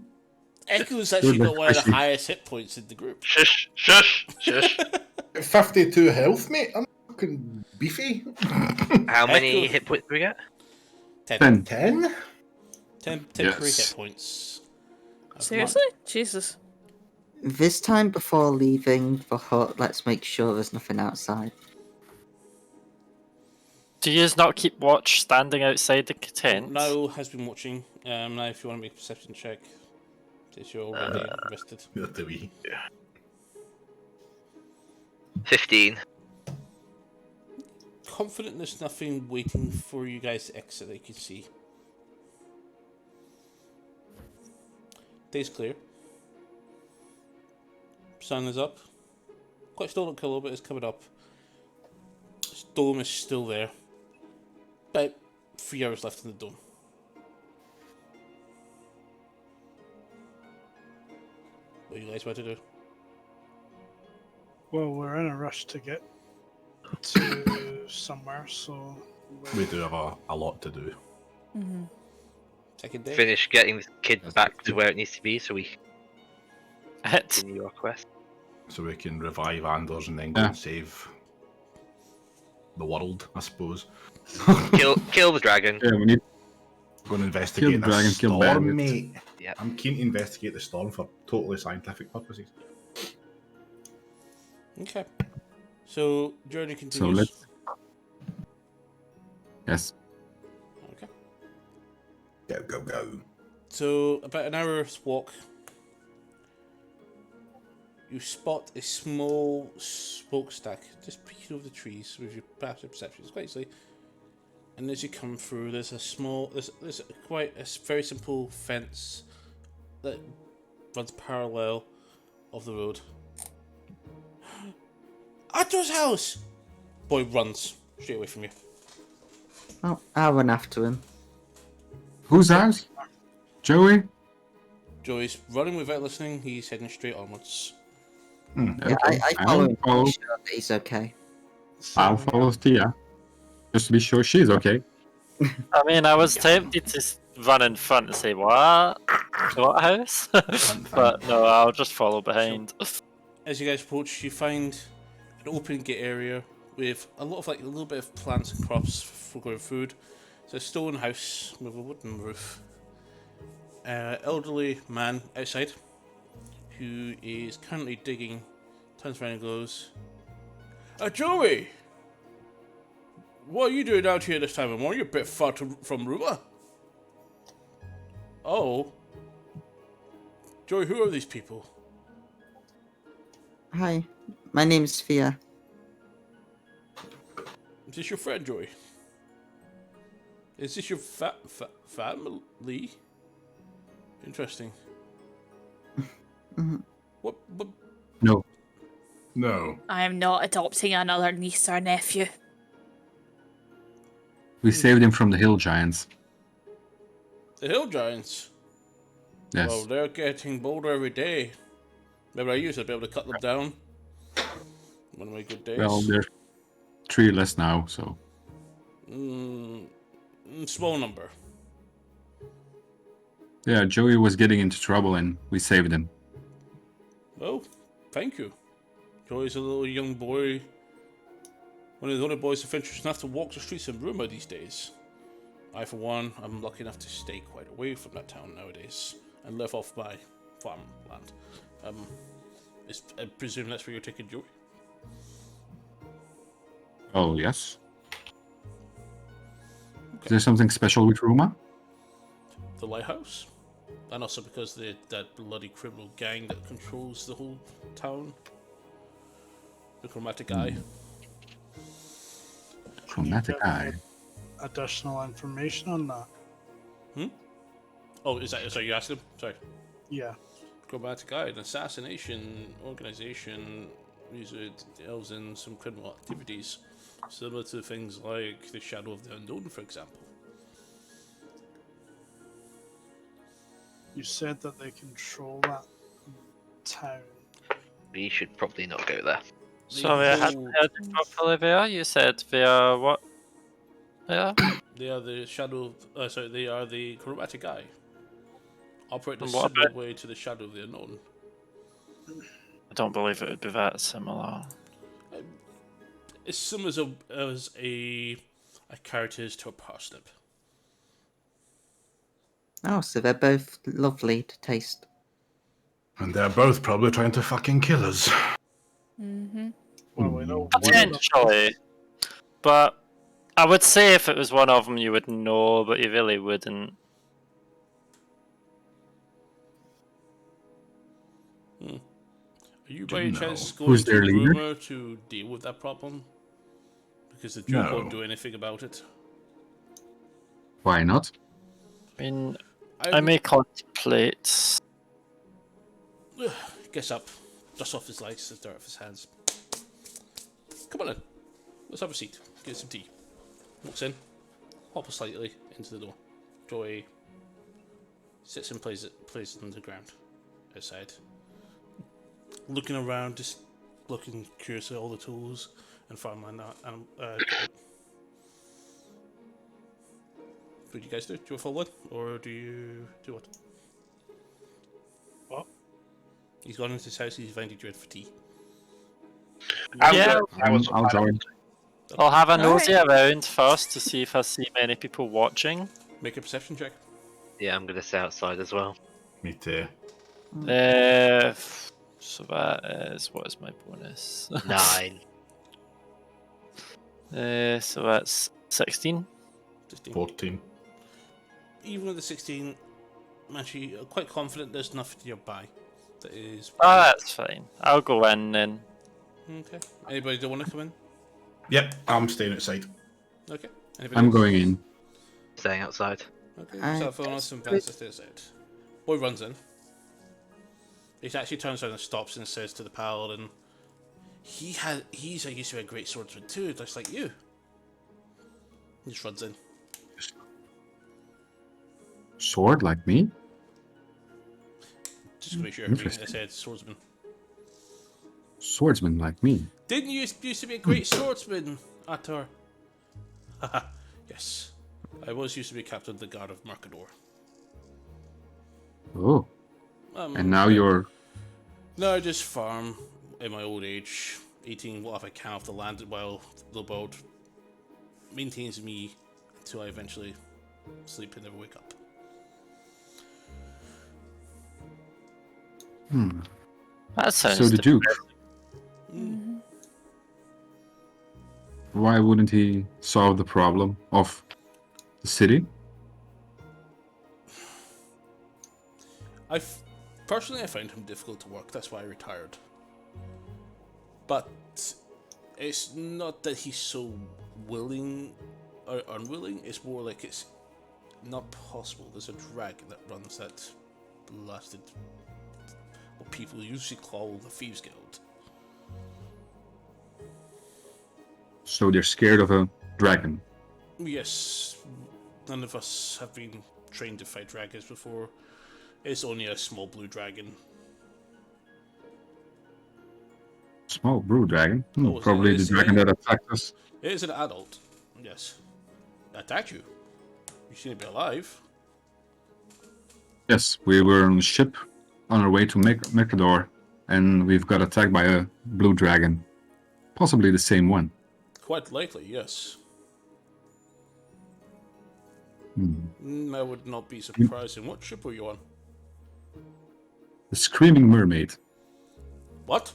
Echo's actually Good got one of the question. highest hit points in the group. Shush, shush, shush. 52 health, mate. I'm fucking beefy. How many Echo. hit points do we get? 10. 10? 10 free Yes. hit points. That's Seriously? Jesus. This time before leaving the hut, let's make sure there's nothing outside. Do you not keep watch standing outside the tent? Now has been watching. Now, if you want to make a perception check, since you're already invested. Not the wee. 15. Confident there's nothing waiting for you guys to exit that you can see. Day's clear. Sun is up. Quite still don't kill, but it's coming up. This dome is still there. About 3 hours left in the dome. What do you guys want to do? Well, we're in a rush to get to somewhere, so We do have a lot to do. Mm-hmm. Second day? Finish getting the kid back to where it needs to be so we Hit. continue our quest. So we can revive Anders and then go Yeah. and save the world, I suppose. Kill the dragon. Yeah, we need. Go and investigate Kill the the dragon, kill storm, Bandit. mate. Yeah. I'm keen to investigate the storm for totally scientific purposes. Okay. So, journey So continues. let's. Yes. Okay. Go, go, go. So, about an hour's walk, you spot a small smokestack just peeking over the trees with your passive perception. It's quite easily. And as you come through, there's a small, there's quite a very simple fence that runs parallel of the road. Arthur's house! Boy runs straight away from you. Oh, I'll run after him. Whose house? Joey? Joey's running without listening. He's heading straight onwards. Yeah, I follow him to I'll be sure that he's okay. I'll follow Tia. Just to be sure she's okay. I mean, I was tempted to run in front and say, what? What house? But no, I'll just follow behind. As you guys approach, you find an open gate area with a lot of a little bit of plants and crops for growing food. It's a stone house with a wooden roof. Elderly man outside who is currently digging, turns around and goes, Joey! What are you doing out here this time of morning? You're a bit far from Ruma. Oh. Joey, who are these people? Hi, my name's Thea. Is this your friend, Joey? Is this your family? Interesting. What? No. No. I am not adopting another niece or nephew. We saved him from the hill giants. The hill giants? Yes. Well, they're getting bolder every day. Maybe I used to be able to cut them down. One of my good days. Well, they're 3 less now, so. Small number. Yeah, Joey was getting into trouble and we saved him. Well, thank you. Joey's a little young boy. One of the only boys adventurous enough to walk the streets of Ruma these days. I, for one, am lucky enough to stay quite away from that town nowadays and live off my farmland. I presume that's where you're taking Joey? Oh, yes. Is there something special with Ruma? The lighthouse? And also because that bloody criminal gang that controls the whole town. The Chromatic Eye. Chromatic Eye. Additional information on that? Oh, is that... Sorry, you asked him? Sorry. Yeah. Chromatic Eye, an assassination organization, usually delves in some criminal activities, similar to things like the Shadow of the Unknown, for example. You said that they control that town. We should probably not go there. Sorry, I hadn't heard you properly there. You said they are what? They are? They are the Shadow... they are the Chromatic Eye. Operate a And what similar about- way to the Shadow of the Unknown. I don't believe it would be that similar. It's similar as a carrot is to a parsnip. Oh, so they're both lovely to taste. And they're both probably trying to fucking kill us. Mm-hmm. Well, we know one of them. Potentially. But I would say if it was one of them, you would know, but you really wouldn't. Are you by any chance going Who's to their leader? Rumor to deal with that problem? Because the Duke No. won't do anything about it. Why not? I mean, I may contemplate. Gets up, dusts off his legs, the dirt off his hands. Come on in. Let's have a seat. Get some tea. Walks in, hobbles slightly into the door. Joey sits and plays on the ground outside. Looking around, just looking curiously at all the tools and farmland. What do you guys do? Do you follow it, or do you do what? What? He's gone into his house. He's invited you in for tea. Yeah, I'll join. I'll have a Alright. nosy around first to see if I see many people watching. Make a perception check. Yeah, I'm gonna stay outside as well. Me too. So that is, what is my bonus? 9. So that's 16. 16. 14. Even with the 16, I'm actually quite confident there's nothing nearby that is. Oh, that's fine. I'll go in then. Okay. Anybody don't want to come in? Yep, I'm staying outside. Okay. Anybody I'm else? going in. Staying outside. Okay. I So everyone else advances to stay outside. Boy runs in. He actually turns around and stops and says to the paladin, he's used to be a great swordsman too, just like you. He just runs in. Sword like me? Just to make sure. I Interesting. said swordsman. Swordsman like me. Didn't you used to be a great swordsman, Atar? Haha, yes. I was used to be captain of the guard of Mercador. Oh. And now you're... No, I just farm in my old age, eating what I can off the land while the boat maintains me until I eventually sleep and never wake up. That sounds. So the Duke. Mm-hmm. Why wouldn't he solve the problem of the city? Personally, I found him difficult to work. That's why I retired. But it's not that he's so willing or unwilling. It's more like it's not possible. There's a dragon that runs that blasted, what people usually call the Thieves Guild. So they're scared of a dragon. Yes, none of us have been trained to fight dragons before. It's only a small blue dragon. Small blue dragon? Oh, Probably it the is, dragon yeah. that attacked us. It is an adult, yes. Attacked you. You seem to be alive. Yes, we were on a ship on our way to Mercador, and we've got attacked by a blue dragon. Possibly the same one. Quite likely, yes. Hmm. I would not be surprised. And what ship were you on? The Screaming Mermaid. What?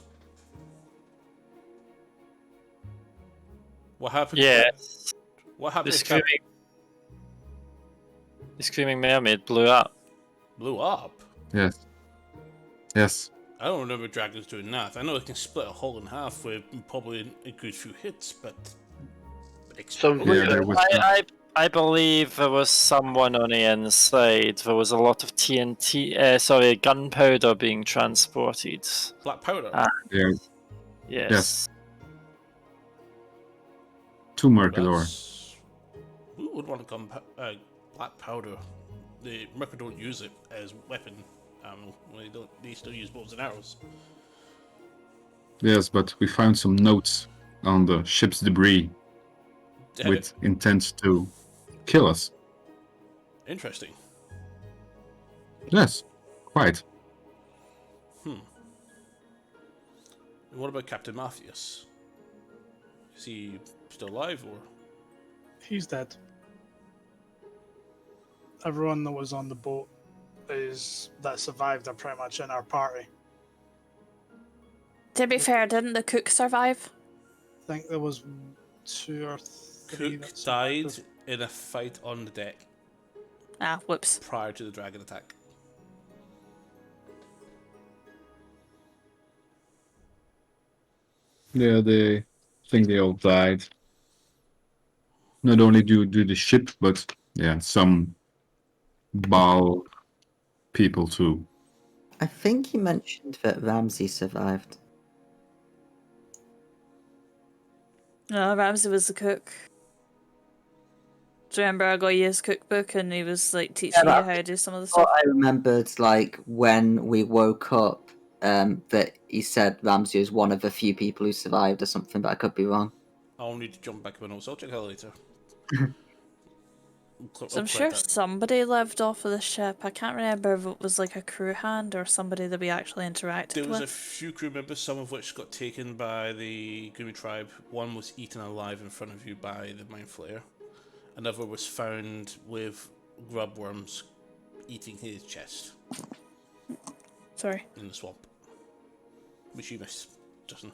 What happened? Yes. What happened? The Screaming Mermaid blew up. Blew up. Yes. Yes. I don't remember dragons doing that. I know it can split a hull in half with probably a good few hits, but I believe there was someone on the inside. There was a lot of TNT, gunpowder being transported. Black powder. Yeah. Yes. To Mercador. Who would want to black powder? The Mercador don't use it as weapon ammo. They still use bows and arrows. Yes, but we found some notes on the ship's debris with intent to kill us. Interesting. Yes, quite. What about Captain Matthias? Is he still alive, or? He's dead. Everyone that was on the boat that survived are pretty much in our party. To be fair, didn't the cook survive? I think there was 2 or 3 Cook that died survived. in a fight on the deck. Ah, whoops. Prior to the dragon attack. Yeah, I think they all died. Not only due to the ship, but yeah, some Baal people too. I think he mentioned that Ramsey survived. No, Ramsey was the cook. Do you remember I got you his cookbook and he was like teaching you how to do some of the stuff? I remembered, like, when we woke up, that he said Ramsey was one of the few people who survived or something, but I could be wrong. I'll need to jump back in my notes. I'll check that later. So I'm sure somebody lived off of the ship. I can't remember if it was like a crew hand or somebody that we actually interacted There was with. a few crew members, some of which got taken by the Gumi tribe. One was eaten alive in front of you by the Mind Flayer. Another was found with grub worms eating his chest. Sorry. In the swamp. Which you missed, Justin.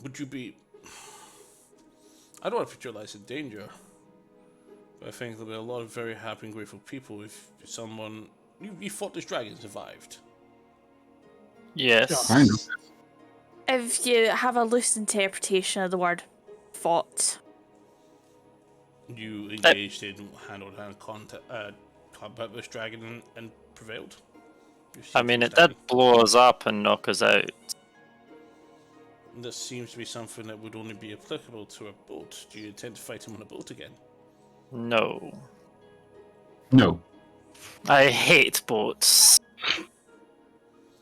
Would you be... I don't want to put your lives in danger, but I think there'll be a lot of very happy and grateful people if someone... You fought this dragon and survived. Yes. Kind of. If you have a loose interpretation of the word fought. You engaged in hand-on-hand combat with this dragon and prevailed. I mean, it did blow us up and knock us out. This seems to be something that would only be applicable to a boat. Do you intend to fight him on a boat again? No. No. I hate boats.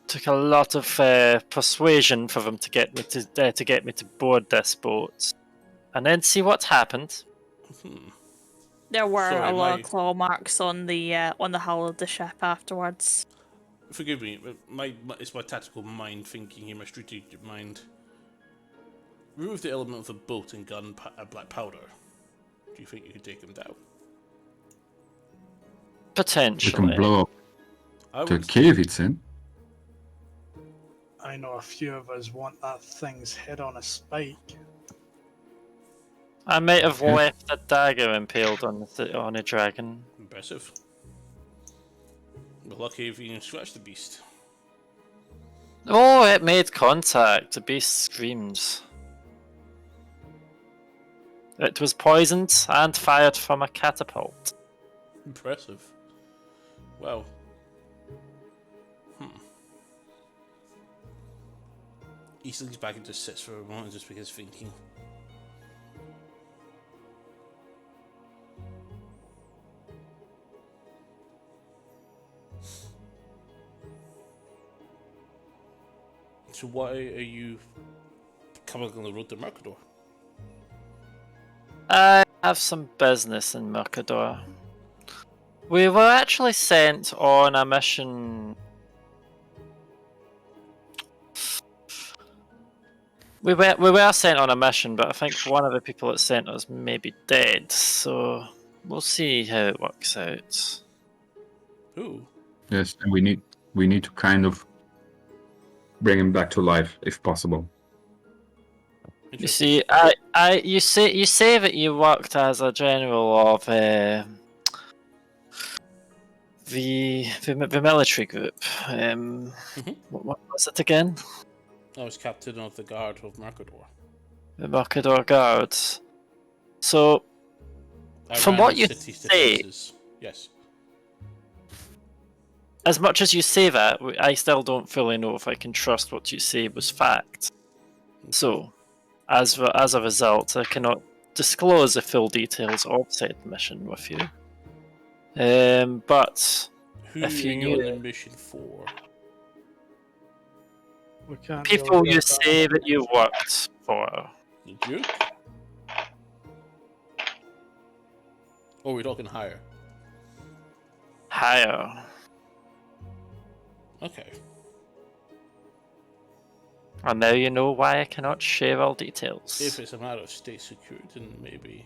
Took a lot of persuasion for them to get me to board this boat, and then see what happened. There were Sorry, a lot of claw marks on the hull of the ship afterwards. Forgive me, it's my tactical mind thinking here, my strategic mind. Remove the element of the boat and black powder. Do you think you could take him down? Potentially. We can blow up the cave it's in. I know a few of us want that thing's head on a spike. I might have left a dagger impaled on a dragon. Impressive. We're lucky if you can scratch the beast. Oh, it made contact. The beast screams. It was poisoned and fired from a catapult. Impressive. Well. He slinks back and just sits for a moment just because thinking. So why are you coming on the road to Mercador? have some business in Mercador. We were actually sent on a mission. We were sent on a mission, but I think one of the people that sent us may be dead, so we'll see how it works out. Who? Yes, and we need to kind of bring him back to life if possible. You see, you say that you worked as a general of the military group. What was it again? I was captain of the guard of Mercador. The Mercador Guards. So, from ran what the you city's say, defences. Yes. as much as you say that, I still don't fully know if I can trust what you say was fact. So, as a result, I cannot disclose the full details of said mission with you. But Who if you are knew you on the mission for? We can't people really you get say that you worked for, The Duke? Or are we talking higher? higher. Okay. And now you know why I cannot share all details. If it's a matter of state security, then maybe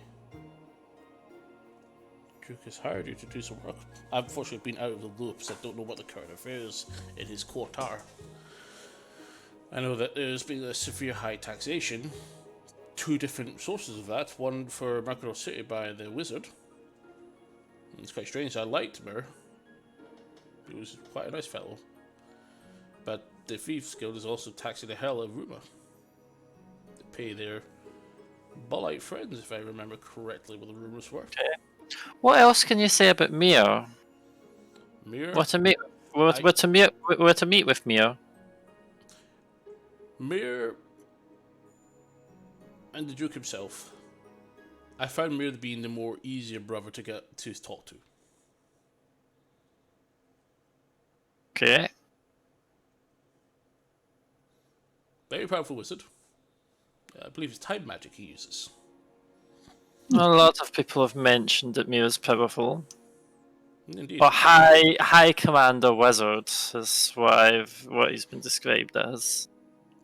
Duke has hired you to do some work. I've unfortunately been out of the loop, so I don't know what the current affairs in his court are. I know that there's been a severe high taxation. Two different sources of that. One for Mercador City by the wizard. It's quite strange. I liked Mir. He was quite a nice fellow. But the Thieves Guild is also taxing the hell out of Ruma. They pay their Bullite friends, if I remember correctly, what the rumors were. Okay. What else can you say about Mir? Mir? We're to meet with Mir. Mir and the Duke himself. I found Mir being the more easier brother to get to talk to. Okay. Very powerful wizard. I believe it's time magic he uses. A lot of people have mentioned that Mir is powerful. Indeed. Or high commander wizard is what he's been described as.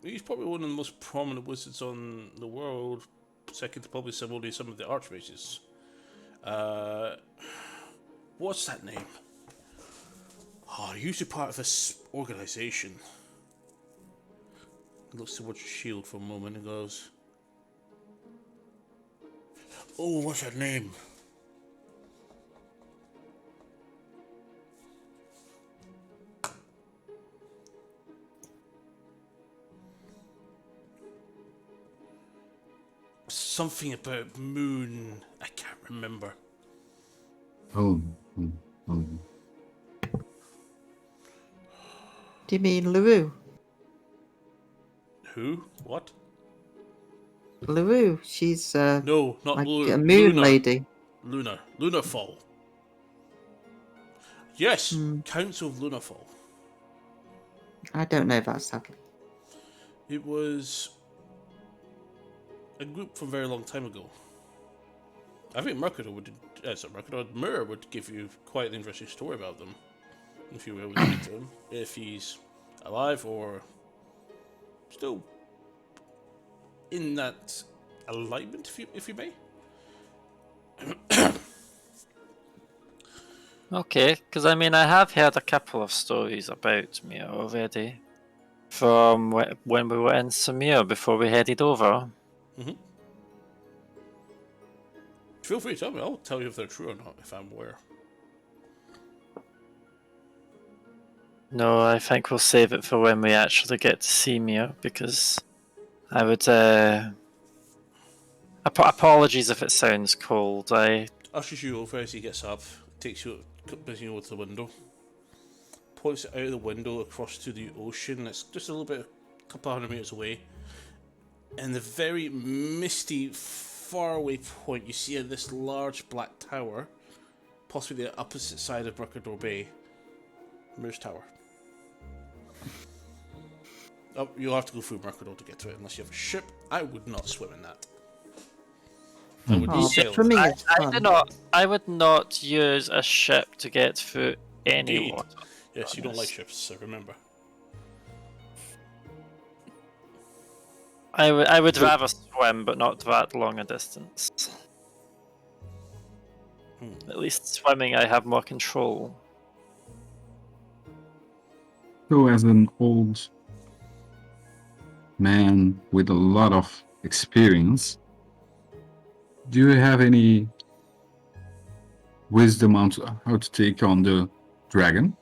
He's probably one of the most prominent wizards on the world, second to probably some of the archmages. What's that name? Oh, usually part of this organization. He looks towards your shield for a moment and goes, "Oh, what's that name?" Something about moon. I can't remember. Oh. Do you mean LaRue? Who? What? LaRue, she's No, not like Luna. a moon Luna. lady. Lunarfall. Yes, Council of Lunarfall. I don't know that, sadly. It was a group from a very long time ago. I think Mercador Mir would give you quite an interesting story about them if you were able to meet him, if he's alive or still in that alignment, if you may. Okay, because I mean, I have heard a couple of stories about Mir already from when we were in Samir before we headed over. Mm-hmm. Feel free to tell me. I'll tell you if they're true or not, if I'm aware. No, I think we'll save it for when we actually get to see Mir, because I would. Apologies if it sounds cold. Ushers you over as he gets up, takes you over to the window, points it out of the window across to the ocean. It's just a little bit, a couple hundred meters away. And the very misty, faraway point, you see this large black tower, possibly the opposite side of Mercador Bay. Mir's Tower. Oh, you'll have to go through Mercador to get to it unless you have a ship. I would not swim in that. That would be Oh, sailed. swimming is fun. I would not use a ship to get through any Indeed. water. Yes, you don't like ships, I remember. I would rather swim, but not that long a distance. At least swimming, I have more control. So, as an old man with a lot of experience, do you have any wisdom on how to take on the dragon?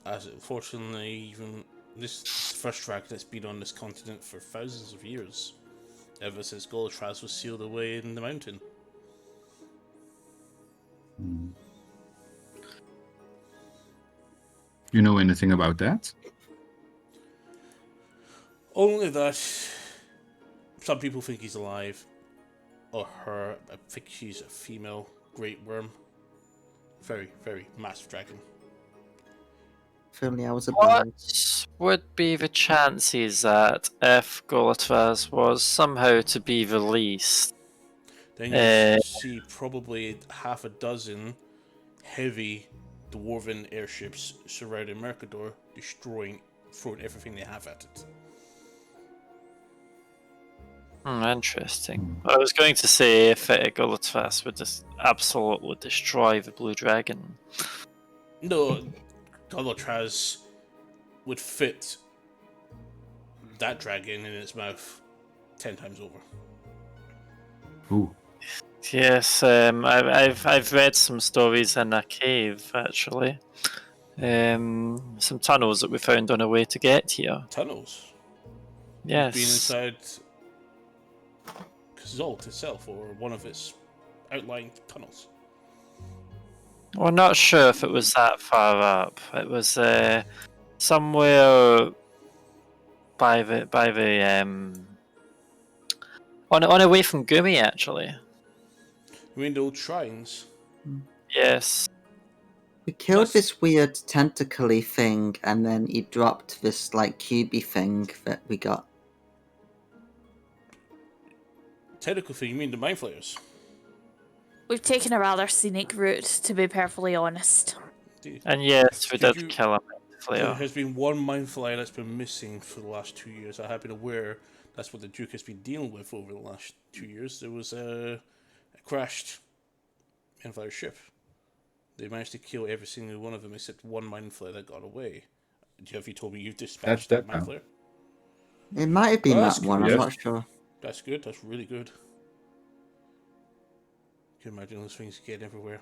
As unfortunately, even this is the first dragon that's been on this continent for thousands of years. Ever since Golotraz was sealed away in the mountain. You know anything about that? Only that some people think he's alive, or her. I think she's a female great worm. Very, very massive dragon. If only I was a What bird. would be the chances that if Golotraz was somehow to be released, Then you see probably half a dozen heavy dwarven airships surrounding Mercador, throwing everything they have at it. Interesting. I was going to say if Golotraz would just absolutely destroy the blue dragon. No, Golotraz would fit that dragon in its mouth 10 times over. Ooh. Yes, I've read some stories in a cave actually. Some tunnels that we found on our way to get here. Tunnels? Yes. Being inside Zolt itself, or one of its outlying tunnels. We're not sure if it was that far up. It was somewhere by the on away from Gumi actually. You mean the old shrines? Yes. We killed this weird tentacly thing, and then he dropped this like cubey thing that we got. Tentacle thing, you mean the mind flayers? We've taken a rather scenic route, to be perfectly honest. Indeed. And yes, we Did did you- kill a There flare. has been one mind flayer that's been missing for the last 2 years. I have been aware that's what the Duke has been dealing with over the last 2 years. There was a crashed mind flayer ship. They managed to kill every single one of them except one mind flayer that got away. Have you told me you've dispatched That's that mind that flayer? It might have been Oh, that that's one, good. I'm not sure. That's good. That's really good. Can you imagine those things getting everywhere?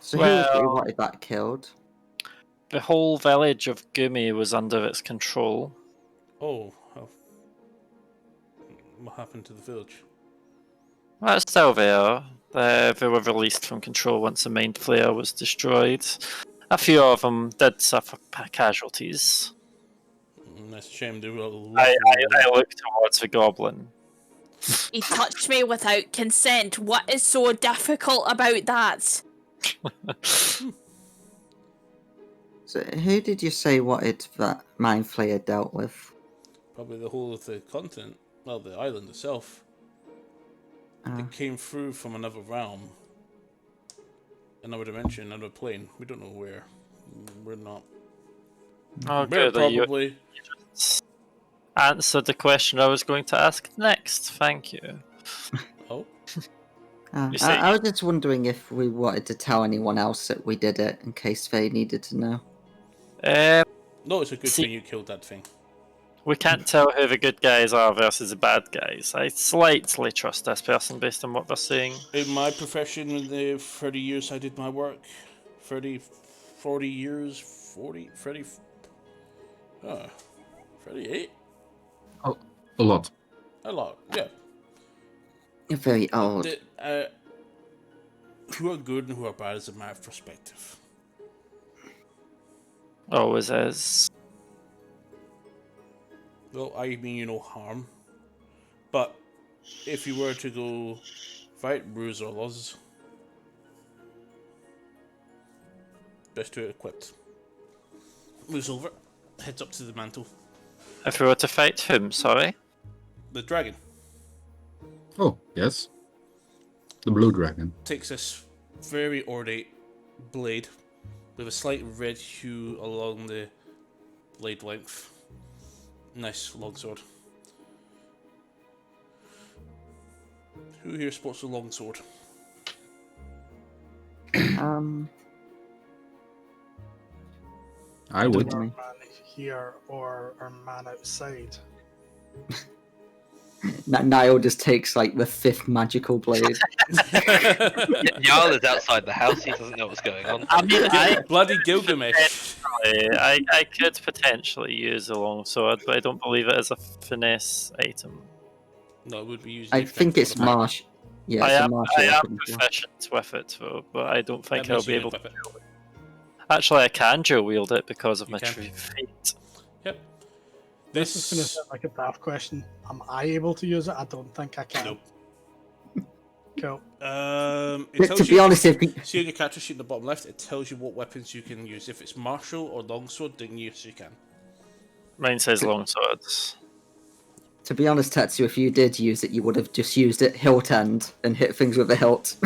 So who was it who Well- wanted that killed? The whole village of Gumi was under its control. Oh, what happened to the village? Well, it's still there. They were released from control once the main flare was destroyed. A few of them did suffer casualties. That's a shame. They were I look towards the goblin. He touched me without consent. What is so difficult about that? So who did you say wanted that mind flayer dealt with? Probably the whole of the continent. Well, the island itself. Uh, It came through from another realm. Another dimension, another plane. We don't know where. We're not. Oh, We're good. You probably. answered the question I was going to ask next. Thank you. Oh, You say- I was just wondering if we wanted to tell anyone else that we did it in case they needed to know. no, it's a good See- thing you killed that thing. We can't tell who the good guys are versus the bad guys. I slightly trust this person based on what they're saying. In my profession, in the 30 years I did my work, 30, 40 years, 40, 30, 38? A lot. A lot, yeah. You're very old. Who are good and who are bad is a matter of perspective. Always is. Well, I mean you no harm. But if you were to go fight Bruce or Loz, best to equipped. Moves over, heads up to the mantle. If we were to fight whom, sorry? The dragon. Oh, yes. The blue dragon. Takes this very ornate blade with a slight red hue along the blade length. Nice longsword. Who here sports a longsword? I would. Our man here or our man outside. Niall just takes like the 5th magical blade. Jarl is outside the house. He doesn't know what's going on. I mean, Bloody Gilgamesh. I could potentially use a longsword, but I don't believe it is a finesse item. No, it would be used. I think it's marsh. Yeah, it's a martial I am weapon. proficient with it, though, but I don't think That I'll means be you able can to. equip it. Actually, I can dual wield it because of You my can. true fate. Yep. This is going to sound like a daft question. Am I able to use it? I don't think I can. Nope. Cool. It tells To be honest, if we, see on your character sheet in the bottom left, it tells you what weapons you can use. If it's martial or longsword, then yes, you can. Mine says longswords. to be honest, Tetsu, if you did use it, you would have just used it hilt end and hit things with the hilt.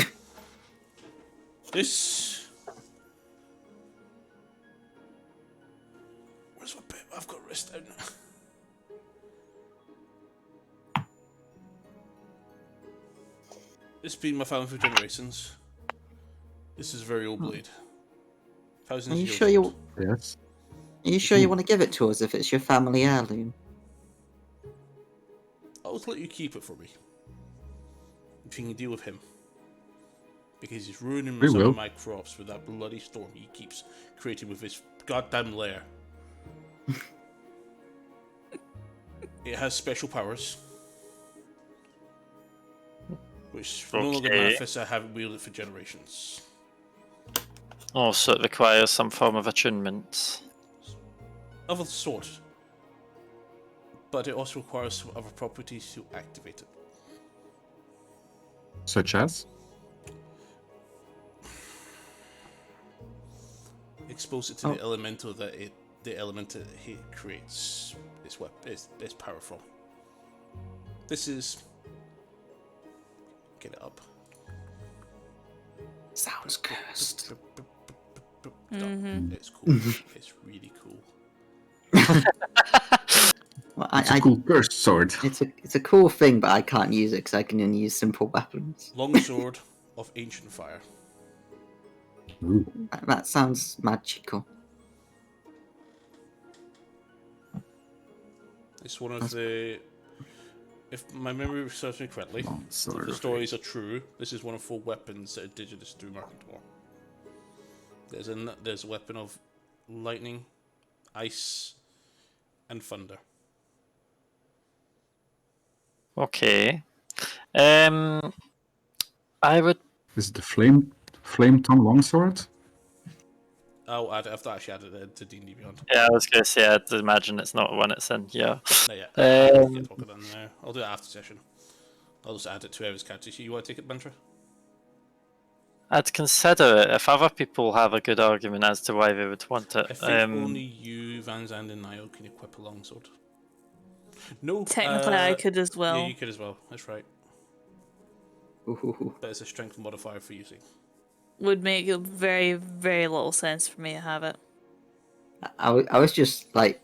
This. Where's my bit? I've got wrist down. It's been my family for generations. This is a very old blade. Thousands Are of you years sure you? old. Yes. Are you sure you want to give it to us if it's your family heirloom? I'll let you keep it for me. If you can deal with him. Because he's ruining We some will. of my crops with that bloody storm he keeps creating with his goddamn lair. It has special powers. Which no longer Okay. manifests. I haven't wielded it for generations. Oh, so it requires some form of attunement. Of a sort. But it also requires some other properties to activate it. Such as? Expose it to the elemental that the element that he creates its power from. This is. Get it up. Sounds cursed. It's cool. It's really cool. Well, It's a cool cursed sword. It's a cool thing, but I can't use it because I can only use simple weapons. Longsword of ancient fire. Ooh. That sounds magical. It's one of the. If my memory serves me correctly, if the stories are true, this is one of 4 weapons that Indigenous do Mercantor. There's a weapon of lightning, ice, and thunder. Okay. I would. Is it the flame tongue longsword? I'll add it. I've actually added it to D&D Beyond. Yeah, I was gonna say. I'd imagine it's not when it's in. Yeah. Not yet. Um, I'll talk about it now. I'll do it after session. I'll just add it to whoever's character sheet. You want to take it, Bentra? I'd consider it if other people have a good argument as to why they would want it. I think only you, Van Zandt, and Niall can equip a longsword. No. Technically, I could as well. Yeah, you could as well. That's right. Ooh. But it's a strength modifier for using. Would make very, very little sense for me to have it. I was just like,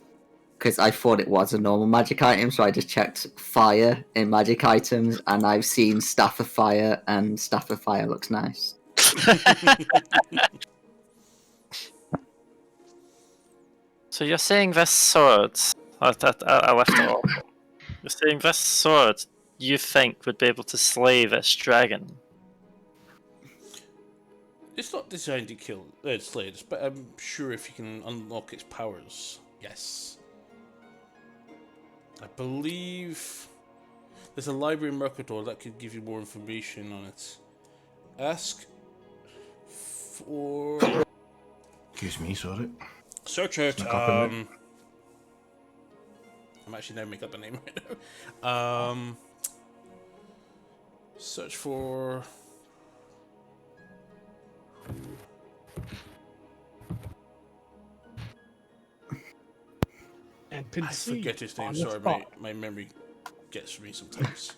because I thought it was a normal magic item, so I just checked fire in magic items, and I've seen Staff of Fire, and Staff of Fire looks nice. So you're saying this sword? I left it off. You're saying this sword you think would be able to slay this dragon? It's not designed to kill slay it, but I'm sure if you can unlock its powers, yes. I believe there's a library in Mercador that could give you more information on it. Ask for. Excuse me, sorry. Search out. Snuck up in there. I'm actually now making up a name right now. Search for. NPC I forget his name. on the Sorry, spot. my memory gets me sometimes.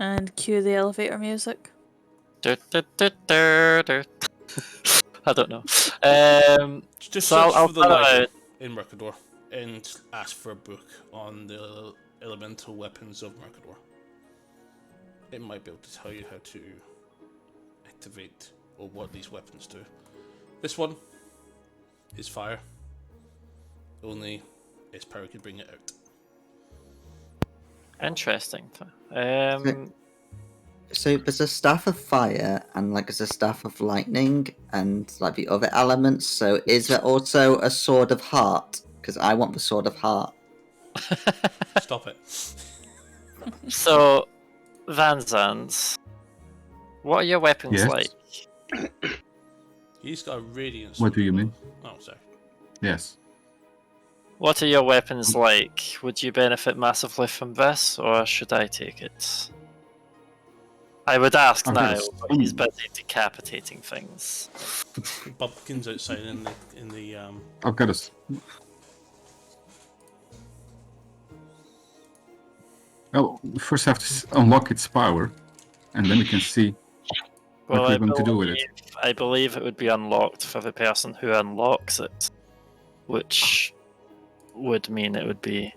And cue the elevator music. I don't know. Just So search I'll for the follow library out. in Mercador and ask for a book on the elemental weapons of Mercador. It might be able to tell you how to activate or what these weapons do. This one is fire. Only its power can bring it out. Interesting. So there's a staff of fire and like there's a staff of lightning and like the other elements. So is there also a sword of heart? Because I want the sword of heart. Stop it. So, Van Zandt, what are your weapons Yes. like? He's got a radiant. What do you mean? Oh, sorry. Yes. What are your weapons like? Would you benefit massively from this, or should I take it? I would ask I've got now, a but he's spoon. busy decapitating things. Bumpkins outside in the I've got a. Oh, we first have to unlock its power, and then we can see what we're going to do with it. I believe it would be unlocked for the person who unlocks it, which would mean it would be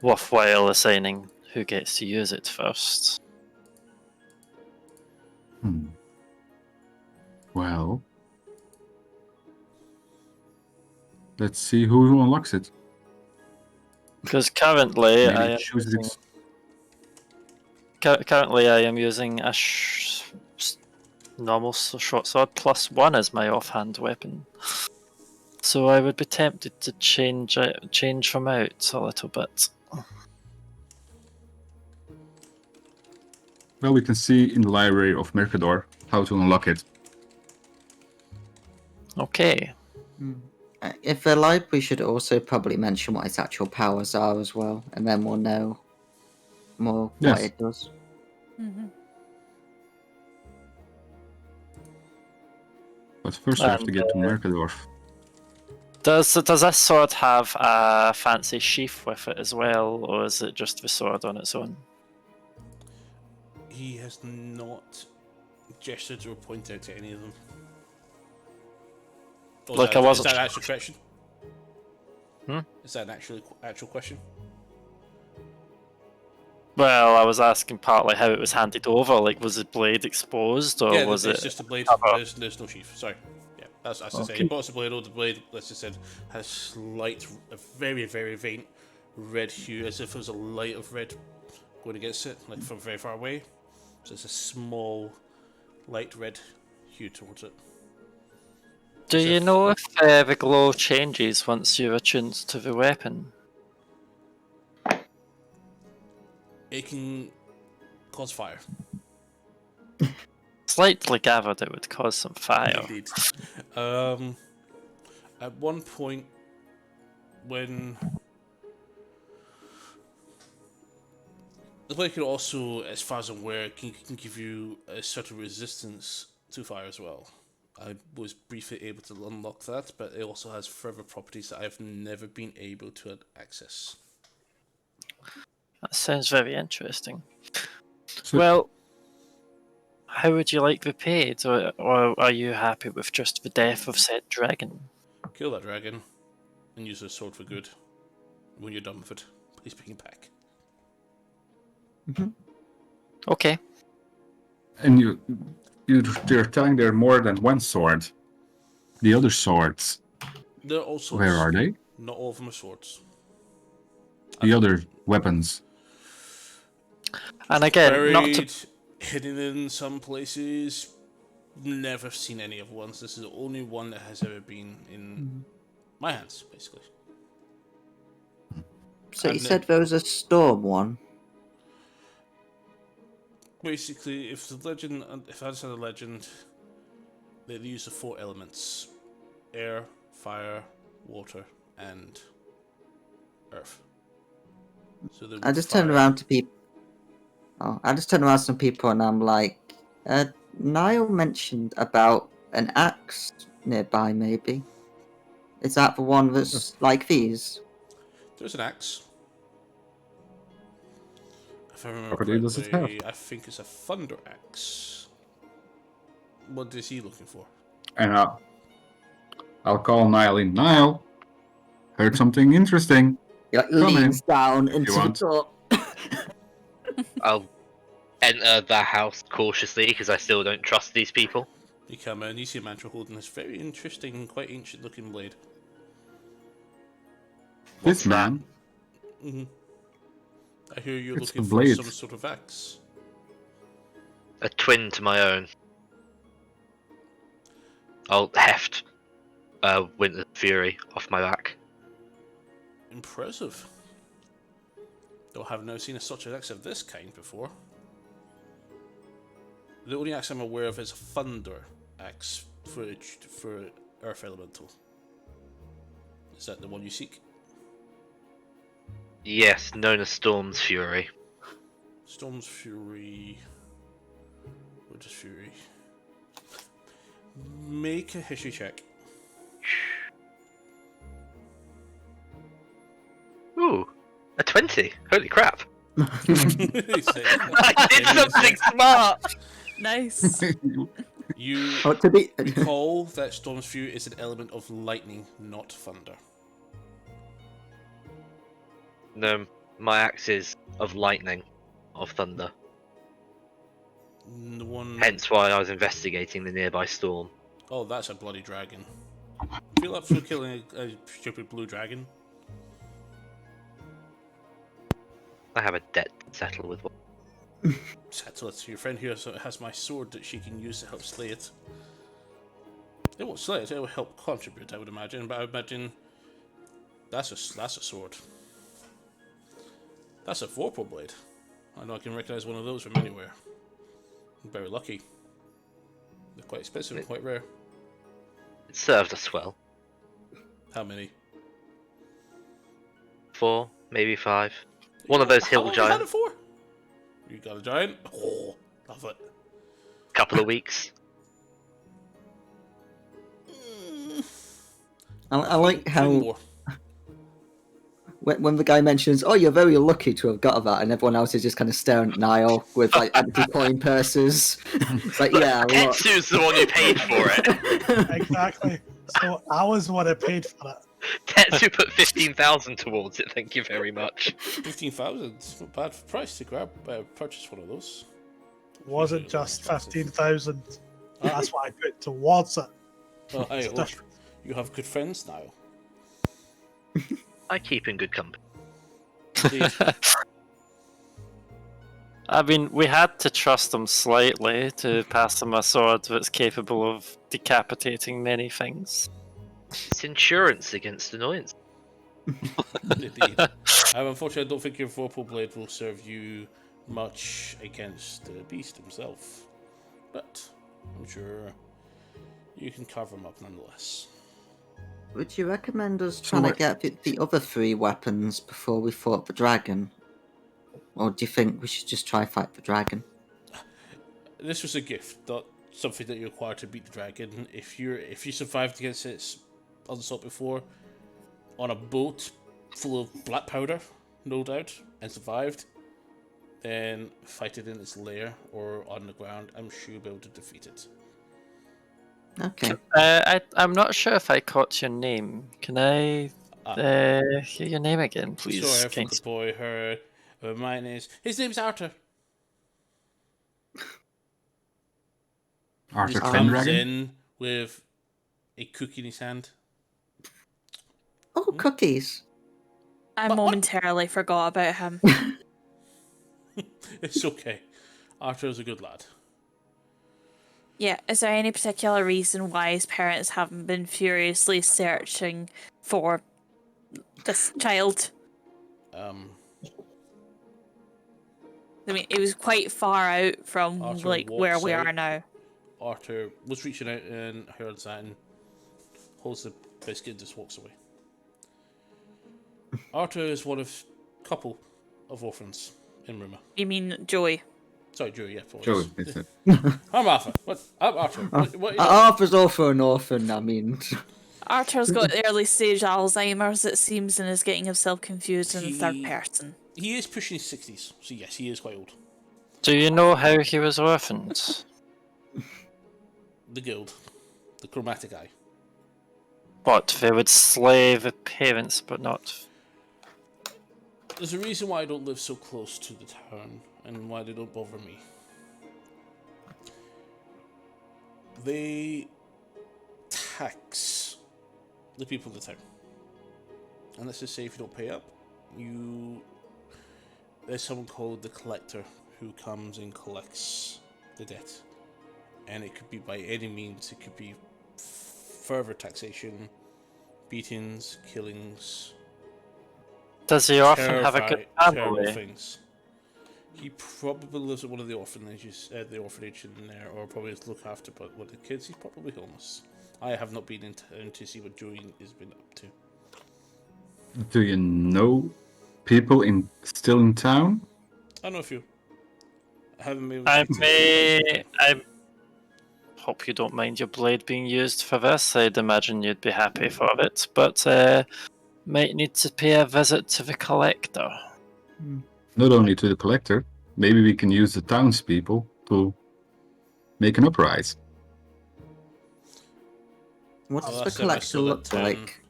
worthwhile assigning who gets to use it first. Well, let's see who unlocks it. Because currently, Maybe I it am chooses using, its. currently I am using a normal short sword +1 as my offhand weapon. So I would be tempted to change them out a little bit. Well, we can see in the library of Mercador how to unlock it. Okay. If the library should also probably mention what its actual powers are as well, and then we'll know more Yes. what it does. But first, we have to And, get to Mercador. Does this sword have a fancy sheath with it as well, or is it just the sword on its own? he has not gestured or pointed out to any of them. Oh, Like, I is wasn't that an sure. actual question? Hmm? Is that an actual question? Well, I was asking partly how it was handed over. Like, was the blade exposed, or Yeah, was it's it? just a blade. cover? There's no sheath. Sorry. Yeah, that's to say. Okay. He bought the blade. The blade, let's just say, has a very, very faint red hue, as if there was a light of red going against it, like from very far away. So it's a small, light red hue towards it. Do as you if- know if the glow changes once you're attuned to the weapon? It can cause fire. Slightly gathered it would cause some fire. Indeed. At one point, when the blade can also, as far as I'm aware, can give you a sort of resistance to fire as well. I was briefly able to unlock that, but it also has further properties that I've never been able to access. That sounds very interesting. So- Well, how would you like to be paid, or are you happy with just the death of said dragon? Kill that dragon and use the sword for good. When you're done with it, please bring it back. Okay. And you're telling there are more than one sword. The other swords, They're all swords. where are they? Not all of them are swords. The other weapons. And again, Buried, not to hidden in some places. Never seen any of ones. This is the only one that has ever been in my hands, basically. So you And said there was a storm one. Basically, if I just had a legend, they use the 4 elements: air, fire, water, and earth. So I just turned around to people. Oh, I just turned around to some people and I'm like, Niall mentioned about an axe nearby, maybe. Is that the one that's like these? There's an axe. If I remember Property does it correctly, I think it's a Thunder Axe. What is he looking for? And I'll call Niall in. Niall, heard something interesting. He like, Come in, leans down if into you the want. door. I'll enter the house cautiously because I still don't trust these people. You come in, you see a mantra holding this very interesting, quite ancient looking blade. This man. Mm-hmm. I hear you're It's looking a for blade. some sort of axe. A twin to my own. I'll heft Winter Fury off my back. Impressive. Though I have never seen such an axe of this kind before. The only axe I'm aware of is a Thunder Axe for Earth Elemental. Is that the one you seek? Yes, known as Storm's Fury. Storm's Fury. What is Fury? Make a history check. Ooh, a 20. Holy crap. He said, I did something smart. Nice. You Oh, to be recall that Storm's Fury is an element of lightning, not thunder. No, my axe is of lightning, of thunder. The one. Hence why I was investigating the nearby storm. Oh, that's a bloody dragon. Feel up for killing a stupid blue dragon? I have a debt to settle with. Settle it. Your friend here has my sword that she can use to help slay it. It won't slay it. It will help contribute, I would imagine. But I would imagine that's a sword. That's a Vorpal blade. I know I can recognize one of those from anywhere. I'm very lucky. They're quite expensive and quite rare. It served us well. How many? 4, maybe 5. One of those How hill long have you had giants. it for? You got a giant? Oh, love it. Couple of weeks. I like Bring how more. when the guy mentions, "Oh, you're very lucky to have got that," and everyone else is just kind of staring at Niall with like empty coin purses. It's like, yeah, look. Tetsu's the one who paid for it. Exactly. So I was the one who paid for it. Tetsu put 15,000 towards it. Thank you very much. 15,000. Not bad price to grab purchase one of those. Wasn't Really just expensive. 15,000. That's what I put towards it. Well, hey, It's look, different. you have good friends now. I keep in good company. Indeed. I mean, we had to trust him slightly to pass him a sword that's capable of decapitating many things. It's insurance against annoyance. Indeed. Unfortunately, I don't think your Vorpal blade will serve you much against the beast himself. But I'm sure you can cover him up nonetheless. Would you recommend us trying to get the other 3 weapons before we fought the dragon? Or do you think we should just try fight the dragon? This was a gift, not something that you require to beat the dragon. If you survived against its onslaught before, on a boat full of black powder, no doubt, and survived, then fight it in its lair or on the ground. I'm sure you'll be able to defeat it. Okay. I'm not sure if I caught your name. Can I hear your name again, please? Sorry, I Kind forgot the boy. Mine is. His name's Arthur. Arthur He comes Pendragon? in with a cookie in his hand. Oh, cookies. I What? momentarily forgot about him. It's okay. Arthur's a good lad. Yeah, is there any particular reason why his parents haven't been furiously searching for this child? I mean, it was quite far out from Arthur like where walks we out. are now. Arthur was reaching out and heard that and holds the biscuit and just walks away. Arthur is one of a couple of orphans in Ruma. You mean Joey? Sorry, Joey, yeah. Apologies. Joey, it's it. I'm Arthur. What? I'm Arthur. What Arthur's also an orphan, I mean. Arthur's got early stage Alzheimer's, it seems, and is getting himself confused in the third person. He is pushing his 60s, so yes, he is quite old. Do you know how he was orphaned? The guild. The chromatic eye. What, they would slay the parents but not... There's a reason why I don't live so close to the town, and why they don't bother me. They tax the people of the town. And let's just say if you don't pay up, there's someone called the collector who comes and collects the debt. And it could be by any means. It could be further taxation, beatings, killings. Does he often have a good terrible family? things. He probably lives at one of the orphanages, the orphanage in there, or probably is looked after by one of the kids. He's probably homeless. I have not been in town to see what Joey has been up to. Do you know people still in town? I know a few. I haven't been. I hope you don't mind your blade being used for this. I'd imagine you'd be happy for it, but might need to pay a visit to the collector. Not only to the collector, maybe we can use the townspeople to make an uprise. What's Oh, the that's collector look like?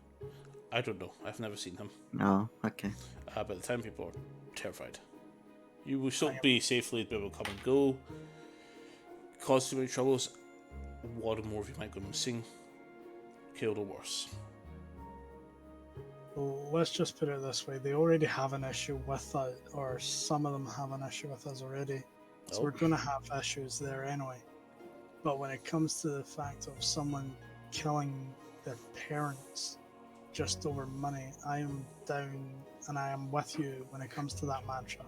I don't know. I've never seen him. Oh, okay. But the town people are terrified. You will still be safely able to come and go. Cause too many troubles. One or more of you might go missing. Killed or worse. Well, let's just put it this way: they already have an issue with us, or some of them have an issue with us already. So we're going to have issues there anyway. But when it comes to the fact of someone killing their parents just over money, I am down and I am with you when it comes to that mantra.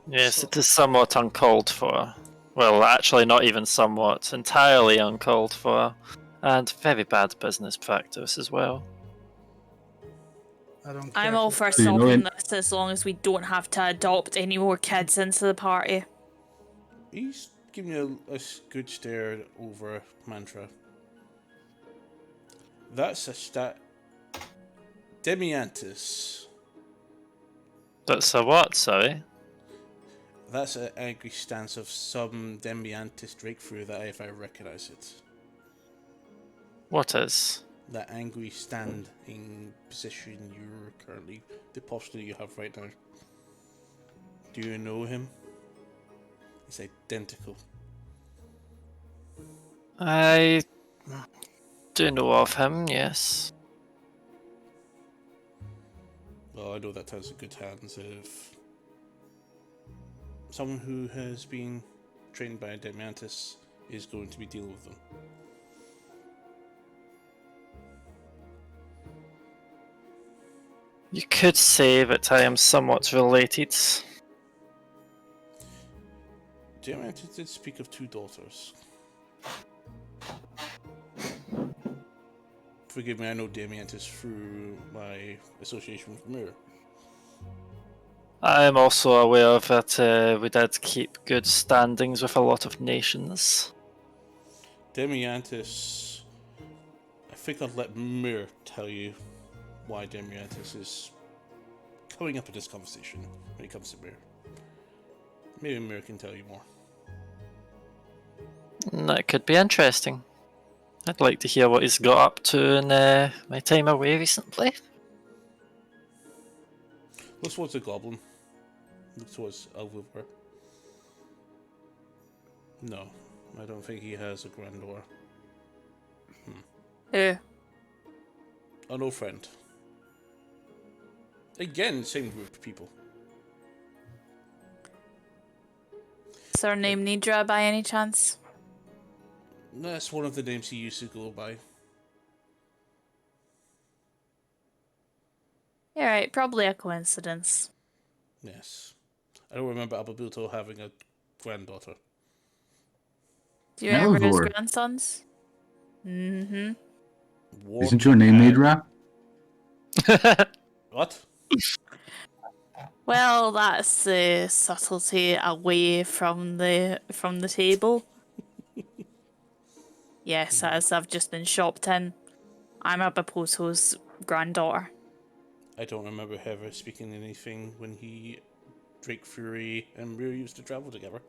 Yes, it is somewhat uncalled for. Well, actually, not even somewhat, entirely uncalled for, and very bad business practice as well. I'm all for Do you know stopping it- this as long as we don't have to adopt any more kids into the party. He's giving you a good stare over mantra. That's a stat. Demiantis. That's a what, sorry? That's an angry stance of some Demiantis breakthrough that if I recognize it. What is? That angry standing position you're currently, the posture you have right now. Do you know him? It's identical. I do know of him, yes. Well, I know that has a good hands of someone who has been trained by Demiantis is going to be dealing with them. You could say that I am somewhat related. Demiantis did speak of 2 daughters. Forgive me, I know Demiantis through my association with Mirror. I am also aware of that we did keep good standings with a lot of nations. Demiantis, I think I'll let Mir tell you why Demiantis is coming up in this conversation when it comes to Mir. Maybe Mir can tell you more. That could be interesting. I'd like to hear what he's got up to in my time away recently. Look towards the goblin. Look towards Elviver. No, I don't think he has a granddaughter. Who? Oh, no friend. Again, same group of people. Is her name Nidra by any chance? That's one of the names he used to go by. You're right, probably a coincidence. Yes. I don't remember Ababuto having a granddaughter. Do you remember his Melvor. grandsons? Mm-hmm. Isn't your name Nidra? What? Well, that's the subtlety away from the table. Yes, as I've just been shopped in. I'm Ababuto's granddaughter. I don't remember ever speaking anything when Drake Fury and Mir used to travel together.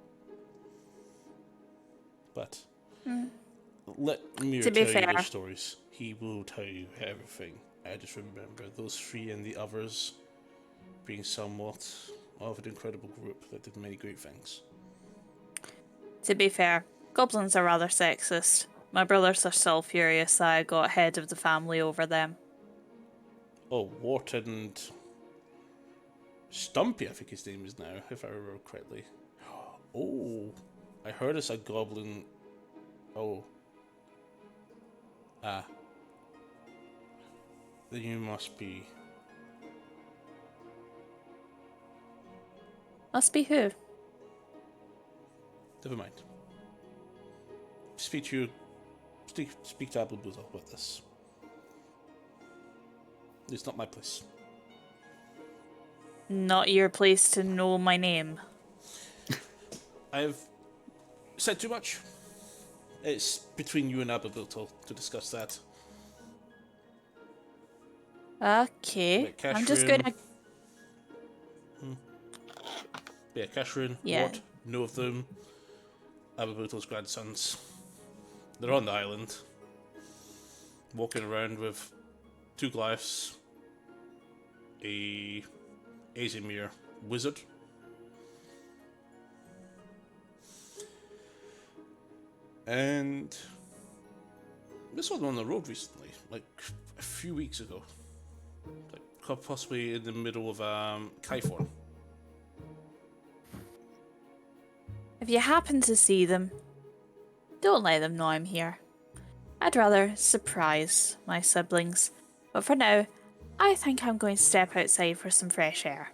But let Mir To tell be you fair. those stories. He will tell you everything. I just remember those three and the others being somewhat of an incredible group that did many great things. To be fair, goblins are rather sexist. My brothers are still furious that I got head of the family over them. Oh, Wart and Stumpy, I think his name is now, if I remember correctly. Oh, I heard it's a goblin. Oh. Ah. Then you must be. Must be who? Never mind. Speak to Applebuzzle about this. It's not my place. Not your place to know my name. I've said too much. It's between you and Applebuzzle to discuss that. Okay, Wait, I'm just Kashrin. gonna. Yeah, Kashrin, Yeah. Wart, know of them. Applebuzzle's grandsons. They're on the island. Walking around with 2 Glyphs, a Azimir wizard, and this one on the road recently, like a few weeks ago, like possibly in the middle of Kythorn. If you happen to see them, don't let them know I'm here. I'd rather surprise my siblings, but for now, I think I'm going to step outside for some fresh air.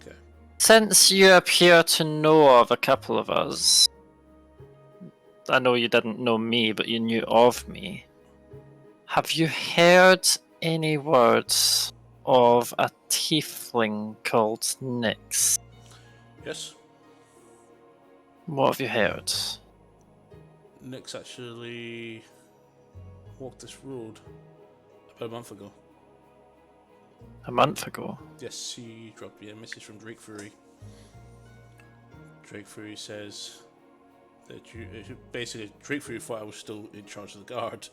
Okay. Since you appear to know of a couple of us, I know you didn't know me, but you knew of me. Have you heard any words of a tiefling called Nyx? Yes, What have you heard? Nyx actually walked this road about a month ago. A month ago? Yes, he dropped me a message from Drake Fury. Drake Fury says that you basically Drake Fury thought I was still in charge of the guard.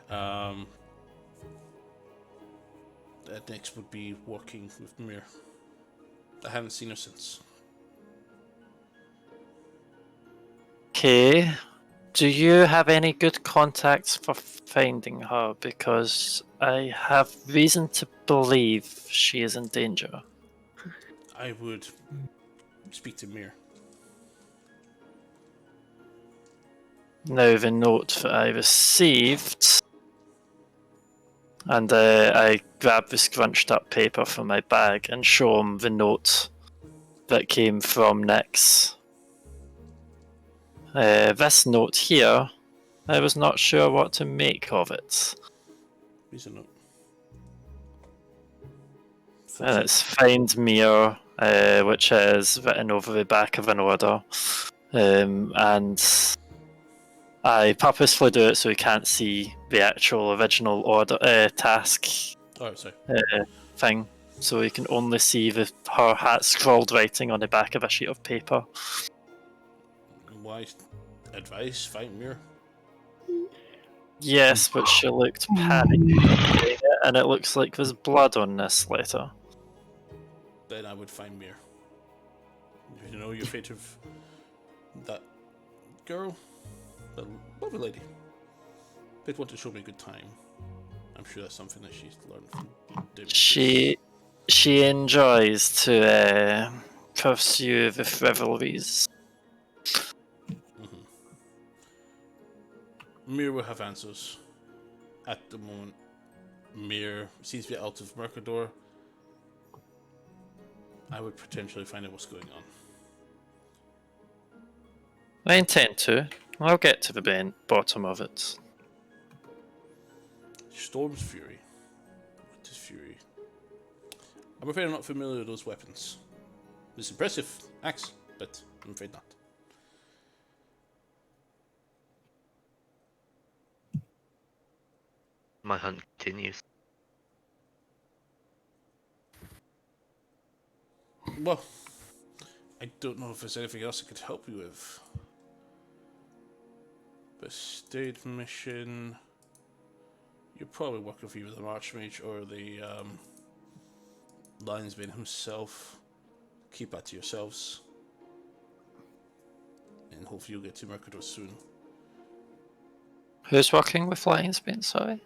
That Nyx would be working with Mir. I haven't seen her since. Okay. Do you have any good contacts for finding her? Because I have reason to believe she is in danger. I would speak to Mir. Now, the note that I received, and I grab the scrunched up paper from my bag and show him the note that came from Nyx. This note here, I was not sure what to make of it. Here's a note. And it's Find Mir, which is written over the back of an order. And I purposefully do it so we can't see the actual original order task Oh, sorry. thing. So you can only see her hat scrawled writing on the back of a sheet of paper. Wise advice, find Mir. Yes, but she looked panicked, and it looks like there's blood on this letter. Then I would find Mir. If you know your fate of that girl, that lovely lady. They'd want to show me a good time. I'm sure that's something that she's learned from doing. She enjoys to pursue the revelries. Mir will have answers. At the moment, Mir seems to be out of Mercador. I would potentially find out what's going on. I intend to. I'll get to the bottom of it. Storm's Fury. What is Fury? I'm afraid I'm not familiar with those weapons. It's impressive axe, but I'm afraid not. My hunt continues. Well, I don't know if there's anything else I could help you with. But state mission... You're probably working for either the Archmage or the Lionsbane himself. Keep that to yourselves. And hopefully you'll get to Mercador soon. Who's working with Lionsbane, sorry?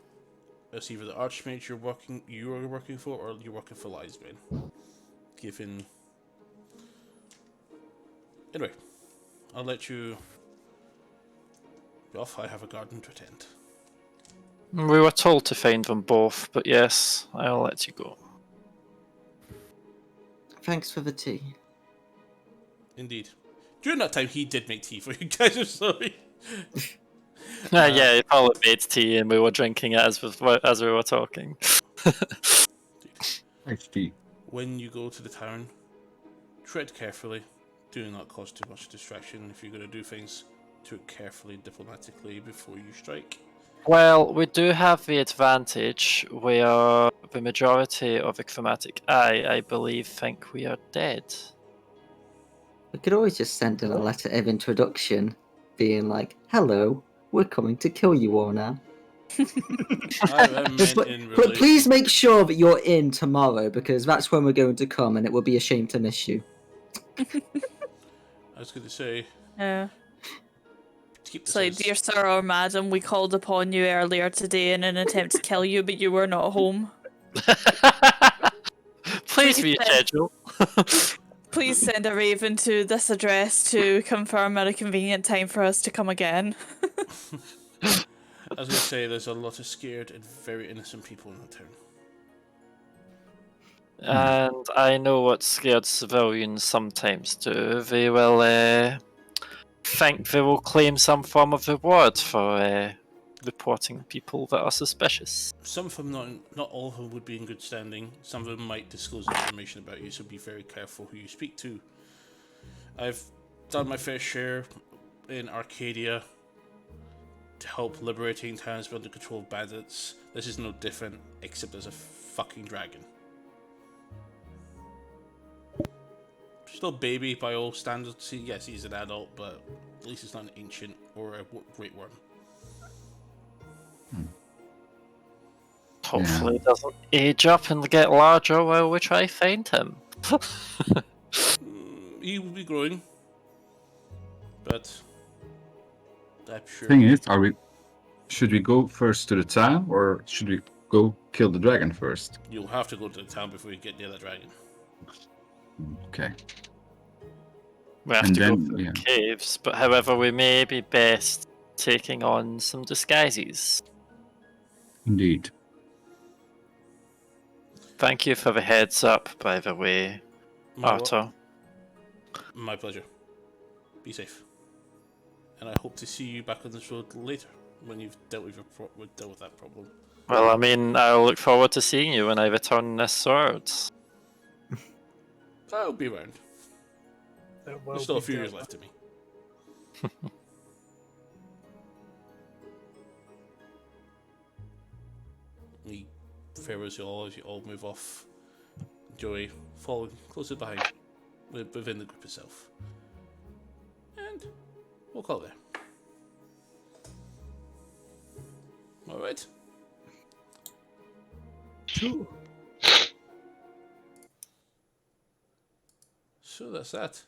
It's either the Archmage you're working for, or you're working for Lionsbane. Given... Anyway, I'll let you be off. I have a garden to attend. We were told to find them both, but yes, I'll let you go. Thanks for the tea. Indeed. During that time, he did make tea for you guys, I'm sorry. Yeah, he probably made tea and we were drinking it as we were talking. Nice tea. When you go to the town, tread carefully. Do not cause too much distraction. If you're going to do things, do it carefully, diplomatically, before you strike. Well, we do have the advantage where the majority of the Chromatic Eye, I believe, think we are dead. We could always just send in a letter of introduction, being like, "Hello, we're coming to kill you all now." But please make sure that you're in tomorrow, because that's when we're going to come, and it will be a shame to miss you. I was going to say... It's like, dear sir or madam, we called upon you earlier today in an attempt to kill you, but you were not home. Please reschedule. Please send a raven to this address to confirm at a convenient time for us to come again. I was going to say, there's a lot of scared and very innocent people in the town. And I know what scared civilians sometimes do. They will think they will claim some form of reward for reporting people that are suspicious. Some of them, not all of them, would be in good standing. Some of them might disclose information about you, so be very careful who you speak to. I've done my fair share in Arcadia to help liberating towns be under control of bandits. This is no different, except there's a fucking dragon. Still baby by all standards. Yes, he's an adult, but at least he's not an ancient or a great worm. Hopefully he doesn't age up and get larger while we try to find him. He will be growing, but I'm sure. Thing is, should we go first to the town, or should we go kill the dragon first? You'll have to go to the town before you get near that dragon. Okay. We have to go through the caves, but however, we may be best taking on some disguises. Indeed. Thank you for the heads up, by the way, Arthur. My pleasure. Be safe. And I hope to see you back on this road later, when you've dealt with that problem. Well, I mean, I'll look forward to seeing you when I return this sword. I'll be around. There's still a few years left to me. He farewells you all as you all move off. Joey following closer behind, within the group itself. And we'll call it there. Alright. Sure. So that's that.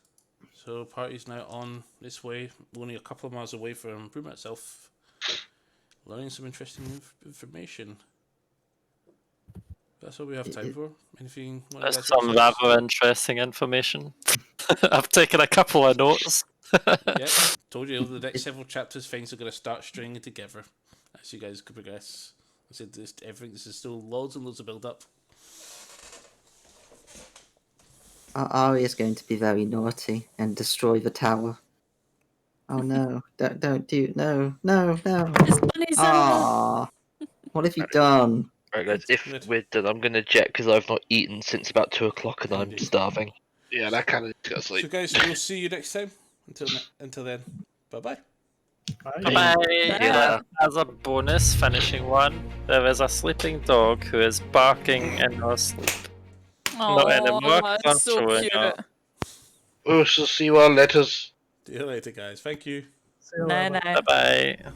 So party's now on this way, only a couple of miles away from Bruma itself, learning some interesting information. That's all we have time for. Anything? That's some rather interesting information. I've taken a couple of notes. Yeah, told you over the next several chapters, things are going to start stringing together as you guys progress. I said this, everything. This is still loads and loads of build up. Ari is going to be very naughty and destroy the tower. Oh no! Don't do no. Ah, what have you done? Right, guys. If we're done, I'm gonna jet because I've not eaten since about 2 o'clock and I'm starving. Yeah, that kind of got sleep. So guys, we'll see you next time. Until then, bye bye. Bye. As a bonus finishing one, there is a sleeping dog who is barking in her sleep. Not anymore. 'cause I'm it's so throwing cute. up. Oh, so see you all later. See you later, guys. Thank you. See you No, later. no. Bye bye.